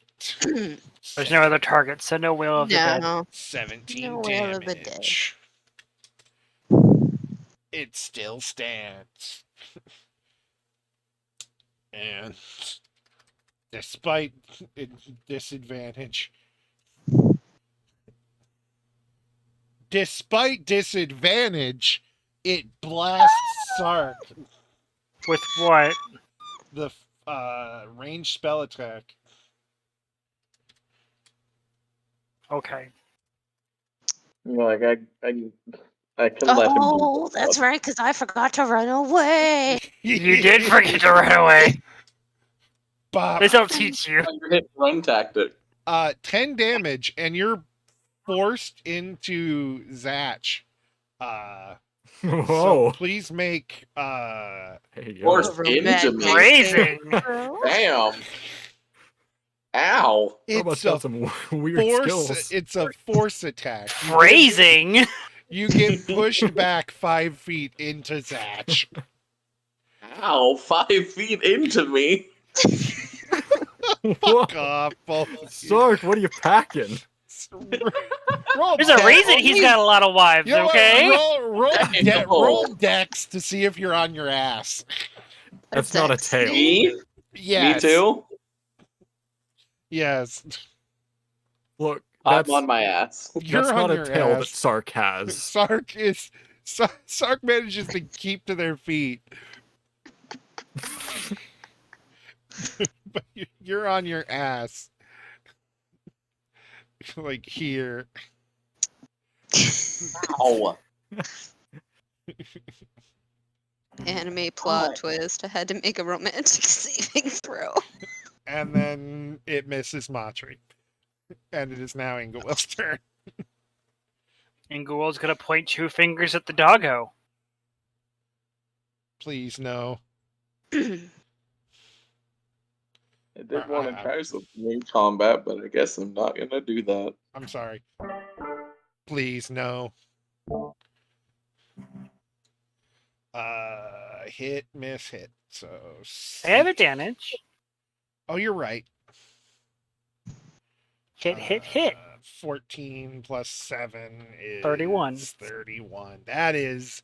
There's no other target, so no Whale of the Dead. No, 17 no Whale of the Dead. damage. It still stands. And despite disadvantage, it blasts Sark. With what? The ranged spell attack. Okay. Like I can let him do Oh, that's right, because I forgot to run away. You did forget to run away. Bop. This will teach you. your hit and run tactic. 10 damage, and you're forced into Zatch. So Whoa. please make Hey, yo. Force Romantic into me. Phrasing. Damn. Ow. Robot's it's got a some weird skills. it's a force attack. Phrasing. You get pushed back 5 feet into Zatch. Ow. 5 feet into me. Whoa. Fuck off, both of you. Sark, what are you packing? Roll There's a dex. reason he's got a lot of wives, You know what? okay? Roll dex to see if you're on your ass. That's not a tail. Me? Yes. Me too? Yes. Look, I'm that's, on my ass. You're that's on not a your tail that ass. Sark has. Sark manages to keep to their feet. But you're on your ass. Like here. Ow. Anime plot twist. I had to make a romantic saving throw. And then it misses Matri. And it is now Ingawill's turn. And Goul's gonna point 2 fingers at the doggo. Please, no. I did want to try some ring combat, but I guess I'm not gonna do that. I'm sorry. Please, no. Hit, miss, hit. So I have advantage. Oh, you're right. Hit. 14 plus 7 is 31. 31. That is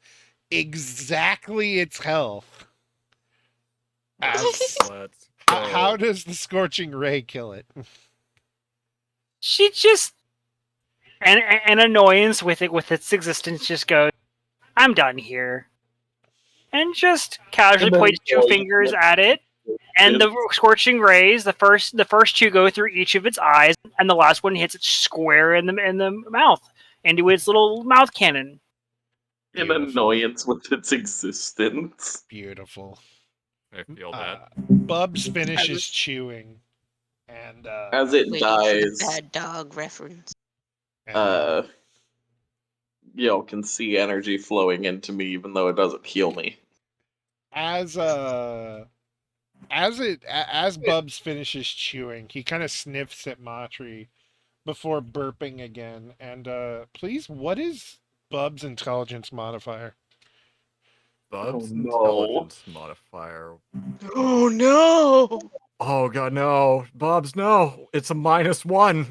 exactly its health. Let's go. How does the Scorching Ray kill it? She just an annoyance with its existence just goes, I'm done here. And just casually And then points 2 Gould- fingers at it. And the scorching rays, the first 2 go through each of its eyes, and the last one hits it square in the mouth, into its little mouth cannon. An Beautiful. annoyance with its existence. Beautiful. I feel that. Bubs finishes chewing. And As it Waiting for the dies, bad dog reference. can see energy flowing into me, even though it doesn't heal me. as Bubs finishes chewing, he kind of sniffs at Matri before burping again. And please, what is Bubs' intelligence modifier? Bub's Oh, no. intelligence modifier. Oh no! Oh god, no. Bubs, no. It's a -1.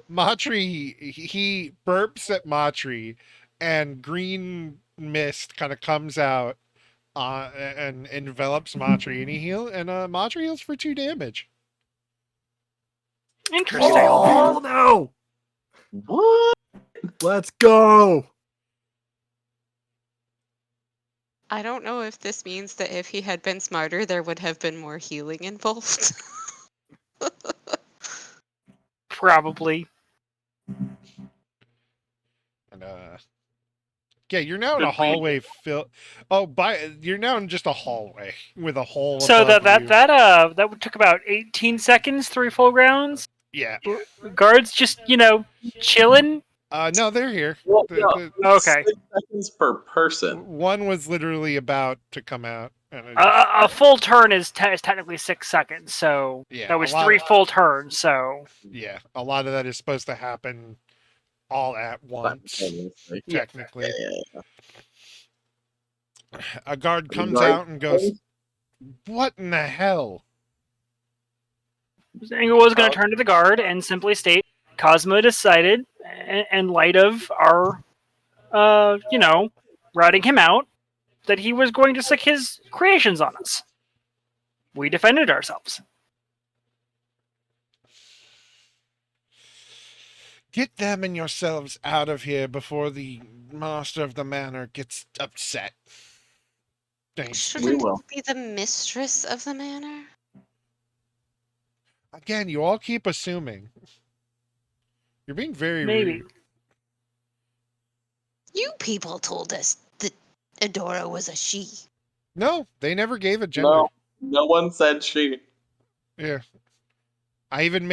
Matri, he burps at Matri, and green mist kind of comes out and envelops Matri, and Matri heals for 2 damage. Interesting. Oh, no. What? Let's go. I don't know if this means that if he had been smarter, there would have been more healing involved. Probably. And yeah, you're now in a Good for you. hallway you're now in just a hallway with a hole So above you. that took about 18 seconds, 3 full rounds. Yeah. Guards just chilling. No, they're here. Well, The no, Okay. 6 seconds per person. one was literally about to come out, and A full turn is technically 6 seconds, so Yeah, that a was lot 3 full turns. So yeah, a lot of that is supposed to happen all at once, Simultaneously. yeah, technically. Yeah. A guard The comes guard out and goes, "What in the hell?" Zango was going to turn to the guard and simply state, Cosmo decided, in light of our, routing him out, that he was going to sick his creations on us. We defended ourselves. Get them and yourselves out of here before the master of the manor gets upset. Thanks. Shouldn't will. it be the mistress of the manor? Again, you all keep assuming. You're being very Maybe. rude. You people told us that Adora was a she. No, they never gave a gender. No, no one said she. Yeah. I even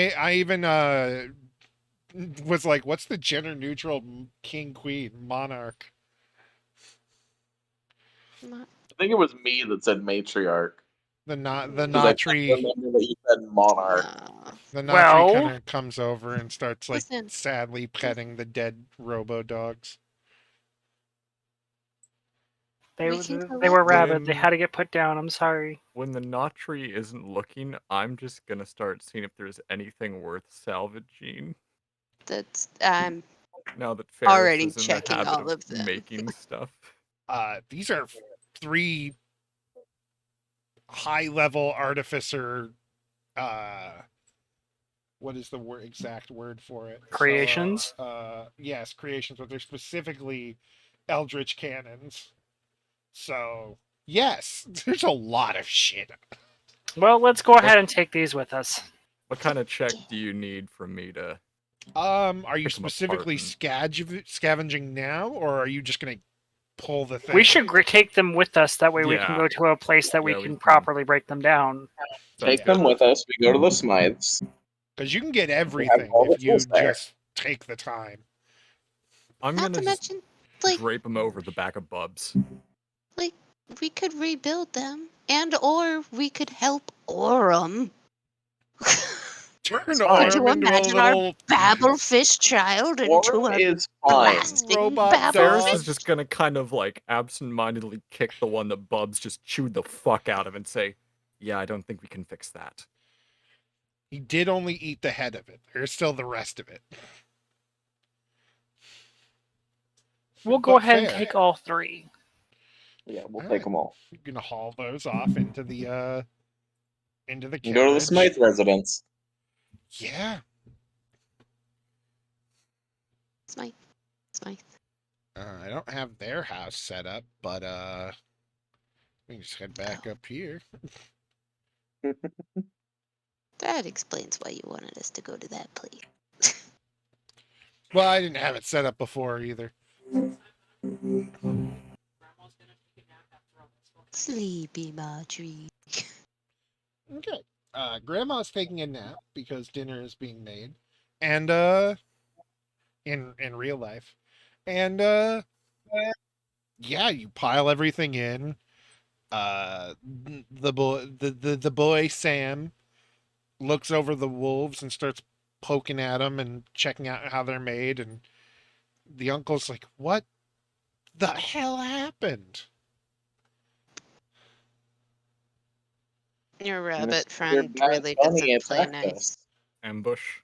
was like, what's the gender neutral king queen monarch? Not- I think it was me that said matriarch. The Because I couldn't Notri remember that you said monarch. the Notri kind Well, of comes over and starts like Listen. sadly petting the dead robo dogs. they, We can they were collect them. rabid. They had to get put down. I'm sorry. When the Notri isn't looking, I'm just gonna start seeing if there's anything worth salvaging. That's Now that Ferris already is in the checking habit all of of them. making stuff. These are 3 high level artificer what is the exact word for it? Creations? So, yes, creations, but they're specifically eldritch cannons. So, yes, there's a lot of shit. Well, let's go ahead and take these with us. What kind of check do you need from me to? Are you Pick 'em apart specifically and- scavenging now, or are you just gonna pull the thing? We should take them with us. That way we can Yeah. go to a place that we Yeah, we can can- properly break them down. Sounds Take them good. with us. We go to the Smythes. Because you can get We have everything all the if you tools there. just take the time. I'm Not gonna to just mention, like, drape them over the back of Bubs. we could rebuild them, and or we could help Orum. Turn Fine. Could Orm you into a imagine our little Babblefish child into Orm a is fine. blasting robot Ferris dog. is just gonna kind of like absentmindedly kick the one that Bubs just chewed the fuck out of and say, "Yeah, I don't think we can fix that." He did only eat the head of it. There's still the rest of it. We'll go But ahead and fair. take all 3. Yeah, we'll All take right. them all. You're gonna haul those off into the And go to the carriage. Smythe residence. Yeah. Smythe. Smythe. I don't have their house set up, but we can just head back up here. That explains why you wanted us to go to that place. Well, I didn't have it set up before either. Sleepy Marjorie. Okay. Grandma's taking a nap because dinner is being made. And in real life. And yeah, you pile everything in. The boy Sam looks over the wolves and starts poking at them and checking out how they're made, and the uncle's like, "What the hell happened?" Your And rabbit your friend bad really bunny doesn't play attacked nice. us. Ambush.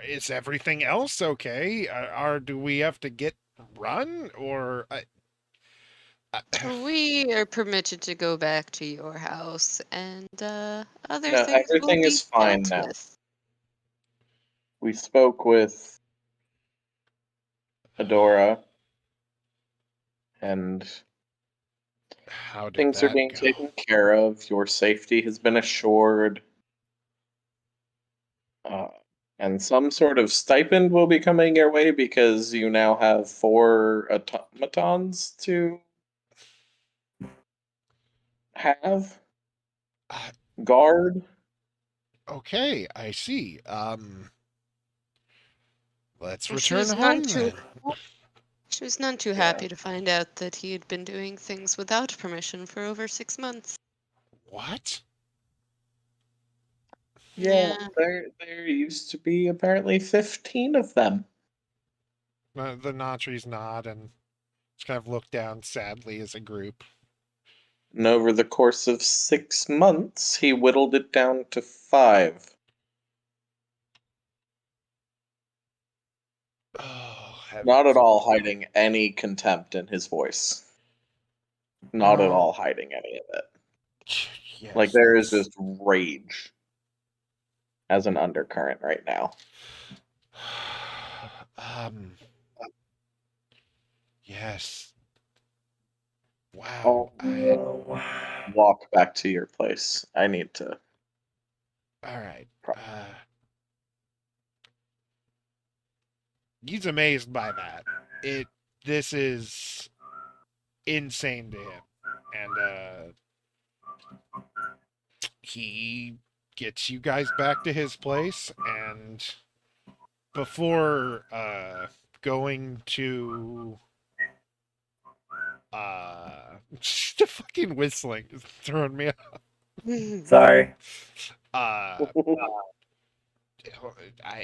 Is everything else okay? Do we have to get run or? We are permitted to go back to your house, and other No, things will everything be is fine dealt now. with. We spoke with Adora, and How did things are that being go? taken care of. Your safety has been assured. Uh, and some sort of stipend will be coming your way because you now have 4 automatons to have Uh, guard. okay, I see. Let's She return was none home too then. she was none too Yeah. happy to find out that he had been doing things without permission for over 6 months. What? Yeah, Yeah. there used to be apparently 15 of them. The Nautries nod and just kind of look down sadly as a group. And over the course of 6 months, he whittled it down to 5. Oh, Not at heavens. all hiding any contempt in his voice. Not at Well, all hiding any of it. Like yes, there is that's. just rage as an undercurrent right now. um. Yes. Wow. I'll walk back to your place. I need to. All right. He's amazed by that. It. This is insane to him, and he gets you guys back to his place, and before going to the fucking whistling is throwing me off. Sorry. He'll,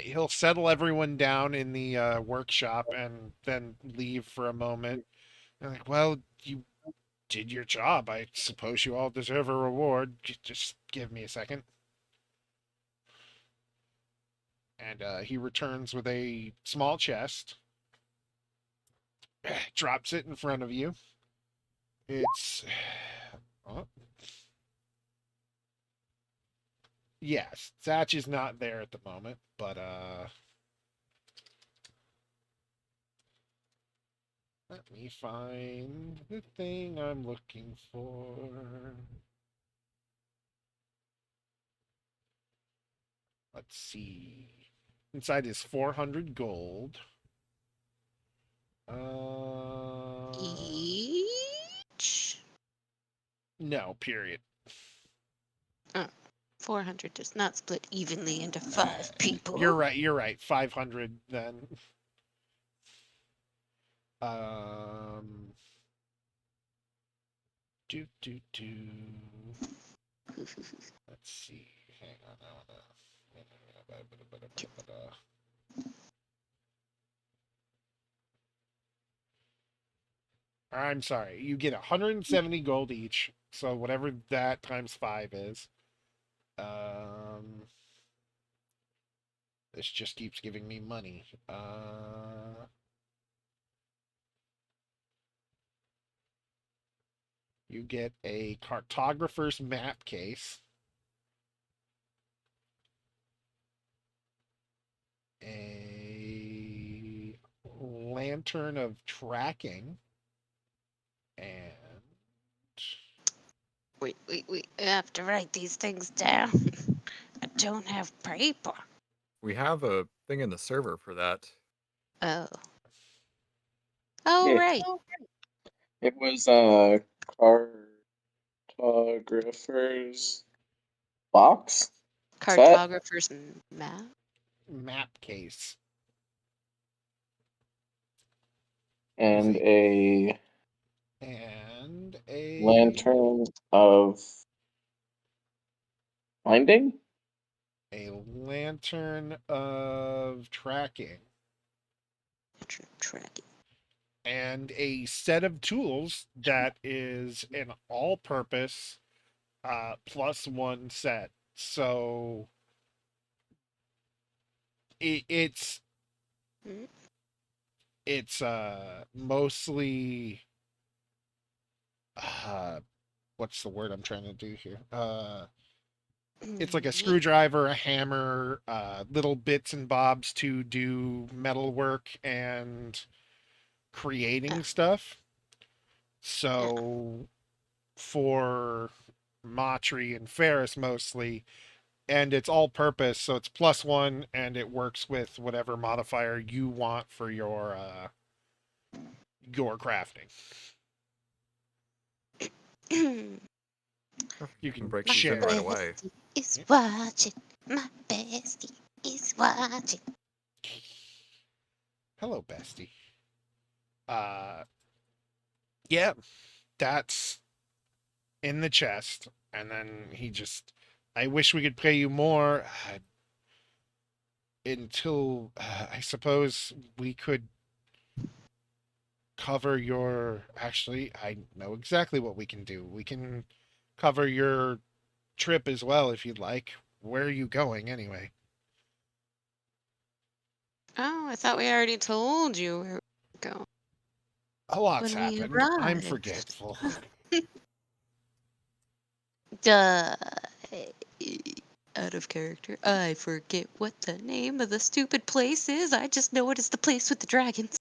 he'll settle everyone down in the workshop and then leave for a moment. And like, well, you did your job. I suppose you all deserve a reward. Just give me a second. And he returns with a small chest, drops it in front of you. It's. Oh, yes, Zatch is not there at the moment, but let me find the thing I'm looking for. Let's see. Inside is 400 gold. Each? No, period. Oh, 400 does not split evenly into 5 people. You're right. You're right. 500 then. Um. Do do do. Let's see. Hang on. I'm sorry. You get 170 gold each. So whatever that times 5 is. This just keeps giving me money. You get a cartographer's map case. A lantern of tracking. And Wait. I have to write these things down. I don't have paper. We have a thing in the server for that. Oh. Oh, Yeah, right. it was cartographer's box set Cartographer's map? map case. Is and a a and a lantern of finding. a lantern of tracking Tracking. and a set of tools that is an all-purpose +1 set. So it's Hmm? it's mostly uh what's the word I'm trying to do here? It's like a Yeah. screwdriver, a hammer, little bits and bobs to do metal work and creating stuff. So for Matri and Ferris mostly, and it's all purpose, so it's +1, and it works with whatever modifier you want for your crafting. You can can break My these in share right it. away. bestie is watching. My bestie is watching. Hello, bestie. Yeah, that's in the chest, and then he just. I wish we could pay you more. Until I suppose we could cover your. Actually, I know exactly what we can do. We can cover your trip as well if you'd like. Where are you going anyway? Oh, I thought we already told you where we go A lot's when we happened. I'm arrived. forgetful. Duh. Out of character. I forget what the name of the stupid place is. I just know it is the place with the dragons.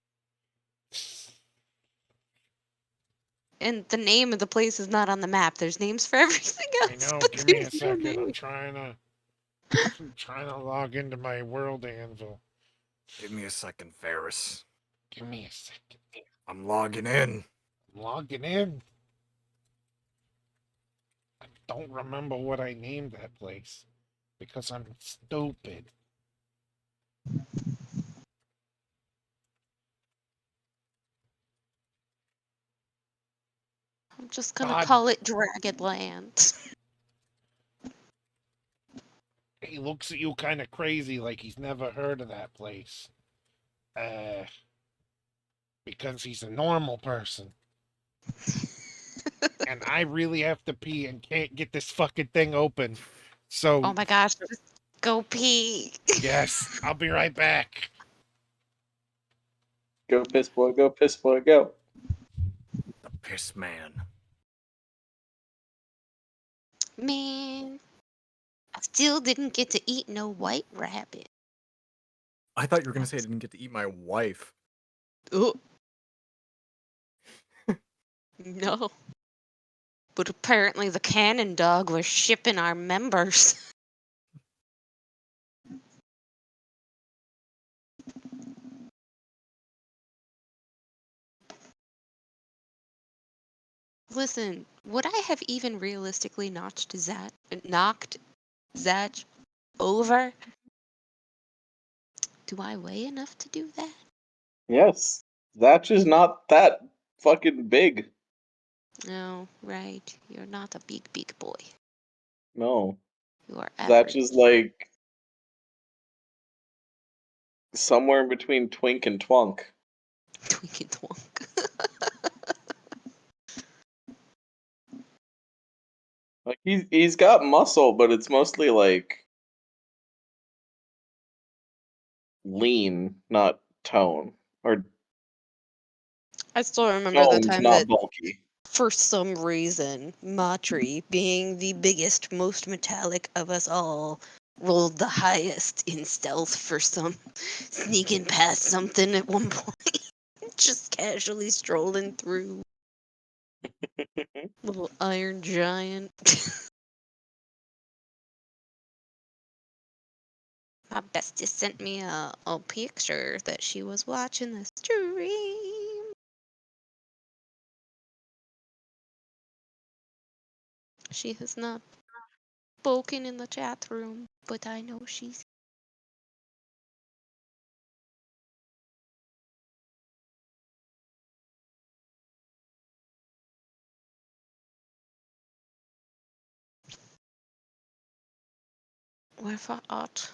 And the name of the place is not on the map. There's names for everything I else, know. but Give me a there's no second. name. I'm trying to log into my world anvil. Give me a second, Ferris. Give me a second. I'm logging in. I'm logging in. I don't remember what I named that place because I'm stupid. I'm just gonna God, call it Dragonland. he looks at you kind of crazy like he's never heard of that place. Uh, because he's a normal person. And I really have to pee and can't get this fucking thing open. So, Oh my gosh, just go pee. yes, I'll be right back. Go piss boy, go piss boy, go. The piss man. Man, I still didn't get to eat no white rabbit. I thought you were gonna say I didn't get to eat my wife. Oh. No. But apparently the cannon dog was shipping our members. Listen, would I have even realistically knocked Zach over? Do I weigh enough to do that? Yes. That's just not that fucking big. No, right. You're not a big, big boy. No. You are That's average. just like somewhere in between twink and twunk. Twinkie twonk. Like he's got muscle, but it's mostly like lean, not tone. Or I still remember the toned, time not that, bulky. for some reason, Matri, being the biggest, most metallic of us all, rolled the highest in stealth for some sneaking past something at one point. Just casually strolling through. Little iron giant. My bestie sent me a picture that she was watching the stream. She has not spoken in the chat room, but I know she's. Where art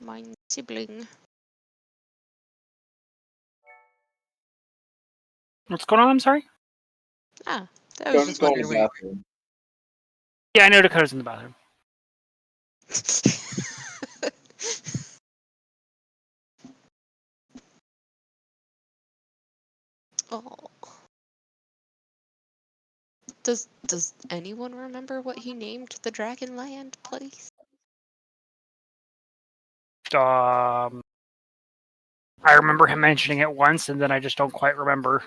my sibling? What's going on? I'm sorry. Ah, I was Cody's just going to wondering the where. bathroom. Yeah, I know Dakota's in the bathroom. Oh, does anyone remember what he named the Dragonland place? Um, I remember him mentioning it once, and then I just don't quite remember.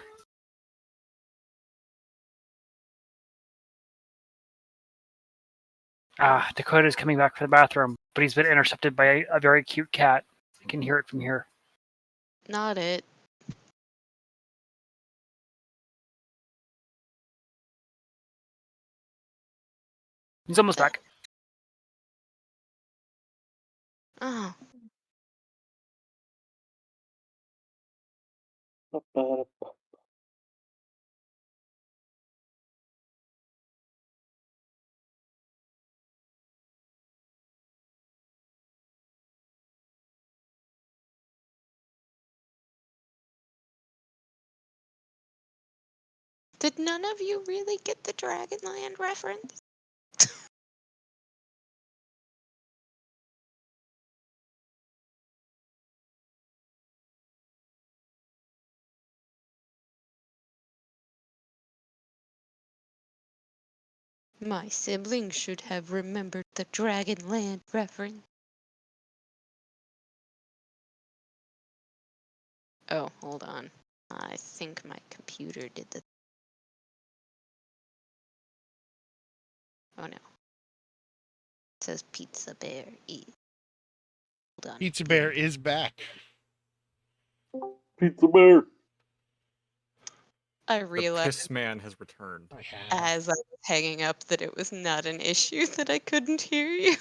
Dakota's coming back from the bathroom, but he's been intercepted by a very cute cat. I can hear it from here. Not it. He's almost back. Oh, did none of you really get the Dragonland reference? My siblings should have remembered the Dragonland reference. Oh, hold on. I think my computer did the. Oh no. It says Pizza Bear E. Hold on. Pizza Bear is back. Pizza Bear. I The realized piss man has returned. I have. as I was hanging up that it was not an issue that I couldn't hear you.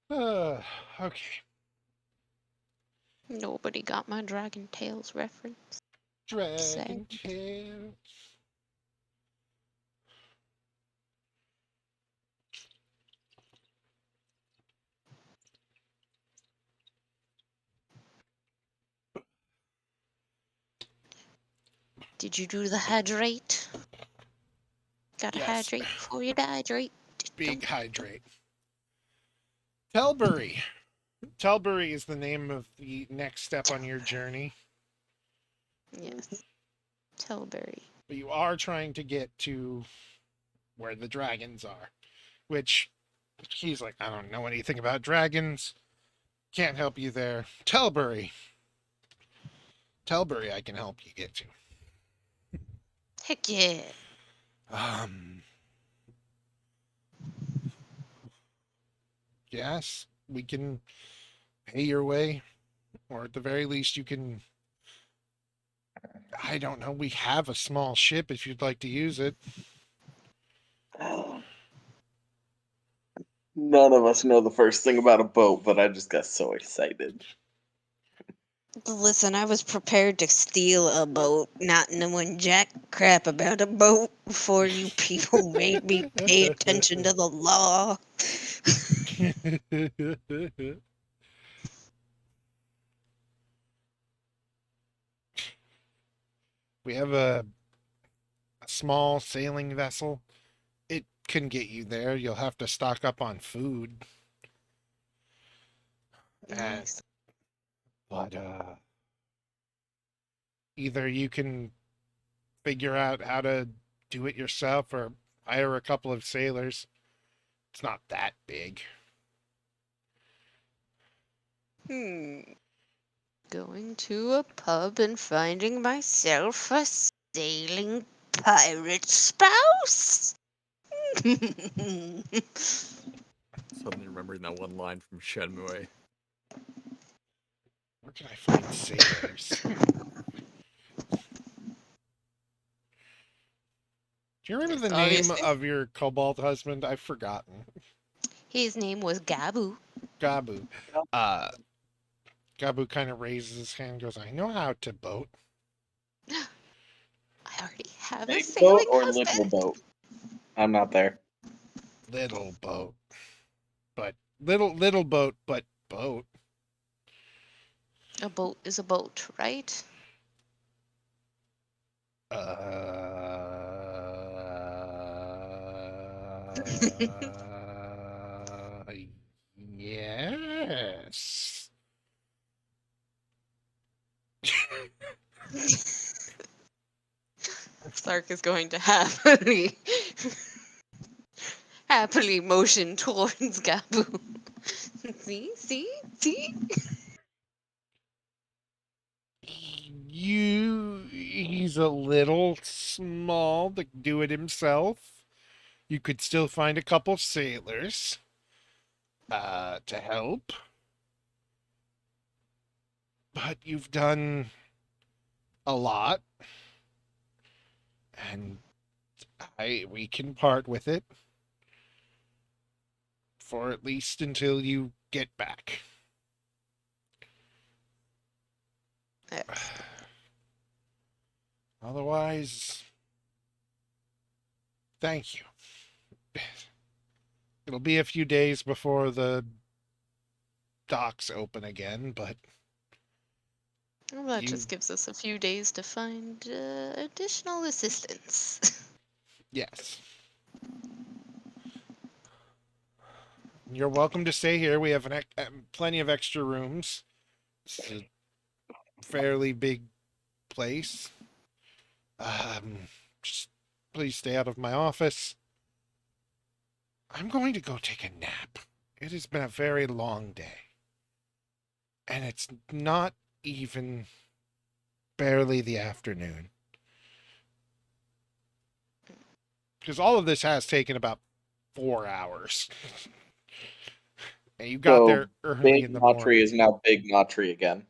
Okay. Nobody got my Dragon Tales reference. Dragon Tales. Did you do the hydrate? Gotta Yes. hydrate before you dehydrate. Big hydrate. Telbury. Telbury is the name of the next step on your journey. Yes. Telbury. But you are trying to get to where the dragons are. Which he's like, I don't know anything about dragons. Can't help you there. Telbury. Telbury I can help you get to. Heck yeah. Yes, we can pay your way. Or at the very least you can, I don't know, we have a small ship if you'd like to use it. None of us know the first thing about a boat, but I just got so excited. Listen, I was prepared to steal a boat, not knowing jack crap about a boat before you people made me pay attention to the law. We have a small sailing vessel. It can get you there. You'll have to stock up on food. Nice. But either you can figure out how to do it yourself or hire a couple of sailors. It's not that big. Going to a pub and finding myself a sailing pirate spouse? Suddenly remembering that one line from Shenmue. Where can I find sailors? Do you remember the name Obviously. of your kobold husband? I've forgotten. His name was Gabu. Gabu. Gabu kind of raises his hand and goes, I know how to boat. I already have a Big boat sailing or little husband. boat? I'm not there. Little boat. But little boat, but boat. A boat is a boat, right? Yes. Sark is going to happily motion towards Gabu. See? He's a little small to do it himself. You could still find a couple sailors to help. But you've done a lot, and we can part with it for at least until you get back. Excellent. Otherwise, thank you. It'll be a few days before the docks open again, but Well, that you, just gives us a few days to find additional assistance. yes. You're welcome to stay here. We have plenty of extra rooms. It's a fairly big place. Just please stay out of my office. I'm going to go take a nap. It has been a very long day. And it's not even barely the afternoon. Because all of this has taken about 4 hours. And you got So there early Big in the Nautri morning. is now Big Nautri again.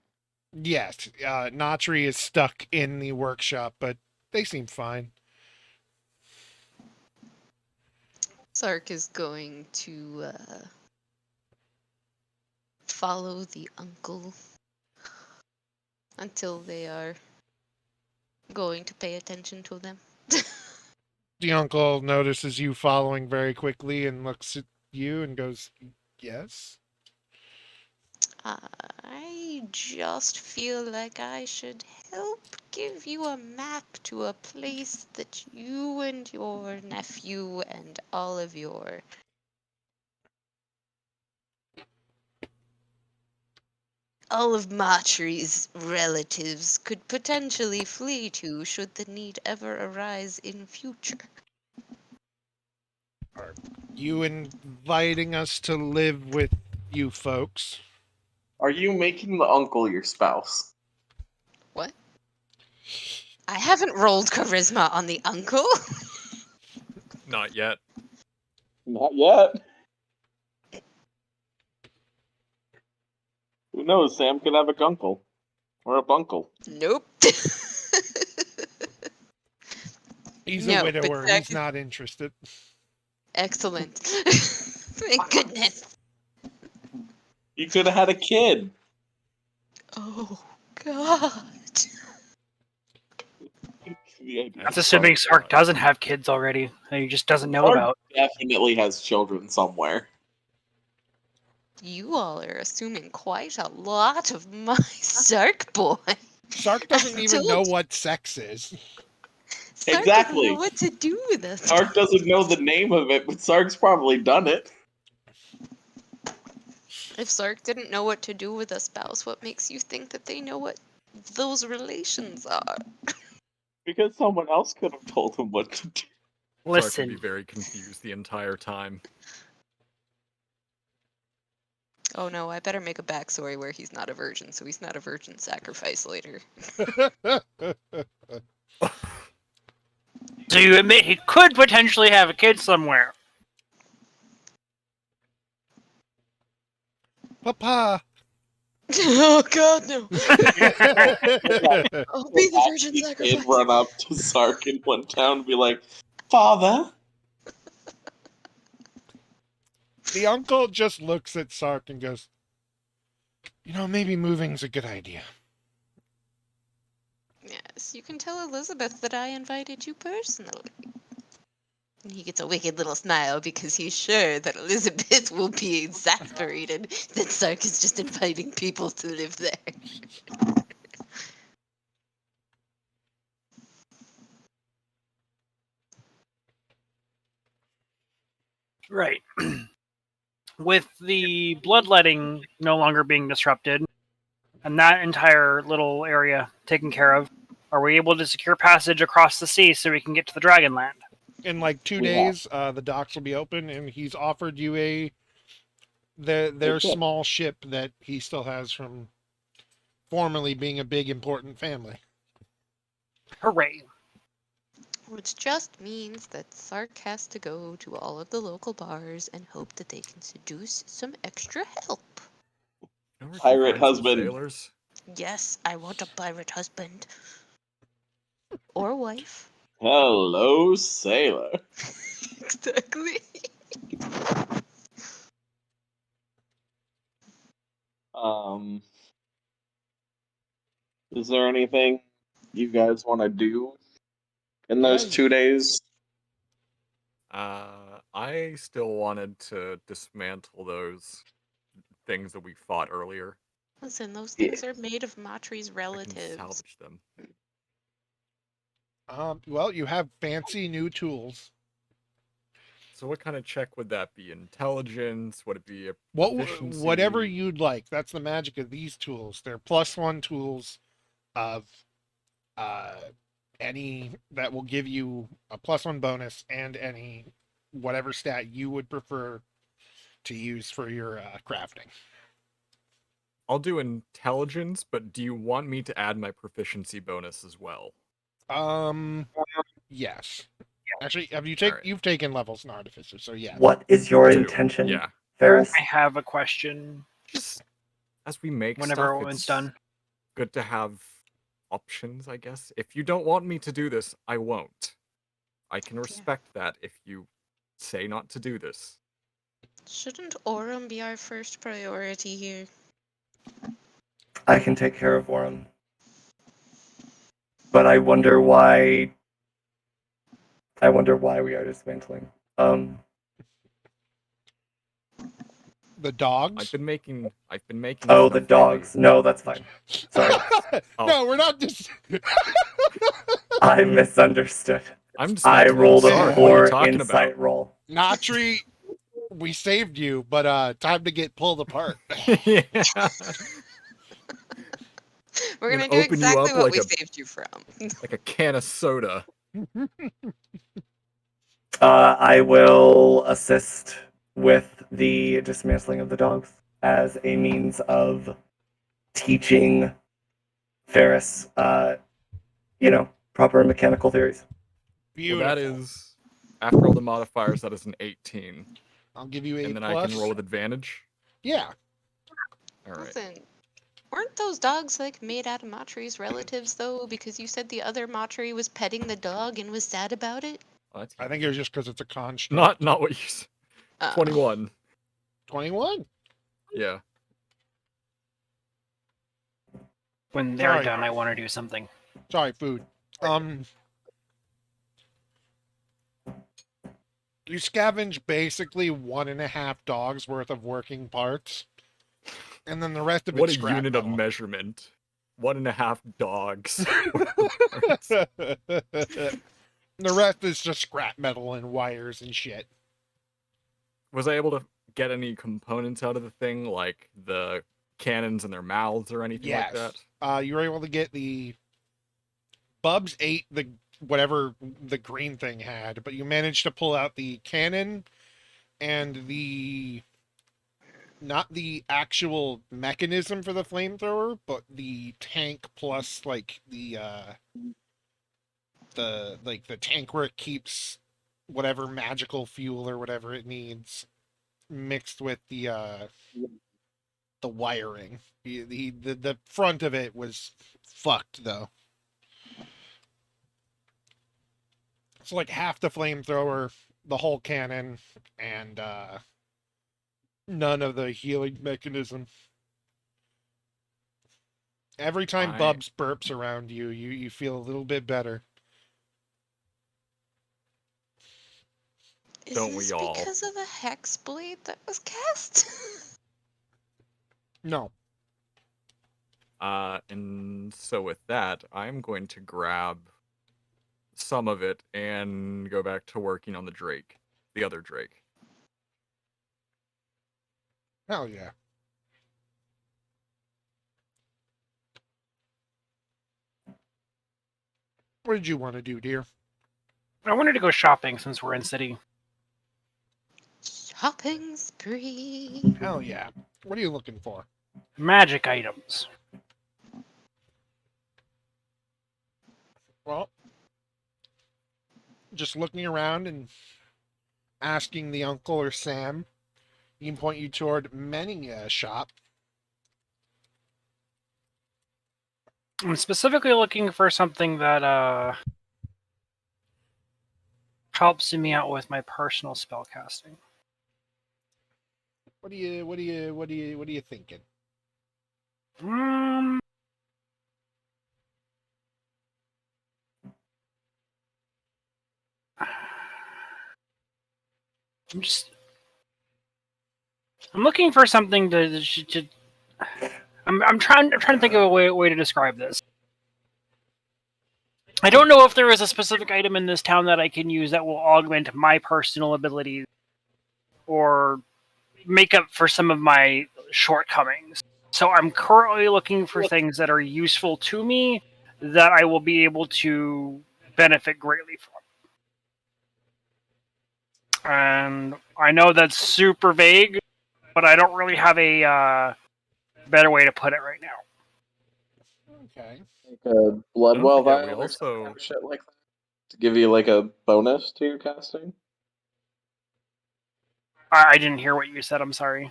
Yes, Nautri is stuck in the workshop, but they seem fine. Sark is going to follow the uncle until they are going to pay attention to them. The uncle notices you following very quickly and looks at you and goes, yes? I just feel like I should help give you a map to a place that you and your nephew and all of your all of Matri's relatives could potentially flee to should the need ever arise in future. Are you inviting us to live with you folks? Are you making the uncle your spouse? What? I haven't rolled charisma on the uncle. Not yet. Not yet. Who knows? Sam could have a gunkle. Or a bunkle. Nope. He's a No, but widower. Jack He's is not interested. excellent. Thank goodness. You could have had a kid. Oh God. The idea That's of assuming Sark Sark doesn't have kids already that he just doesn't know Sark about. definitely has children somewhere. You all are assuming quite a lot of my Sark boy. Sark doesn't I even know told you, what sex is. Sark doesn't know Exactly. what to do with us. Sark doesn't know the name of it, but Sark's probably done it. If Sark didn't know what to do with a spouse, what makes you think that they know what those relations are? Because someone else could have told him what to do. Sark would be Listen, very confused the entire time. Oh no, I better make a backstory where he's not a virgin, so he's not a virgin sacrifice later. so you admit he could potentially have a kid somewhere. Papa! Oh God, no! I'll be the Have virgin the kid sacrifice. run up to Sark in one town and be like, Father? The uncle just looks at Sark and goes, maybe moving's a good idea. Yes, you can tell Elizabeth that I invited you personally. And he gets a wicked little smile because he's sure that Elizabeth will be exasperated that Sark is just inviting people to live there. Right. With the bloodletting no longer being disrupted, and that entire little area taken care of, are we able to secure passage across the sea so we can get to the Dragonland? In like 2 We days, the docks will be open, and he's offered you a their Okay. small ship that he still has from formerly being a big important family. Hooray! Which just means that Sark has to go to all of the local bars and hope that they can seduce some extra help. Or we can Pirate find some husband. sailors. Yes, I want a pirate husband. Or wife. Hello, sailor. Exactly. Um, is there anything you guys want to do in those Yeah, 2 days? I still wanted to dismantle those things that we fought earlier. Listen, those Yeah. things are made of Matri's I can relatives. salvage them. well, you have fancy new tools. So what kind of check would that be? Intelligence? Would it be a Whatever proficiency? you'd like. That's the magic of these tools. They're +1 tools of uh, any that will give you a +1 bonus and any whatever stat you would prefer to use for your crafting. I'll do intelligence, but do you want me to add my proficiency bonus as well? Yes. Actually, All right. you've taken levels in Artificer, so yes. What is your 2. intention, Yeah. Ferris? I have a question Just as we make whenever stuff, everyone's it's done. good to have options, I guess. If you don't want me to do this, I won't. I can respect that if you say not to do this. Shouldn't Orem be our first priority here? I can take care of Warren. But I wonder why we are dismantling. The dogs? I've been making Oh, the stuff really dogs. No, that's fine. Sorry. Oh. No, we're not just. I misunderstood. I'm I dismantling rolled a Sark. What are you 4 talking insight about? roll. Natri, we saved you, but time to get pulled apart. Yeah. We're I'm gonna gonna do open you exactly up what like we a saved you from. like a can of soda. I will assist with the dismantling of the dogs as a means of teaching Ferris, proper mechanical theories. Beautiful. Well, that is after all the modifiers. That is an 18, I'll give you a and then plus. I can roll with advantage. Yeah. All right. Listen, weren't those dogs like made out of Matri's relatives though? Because you said the other Matri was petting the dog and was sad about it. Well, that's I think it was just because it's a construct. not what you said. 21. 21. Yeah. When they're Sorry. done, I want to do something. Sorry, food. You scavenge basically 1.5 dogs worth of working parts, and then the rest of What it's a scrap unit metal. of measurement. 1.5 dogs. The rest is just scrap metal and wires and shit. Was I able to get any components out of the thing, like the cannons in their mouths or anything like Yes. that? You were able to get the Bubs ate the whatever the green thing had, but you managed to pull out the cannon and the not the actual mechanism for the flamethrower, but the tank plus like the tank where it keeps whatever magical fuel or whatever it needs mixed with the wiring. The front of it was fucked though. It's like half the flamethrower, the whole cannon, and none of the healing mechanism. Every time Bubs burps around you, you feel a little bit better. Is Don't this we all? because of the hex blade that was cast? No. And so with that, I'm going to grab some of it and go back to working on the other Drake. Hell yeah. What did you want to do, dear? I wanted to go shopping since we're in city. Shopping spree. Hell yeah. What are you looking for? Magic items. Well, just looking around and asking the uncle or Sam, he can point you toward many a shop. I'm specifically looking for something that helps me out with my personal spellcasting. What are you thinking? Um, I'm looking for something to I'm trying to think of a way to describe this. I don't know if there is a specific item in this town that I can use that will augment my personal abilities or make up for some of my shortcomings. So I'm currently looking for things that are useful to me that I will be able to benefit greatly from. And I know that's super vague, but I don't really have a better way to put it right now. Okay. Like a blood Don't well forget, we vial or some also kind of shit like that to give you like a bonus to your casting. I didn't hear what you said. I'm sorry.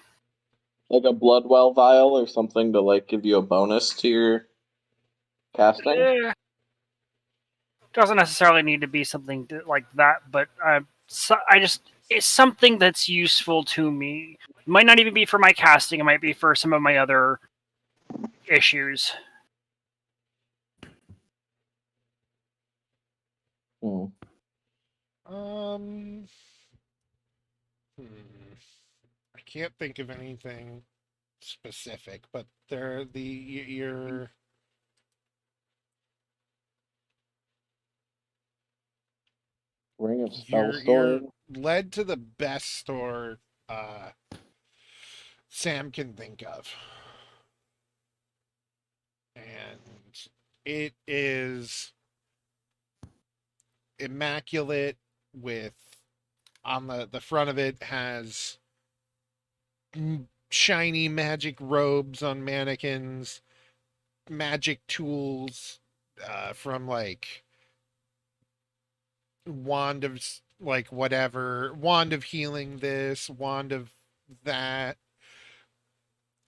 Like a blood well vial or something to like give you a bonus to your casting. Doesn't necessarily need to be something like that, but I just it's something that's useful to me. It might not even be for my casting. It might be for some of my other issues. Hmm. Um. I can't think of anything specific, but they're Ring of spell you're storing. led to the best store uh, Sam can think of, and it is immaculate. With on the front of it has shiny magic robes on mannequins, magic tools from like wand of like whatever, wand of healing this, wand of that,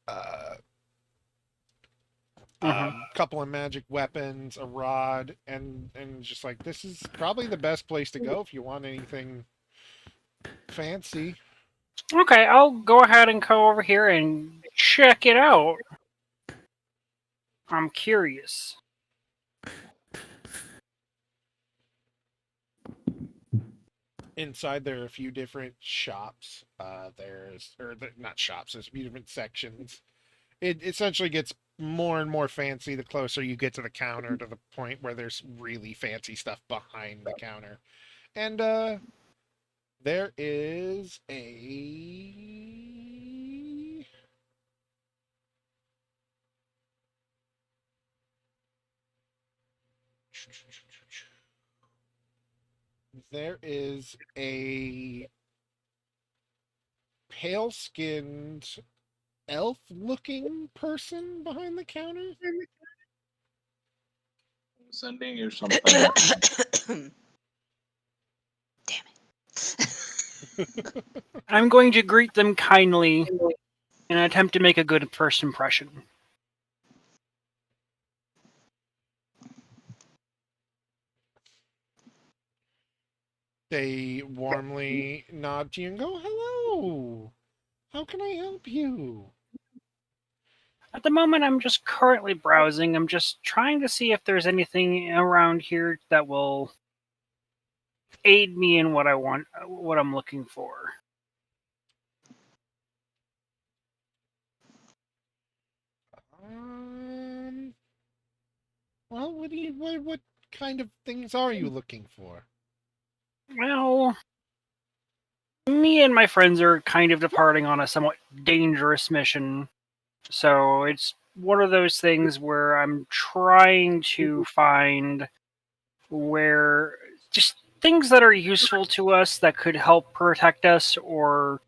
uh couple of magic weapons, a rod, and just like this is probably the best place to go if you want anything fancy. Okay, I'll go ahead and go over here and check it out. I'm curious. Inside there are a few different shops. Not shops, there's a few different sections. It essentially gets more and more fancy the closer you get to the counter, to the point where there's really fancy stuff behind the counter. And there is a there is a pale skinned elf looking person behind the counter. I'm sending you something. Damn it. I'm going to greet them kindly in an attempt to make a good first impression. They warmly nod to you and go, "Hello. How can I help you?" At the moment, I'm just currently browsing. I'm just trying to see if there's anything around here that will aid me in what I want, what I'm looking for. Um. Well, what kind of things are you looking for? Well, me and my friends are kind of departing on a somewhat dangerous mission. So it's one of those things where I'm trying to find where just things that are useful to us that could help protect us or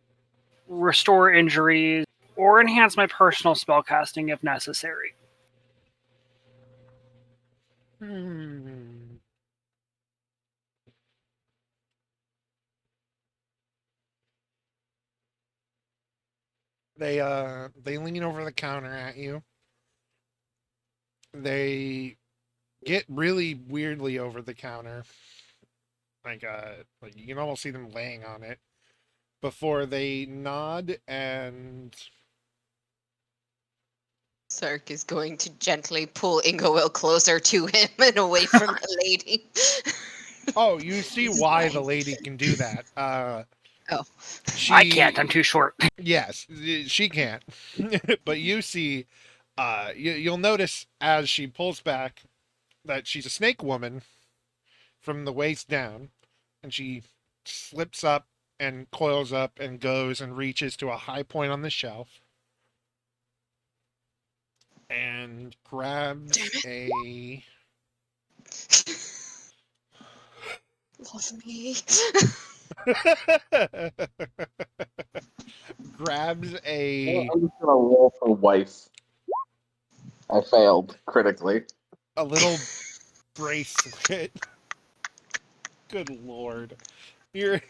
restore injuries, or enhance my personal spellcasting if necessary. They lean over the counter at you. They get really weirdly over the counter. Like you can almost see them laying on it before they nod and Sark is going to gently pull Ingoil closer to him and away from the lady. oh, you see This is why mine. the lady can do that. Oh. I can't, I'm too short. Yes, she can't. But you see, you'll notice as she pulls back that she's a snake woman from the waist down, and she slips up and coils up and goes and reaches to a high point on the shelf and grabs a Love me. grabs Well, a I'm just gonna roll for wife. I failed critically. a little bracelet. Good lord. You're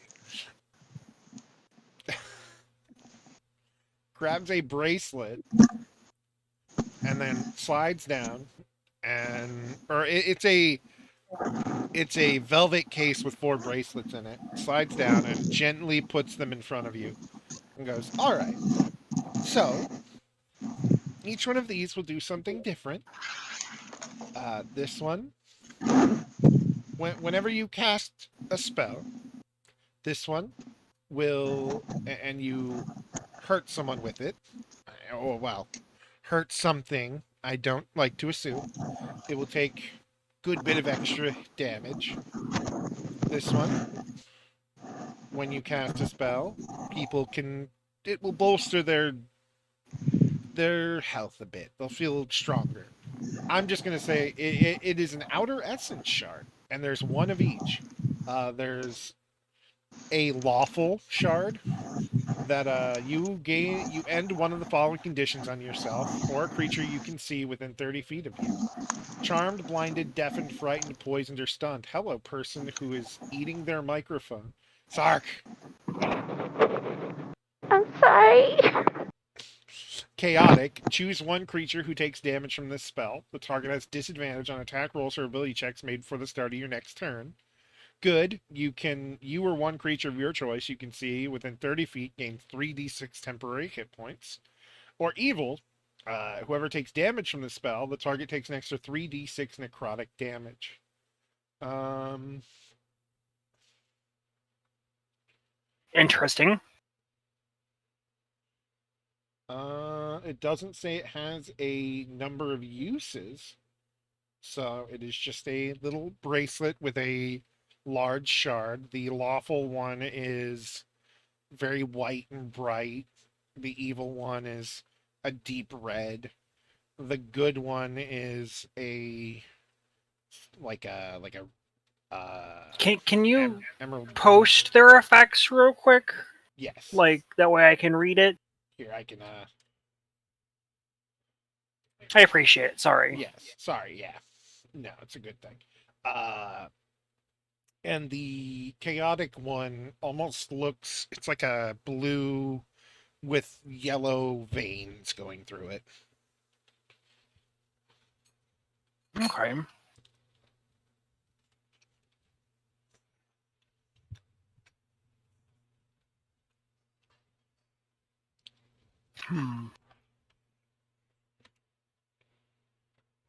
grabs a bracelet and then slides down and it's a velvet case with 4 bracelets in it. Slides down and gently puts them in front of you and goes, "All right. So, each one of these will do something different. This one, whenever you cast a spell, this one will, and you hurt someone with it. Oh, well, hurt something. I don't like to assume. It will take good bit of extra damage. This one, when you cast a spell, people can it will bolster their health a bit. They'll feel stronger. I'm just gonna say it is an outer essence shard, and there's one of each. There's a lawful shard that you end one of the following conditions on yourself or a creature you can see within 30 feet of you. Charmed, blinded, deafened, frightened, poisoned, or stunned. Hello, person who is eating their microphone. Sark. I'm sorry. Chaotic. Choose one creature who takes damage from this spell. The target has disadvantage on attack rolls or ability checks made before the start of your next turn. Good. You or one creature of your choice you can see within 30 feet gain 3d6 temporary hit points. Or evil. Whoever takes damage from the spell, the target takes an extra 3d6 necrotic damage. Interesting. It doesn't say it has a number of uses. So it is just a little bracelet with a large shard. The lawful one is very white and bright. The evil one is a deep red. The good one is a Can you emerald post their effects real quick? Yes. Like, that way I can read it? Here I can I appreciate it, sorry. yes. Sorry, yeah. No, it's a good thing. And the chaotic one almost looks it's like a blue with yellow veins going through it. Okay.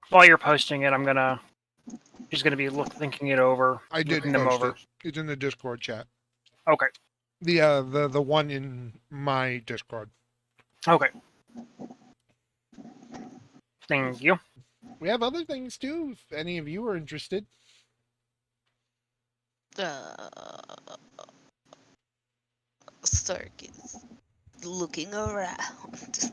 While you're posting it, I'm just gonna be thinking it over. I did looking them post over. it. It's in the Discord chat. Okay. The one in my Discord. Okay. Thank you. We have other things too, if any of you are interested. Stark is looking around.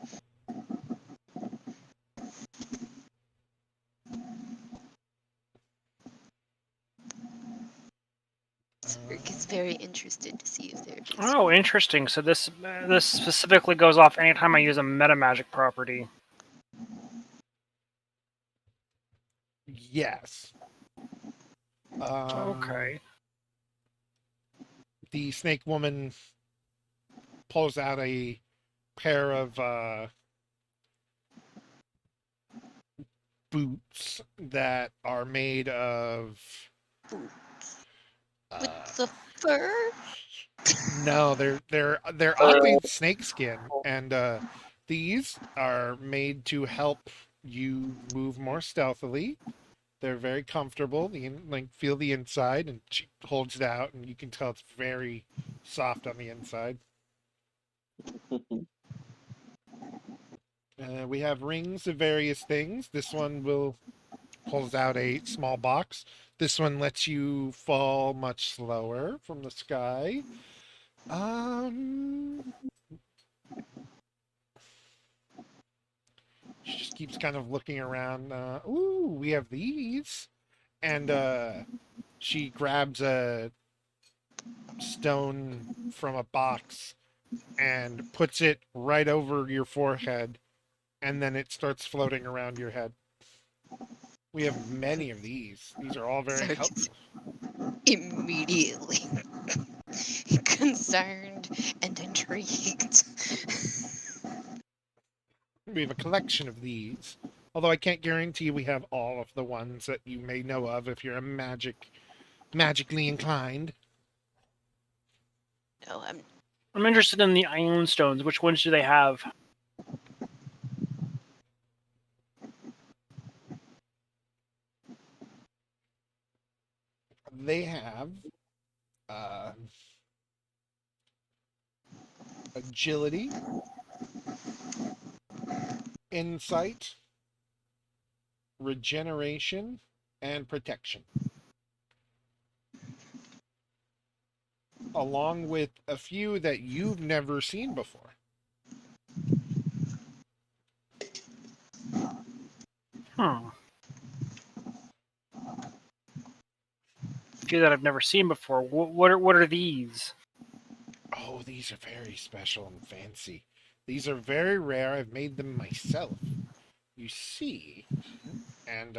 Zerg gets very interested to see if there is. Oh, interesting. So this specifically goes off anytime I use a meta magic property. Yes. Okay. The snake woman pulls out a pair of boots that are made of. With the fur? No, they're oddly snakeskin, and these are made to help you move more stealthily. They're very comfortable. Like feel the inside, and she holds it out, and you can tell it's very soft on the inside. We have rings of various things. This one will pulls out a small box. This one lets you fall much slower from the sky. She just keeps kind of looking around. Ooh, we have these. And she grabs a stone from a box and puts it right over your forehead, and then it starts floating around your head. We have many of these. These are all very Zerg is helpful. immediately concerned and intrigued. We have a collection of these. Although I can't guarantee we have all of the ones that you may know of if you're magically inclined. No, I'm interested in the Ion Stones. Which ones do they have? They have uh, agility, insight, regeneration, and protection, along with a few that you've never seen before. A few that I've never seen before. What are these? Oh, these are very special and fancy. These are very rare. I've made them myself. You see, and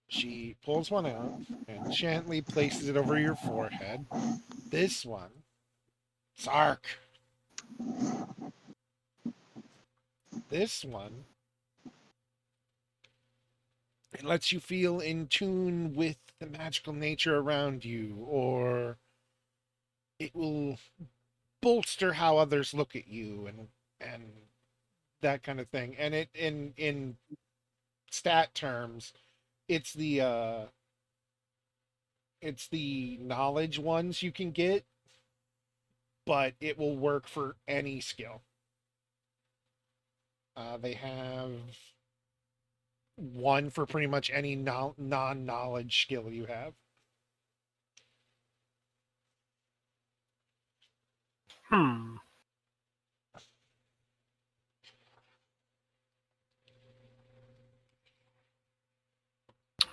she pulls one out and gently places it over your forehead. This one, Sark. This one, it lets you feel in tune with the magical nature around you, or it will bolster how others look at you, and that kind of thing. And it in stat terms, it's the knowledge ones you can get, but it will work for any skill. They have one for pretty much any non-knowledge skill you have.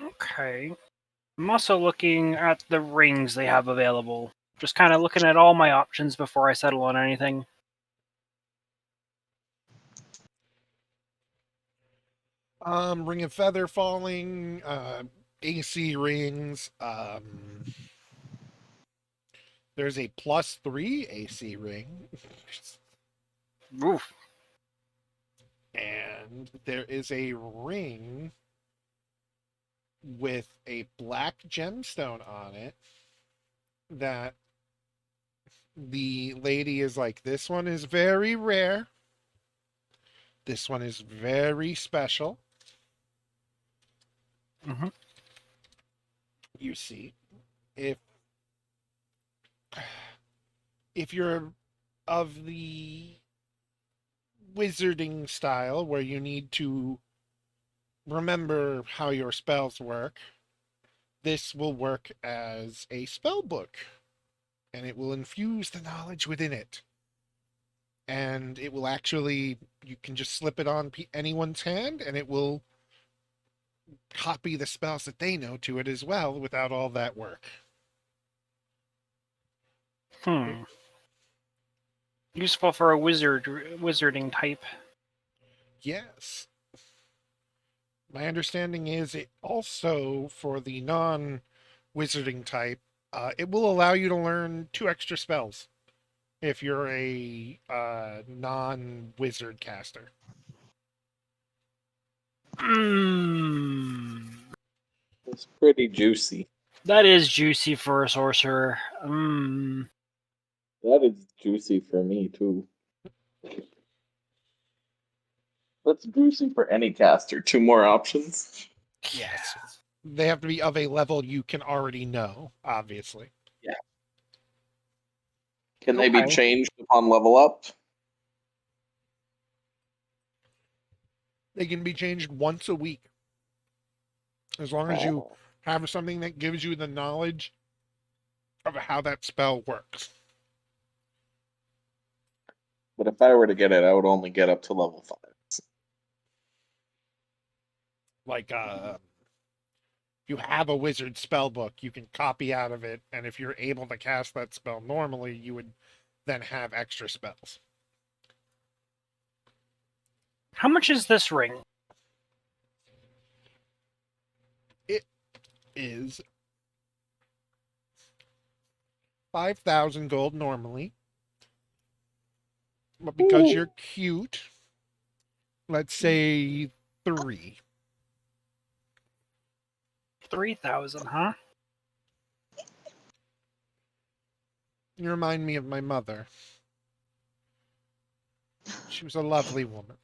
Okay. I'm also looking at the rings they have available. Just kind of looking at all my options before I settle on anything. Ring of Feather Falling, AC rings. There's a +3 AC ring. Oof. And there is a ring with a black gemstone on it that the lady is like, this one is very rare. This one is very special. Mm-hmm. You see, if you're of the wizarding style where you need to remember how your spells work, this will work as a spell book, and it will infuse the knowledge within it. And it will actually, you can just slip it on anyone's hand, and it will copy the spells that they know to it as well without all that work. Useful for a wizarding type. Yes. My understanding is it also, for the non wizarding type, it will allow you to learn 2 extra spells if you're a non wizard caster. It's pretty juicy. That is juicy for a sorcerer. That is juicy for me too. That's juicy for any caster. 2 more options. Yes. They have to be of a level you can already know, obviously. Yeah. Can they be Okay. changed upon level up? They can be changed once a week. As long as you Oh. have something that gives you the knowledge of how that spell works. But if I were to get it, I would only get up to level 5. Like, if you have a wizard spell book, you can copy out of it, and if you're able to cast that spell normally, you would then have extra spells. How much is this ring? It is 5,000 gold normally. But because you're cute, let's say 3. 3,000, huh? You remind me of my mother. She was a lovely woman.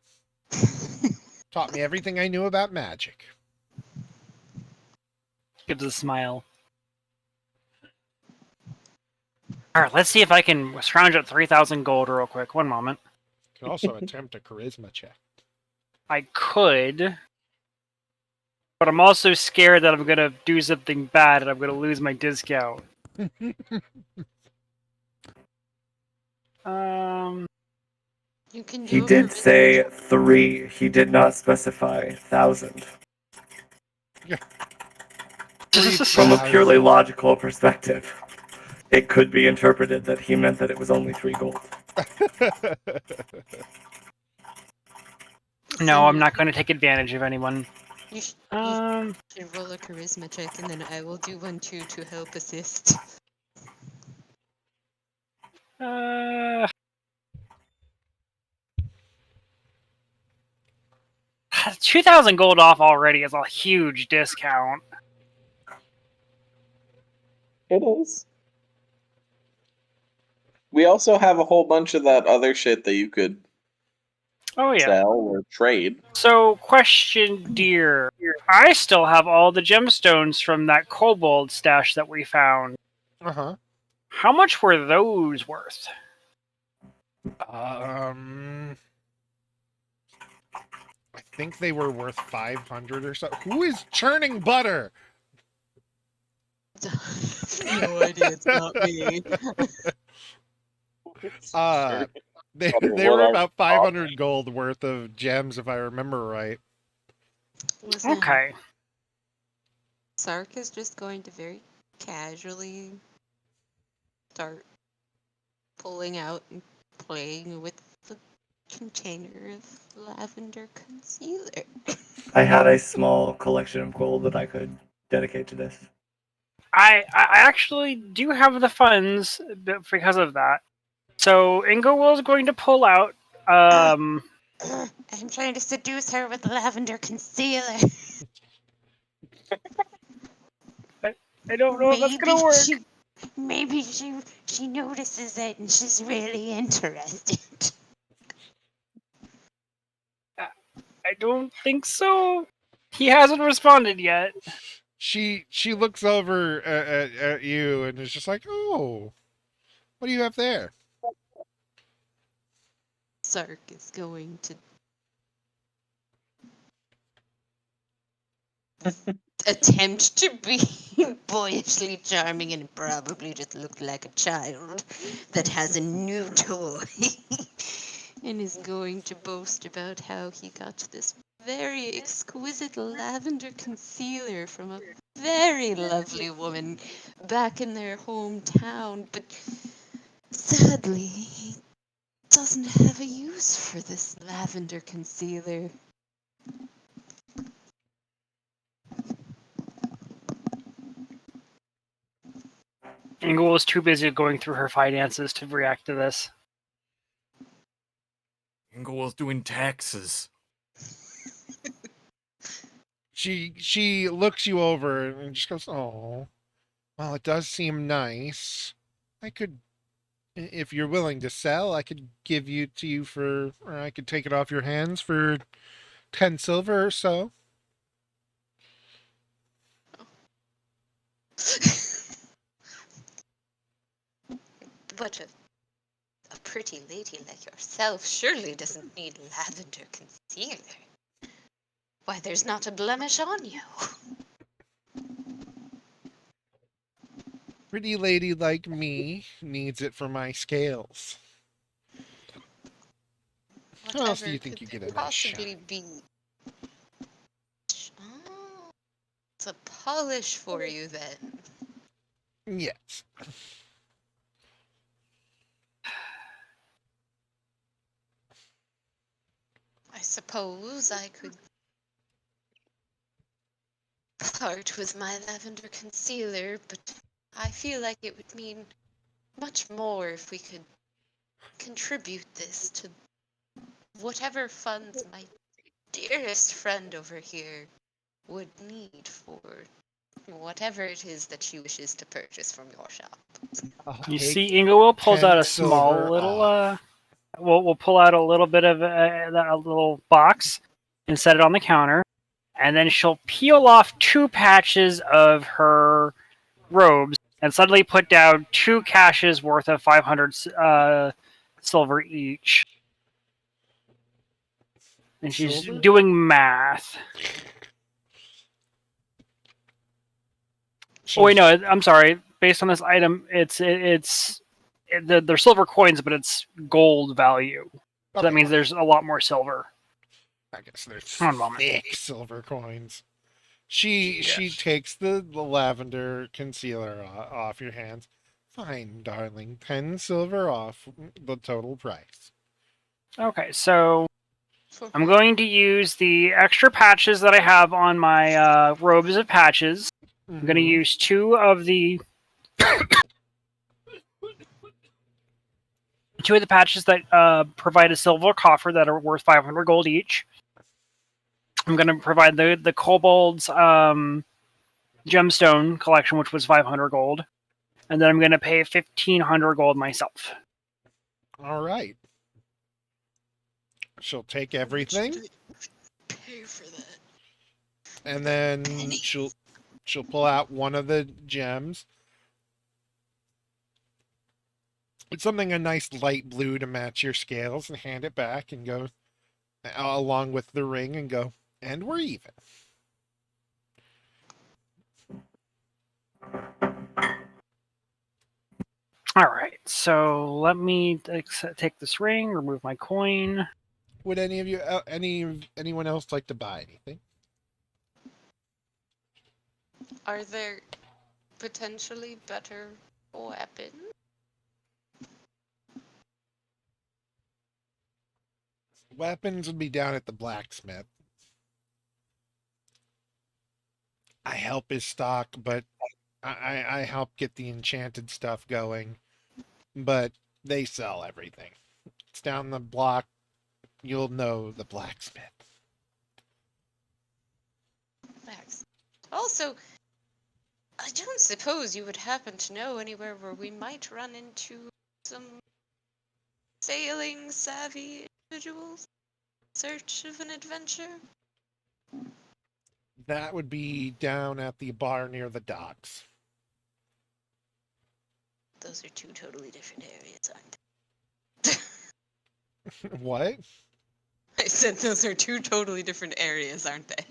Taught me everything I knew about magic. Gives a smile. Alright, let's see if I can scrounge up 3,000 gold real quick. One moment. You can also attempt a charisma check. I could. But I'm also scared that I'm gonna do something bad and I'm gonna lose my discount. You can do He a did charisma say check. 3. He did not specify 1,000. From a purely 3,000. logical perspective, it could be interpreted that he meant that it was only 3 gold. No, I'm not going to take advantage of anyone. You should roll a charisma check, and then I will do one too to help assist. 2,000 gold off already is a huge discount. It is. We also have a whole bunch of that other shit that you could Oh yeah. sell or trade. So, question, dear. I still have all the gemstones from that kobold stash that we found. Uh-huh. How much were those worth? I think they were worth 500 or so. Who is churning butter? No idea, it's not me. They were about 500 gold worth of gems, if I remember right. Listen, Okay. Sark is just going to very casually start pulling out and playing with the container of lavender concealer. I had a small collection of gold that I could dedicate to this. I actually do have the funds because of that. So Ingo Will is going to pull out. I'm trying to seduce her with lavender concealer. I don't know if that's gonna work. Maybe she notices it and she's really interested. I don't think so. He hasn't responded yet. She looks over at you and is just like, "Oh, what do you have there?" Sark is going to attempt to be boyishly charming and probably just look like a child that has a new toy and is going to boast about how he got this very exquisite lavender concealer from a very lovely woman back in their hometown, but sadly, he doesn't have a use for this lavender concealer. Ingel was too busy going through her finances to react to this. Inglewood's doing taxes. She looks you over and just goes, "Oh, well, it does seem nice. I could, if you're willing to sell, I could give you to you for, or I could take it off your hands for 10 silver or so." But a pretty lady like yourself surely doesn't need lavender concealer. Why, there's not a blemish on you. Pretty lady like me needs it for my scales. How else do you think you get a nice shine? Possibly be? Oh, it's a polish for you then. Yes. I suppose I could part with my lavender concealer, but I feel like it would mean much more if we could contribute this to whatever funds my dearest friend over here would need for whatever it is that she wishes to purchase from your shop. I'll You take see, Ingel pulls out 10 a small silver little. off. We'll pull out a little bit of a little box and set it on the counter, and then she'll peel off 2 patches of her robes and suddenly put down 2 caches worth of 500 silver each. And she's Silver? doing math. She'll, Oh wait, no, I'm sorry. Based on this item, they're silver coins, but it's gold value. So that okay, means there's a lot more silver. I guess there's One moment. thick silver coins. She Yes. takes the lavender concealer off your hands. Fine, darling. 10 silver off the total price. Okay, so For I'm going to use the extra patches that I have on my robes of patches. I'm going to Mhm. use 2 of the patches that provide a silver coffer that are worth 500 gold each. I'm going to provide the kobold's gemstone collection, which was 500 gold, and then I'm going to pay 1,500 gold myself. All right. She'll take everything, pay for that. and then Penny. she'll pull out one of the gems. It's something a nice light blue to match your scales, and hand it back and go along with the ring and go, and we're even. All right, so let me take this ring, remove my coin. Would any of you, anyone else like to buy anything? Are there potentially better weapons? Weapons would be down at the blacksmith. I help his stock, but I help get the enchanted stuff going. But they sell everything. It's down the block. You'll know the blacksmith. Max. Also, I don't suppose you would happen to know anywhere where we might run into some sailing savvy individuals in search of an adventure? That would be down at the bar near the docks. Those are 2 totally different areas, aren't they? What? I said those are 2 totally different areas, aren't they?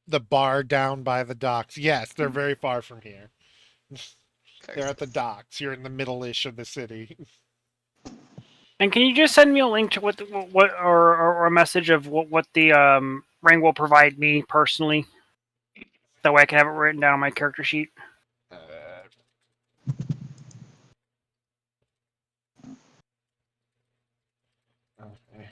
The bar down by the docks. Yes, they're very far from here. They're at the Perfect. docks. You're in the middle-ish of the city. And can you just send me a link to or a message of what the ring will provide me personally? That way I can have it written down on my character sheet. Uh, okay.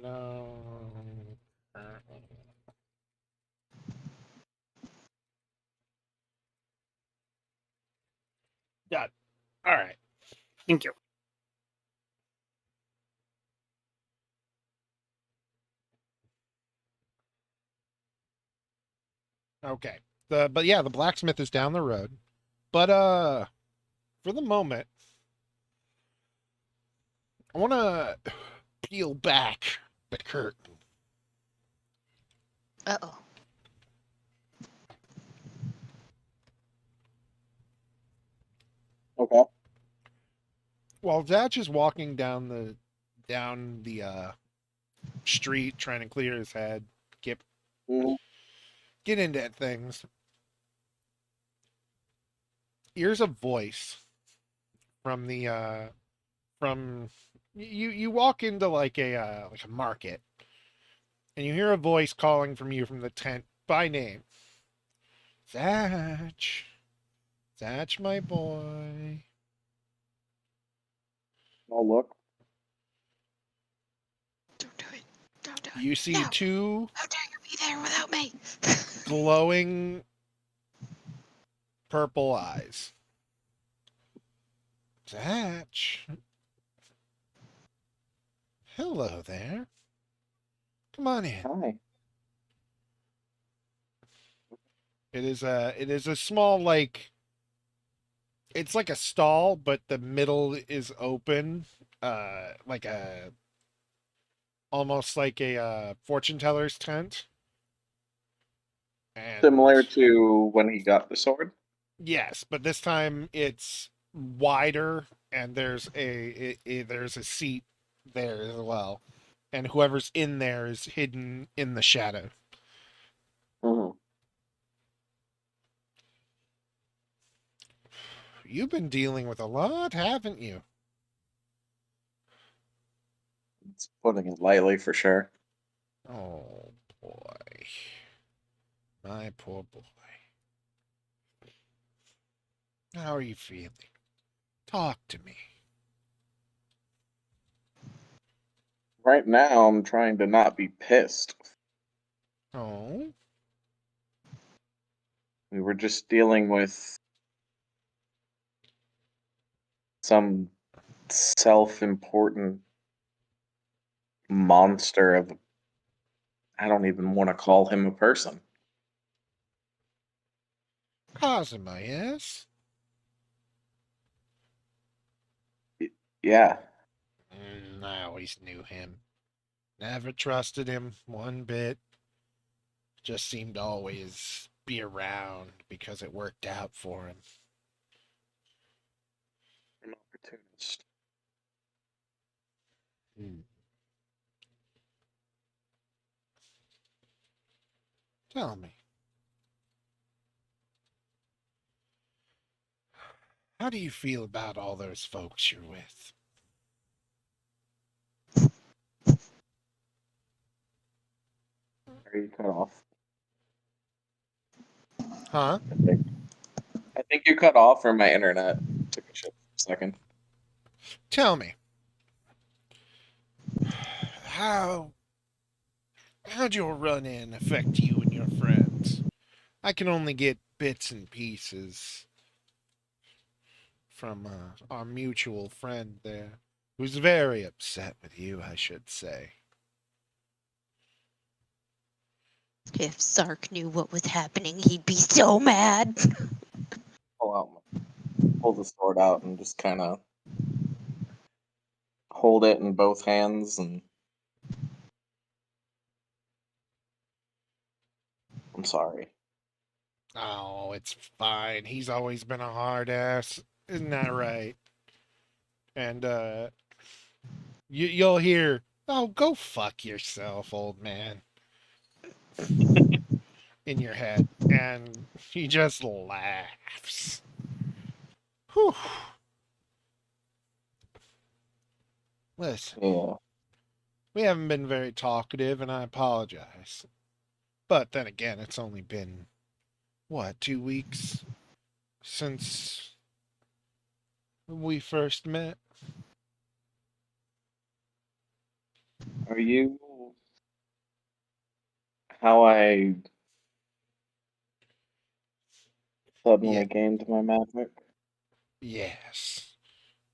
No. Done. All right. Thank you. Okay. But yeah, the blacksmith is down the road. But for the moment, I want to peel back the curtain. Uh-oh. Okay. While Zatch is walking down the street trying to clear his head, get Mhm. get into things. Here's a voice from the from you walk into like a market, and you hear a voice calling from you from the tent by name. Zatch. Zatch, my boy. I'll look. Don't do it. Don't do it. You see No. two How dare you be there without me? glowing purple eyes. Zatch. Hello there. Come on in. Hi. It is a small like it's like a stall, but the middle is open. Like a almost like a fortune teller's tent. And Similar to when he got the sword. yes, but this time it's wider, and there's a seat there as well, and whoever's in there is hidden in the shadow. Mm-hmm. You've been dealing with a lot, haven't you? It's putting it lightly for sure. Oh boy, my poor boy. How are you feeling? Talk to me. Right now, I'm trying to not be pissed. Oh, We were just dealing with some self-important monster of. I don't even want to call him a person. Kazuma, yes? Yeah. I always knew him. Never trusted him one bit. Just seemed to always be around because it worked out for him. An opportunist. Hmm. Tell me, how do you feel about all those folks you're with? Are you cut off? Huh? I think you cut off, or my internet took a shit for a second. Tell me, how how'd your run-in affect you and your friends? I can only get bits and pieces from our mutual friend there, who's very upset with you, I should say. If Sark knew what was happening, he'd be so mad. Pull the sword out and just kind of hold it in both hands, and I'm sorry. Oh, it's fine. He's always been a hard ass. Isn't that right? And You'll hear, "Oh, go fuck yourself, old man," in your head, and he just laughs. Whew. Listen, Yeah. we haven't been very talkative, and I apologize. But then again, it's only been, what, 2 weeks since we first met? Are you how I Yeah, suddenly gained my magic? yes.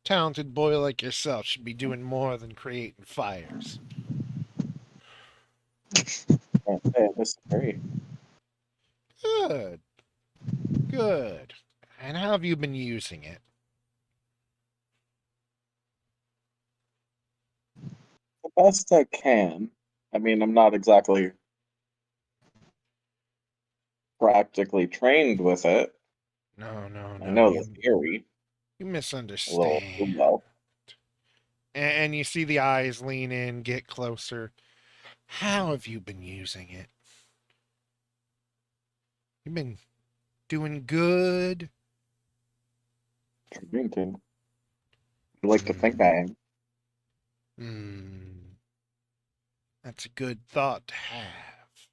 Talented boy like yourself should be doing more than creating fires. Can't say I disagree. Good, good. And how have you been using it? The best I can. I mean, I'm not exactly practically trained with it. No, no, I no. know the You theory a little too misunderstand. well. And you see the eyes lean in, get closer. How have you been using it? You've been doing good. Trying to. I like to think Hmm. I am. Hmm. That's a good thought to have.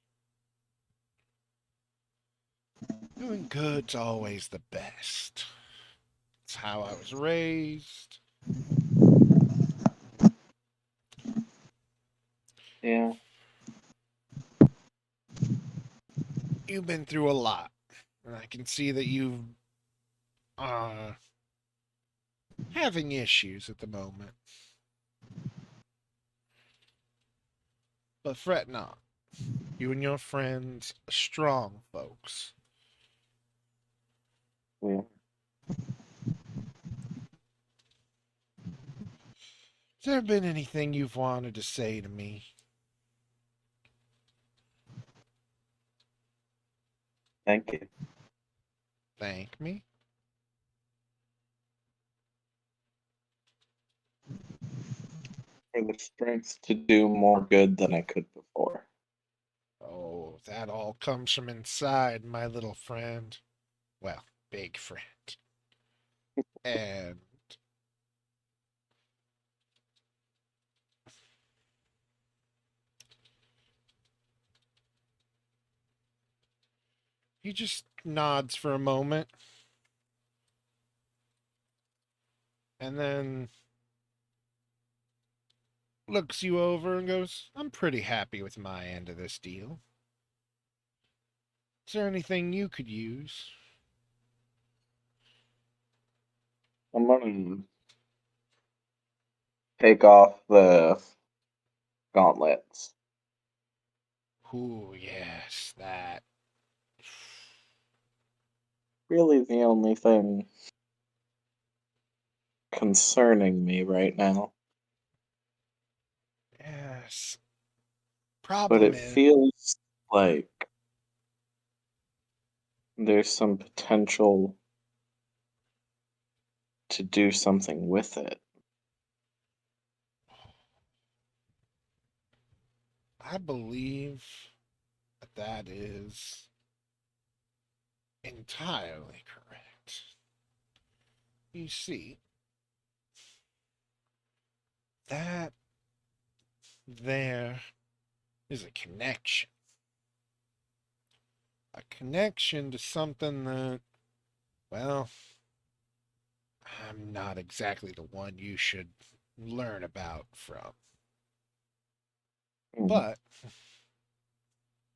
Doing good's always the best. It's how I was raised. Yeah. You've been through a lot, and I can see that you've uh having issues at the moment. But fret not. You and your friends are strong folks. Yeah. Has there been anything you've wanted to say to me? Thank you Thank me? for the strength to do more good than I could before. Oh, that all comes from inside, my little friend. Well, big friend. And he just nods for a moment and then looks you over and goes, "I'm pretty happy with my end of this deal. Is there anything you could use?" I'm gonna take off the gauntlets. Ooh, yes, that. Really the only thing concerning me right now. Yes. But Problem it is, feels like there's some potential to do something with it. I believe that that is entirely correct. You see, that there is a connection. A connection to something that, well, I'm not exactly the one you should learn about from. Hmm. But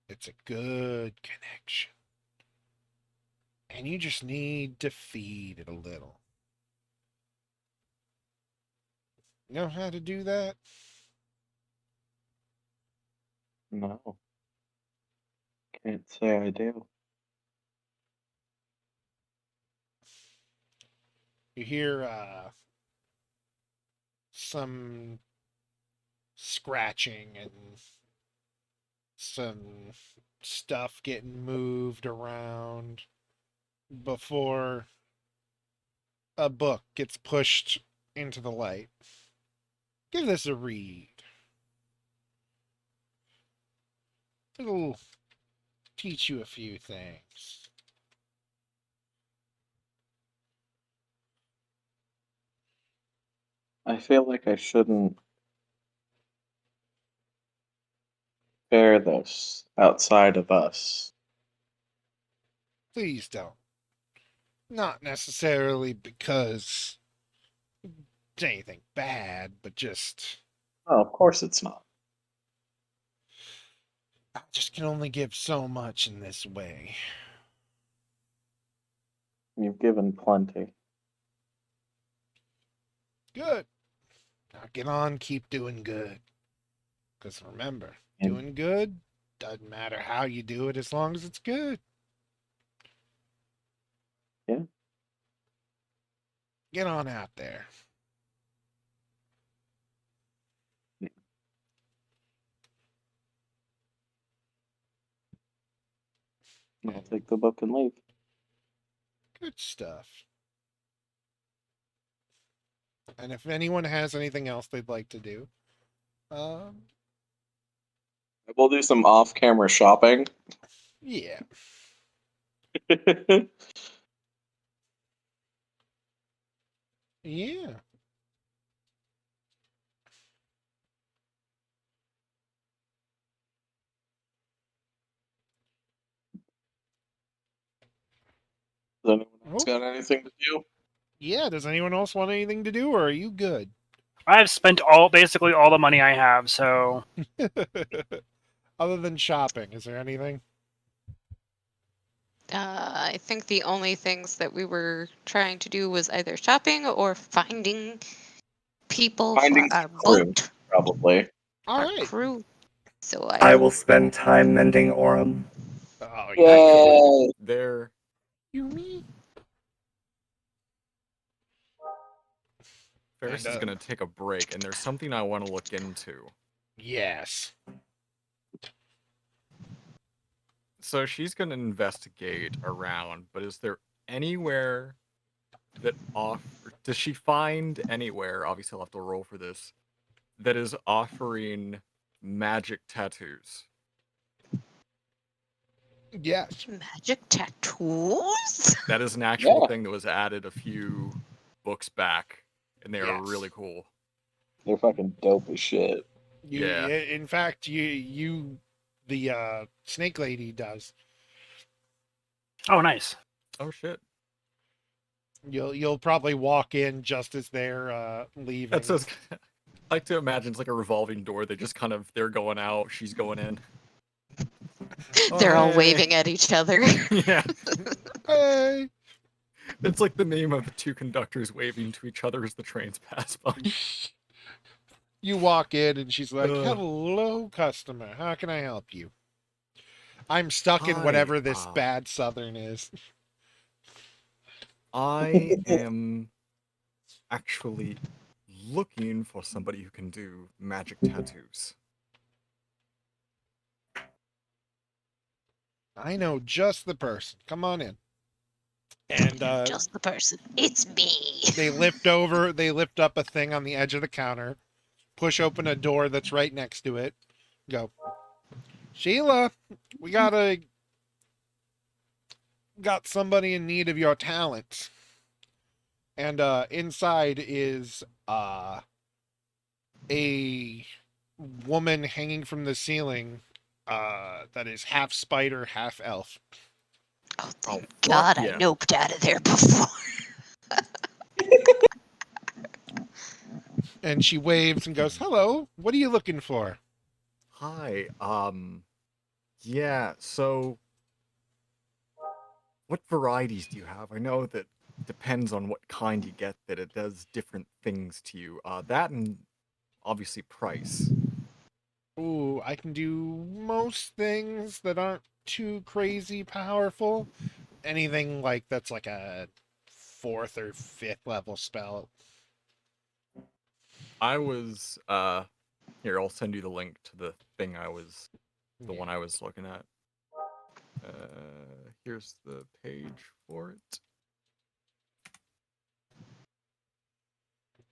it's a good connection. And you just need to feed it a little. Know how to do that? No, can't say I do. You hear some scratching and some stuff getting moved around before a book gets pushed into the light. Give this a read. It'll teach you a few things. I feel like I shouldn't share this outside of us. Please don't. Not necessarily because it's anything bad, but just Oh, of course it's not. I just can only give so much in this way. You've given plenty. Good. Now get on, keep doing good. Because remember, And doing good doesn't matter how you do it as long as it's good. yeah. Get on out there. I'll take the book and leave. Good stuff. And if anyone has anything else they'd like to do, We'll do some off-camera shopping. yeah. Yeah. Does anyone else Oh, got anything to do? yeah. Does anyone else want anything to do, or are you good? I've spent basically all the money I have, so Other than shopping, is there anything? I think the only things that we were trying to do was either shopping or finding people for Finding our some crew, boat, probably. All our right. crew. So I I will. will spend time mending Orem. Oh, Actually, Yay! there. you me. Ferris And is gonna take a break, and there's something I want to look into. yes. So she's gonna investigate around, but is there anywhere that does she find anywhere, obviously I'll have to roll for this, that is offering magic tattoos? Yes. Magic tattoos? That is an actual Yeah, thing that was added a few books back, and they are Yes. really cool. they're fucking dope as shit. You. Yeah. In fact, the snake lady does. oh, nice. Oh shit. You'll probably walk in just as they're leaving. That's so. I like to imagine it's like a revolving door. They just kind of they're going out, she's going in. Oh, They're all hey. waving at each other. Yeah. Hey. It's like the name of the two conductors waving to each other as the trains pass by. You walk in and she's like, Ugh. "Hello, customer. How can I help you?" I'm stuck in Hi, whatever this bad Southern is. I am actually looking for somebody who can do magic tattoos. I know just the person. Come on in. And Just the person. It's me. they lift up a thing on the edge of the counter, push open a door that's right next to it, go, Sheila, we got somebody in need of your talents. And inside is a woman hanging from the ceiling that is half spider, half elf. Oh, thank fuck God I yeah. noped out of there before. And she waves and goes, "Hello, what are you looking for?" Hi, yeah, so what varieties do you have? I know that depends on what kind you get that it does different things to you. That and obviously price. Ooh, I can do most things that aren't too crazy powerful. Anything like that's like a fourth or fifth level spell. I was here, I'll send you the link to the thing the one I was looking at. Here's the page for it.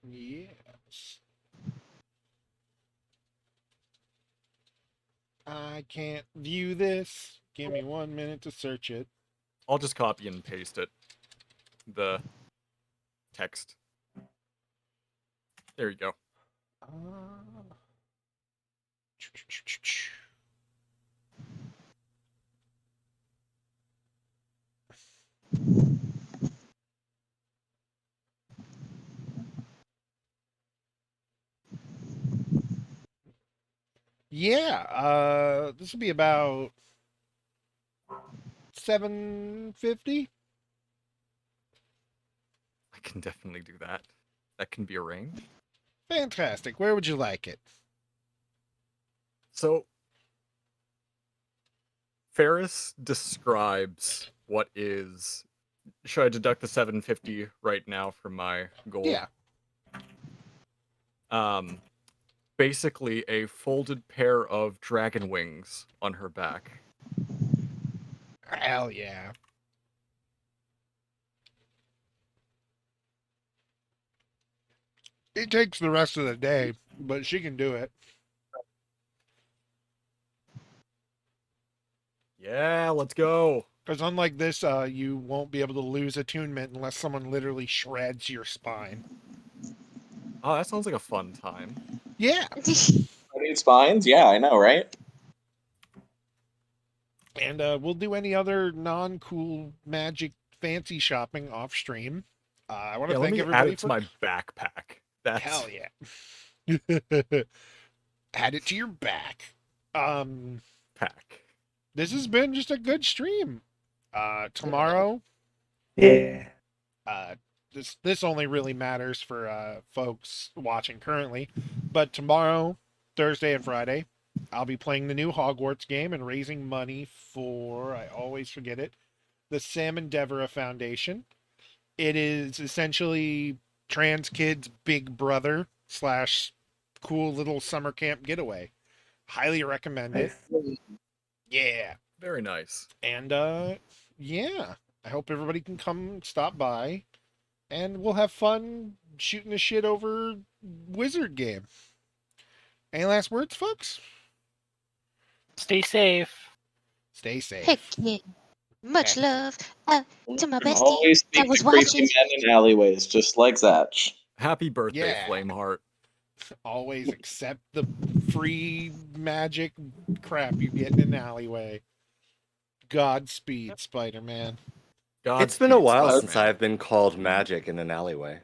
Yes. I can't view this. Give me 1 minute to search it. I'll just copy and paste it. The text. There you go. Uh, yeah, this will be about 750. I can definitely do that. That can be arranged. Fantastic. Where would you like it? So, Ferris describes what is. Should I deduct the 750 right now from my goal? Yeah. Basically a folded pair of dragon wings on her back. Hell yeah. It takes the rest of the day, but she can do it. Yeah, let's go. Because unlike this, you won't be able to lose attunement unless someone literally shreds your spine. Oh, that sounds like a fun time. Yeah. Need spines? Yeah, I know, right? And we'll do any other non-cool magic fancy shopping off stream. I want to Let thank me add everybody it to for my backpack. That's hell yeah. Add it to your back. pack. This has been just a good stream. Tomorrow, Yeah. this only really matters for folks watching currently, but tomorrow, Thursday and Friday, I'll be playing the new Hogwarts game and raising money for, I always forget it, the Sam and Deborah Foundation. It is essentially trans kids' big brother slash cool little summer camp getaway. Highly recommend it. Nice. Yeah. Very nice. And yeah. I hope everybody can come stop by and we'll have fun shooting the shit over Wizard game. Any last words, folks? Stay safe. Stay safe. Heck yeah. Much love to my bestie Always that speak was to creepy watching. men in alleyways, just like Zatch. Happy birthday, Yeah. Flameheart. Always accept the free magic crap you get in an alleyway. Godspeed, Spider-Man. It's been a while since Spider-Man. I've been called magic in an alleyway.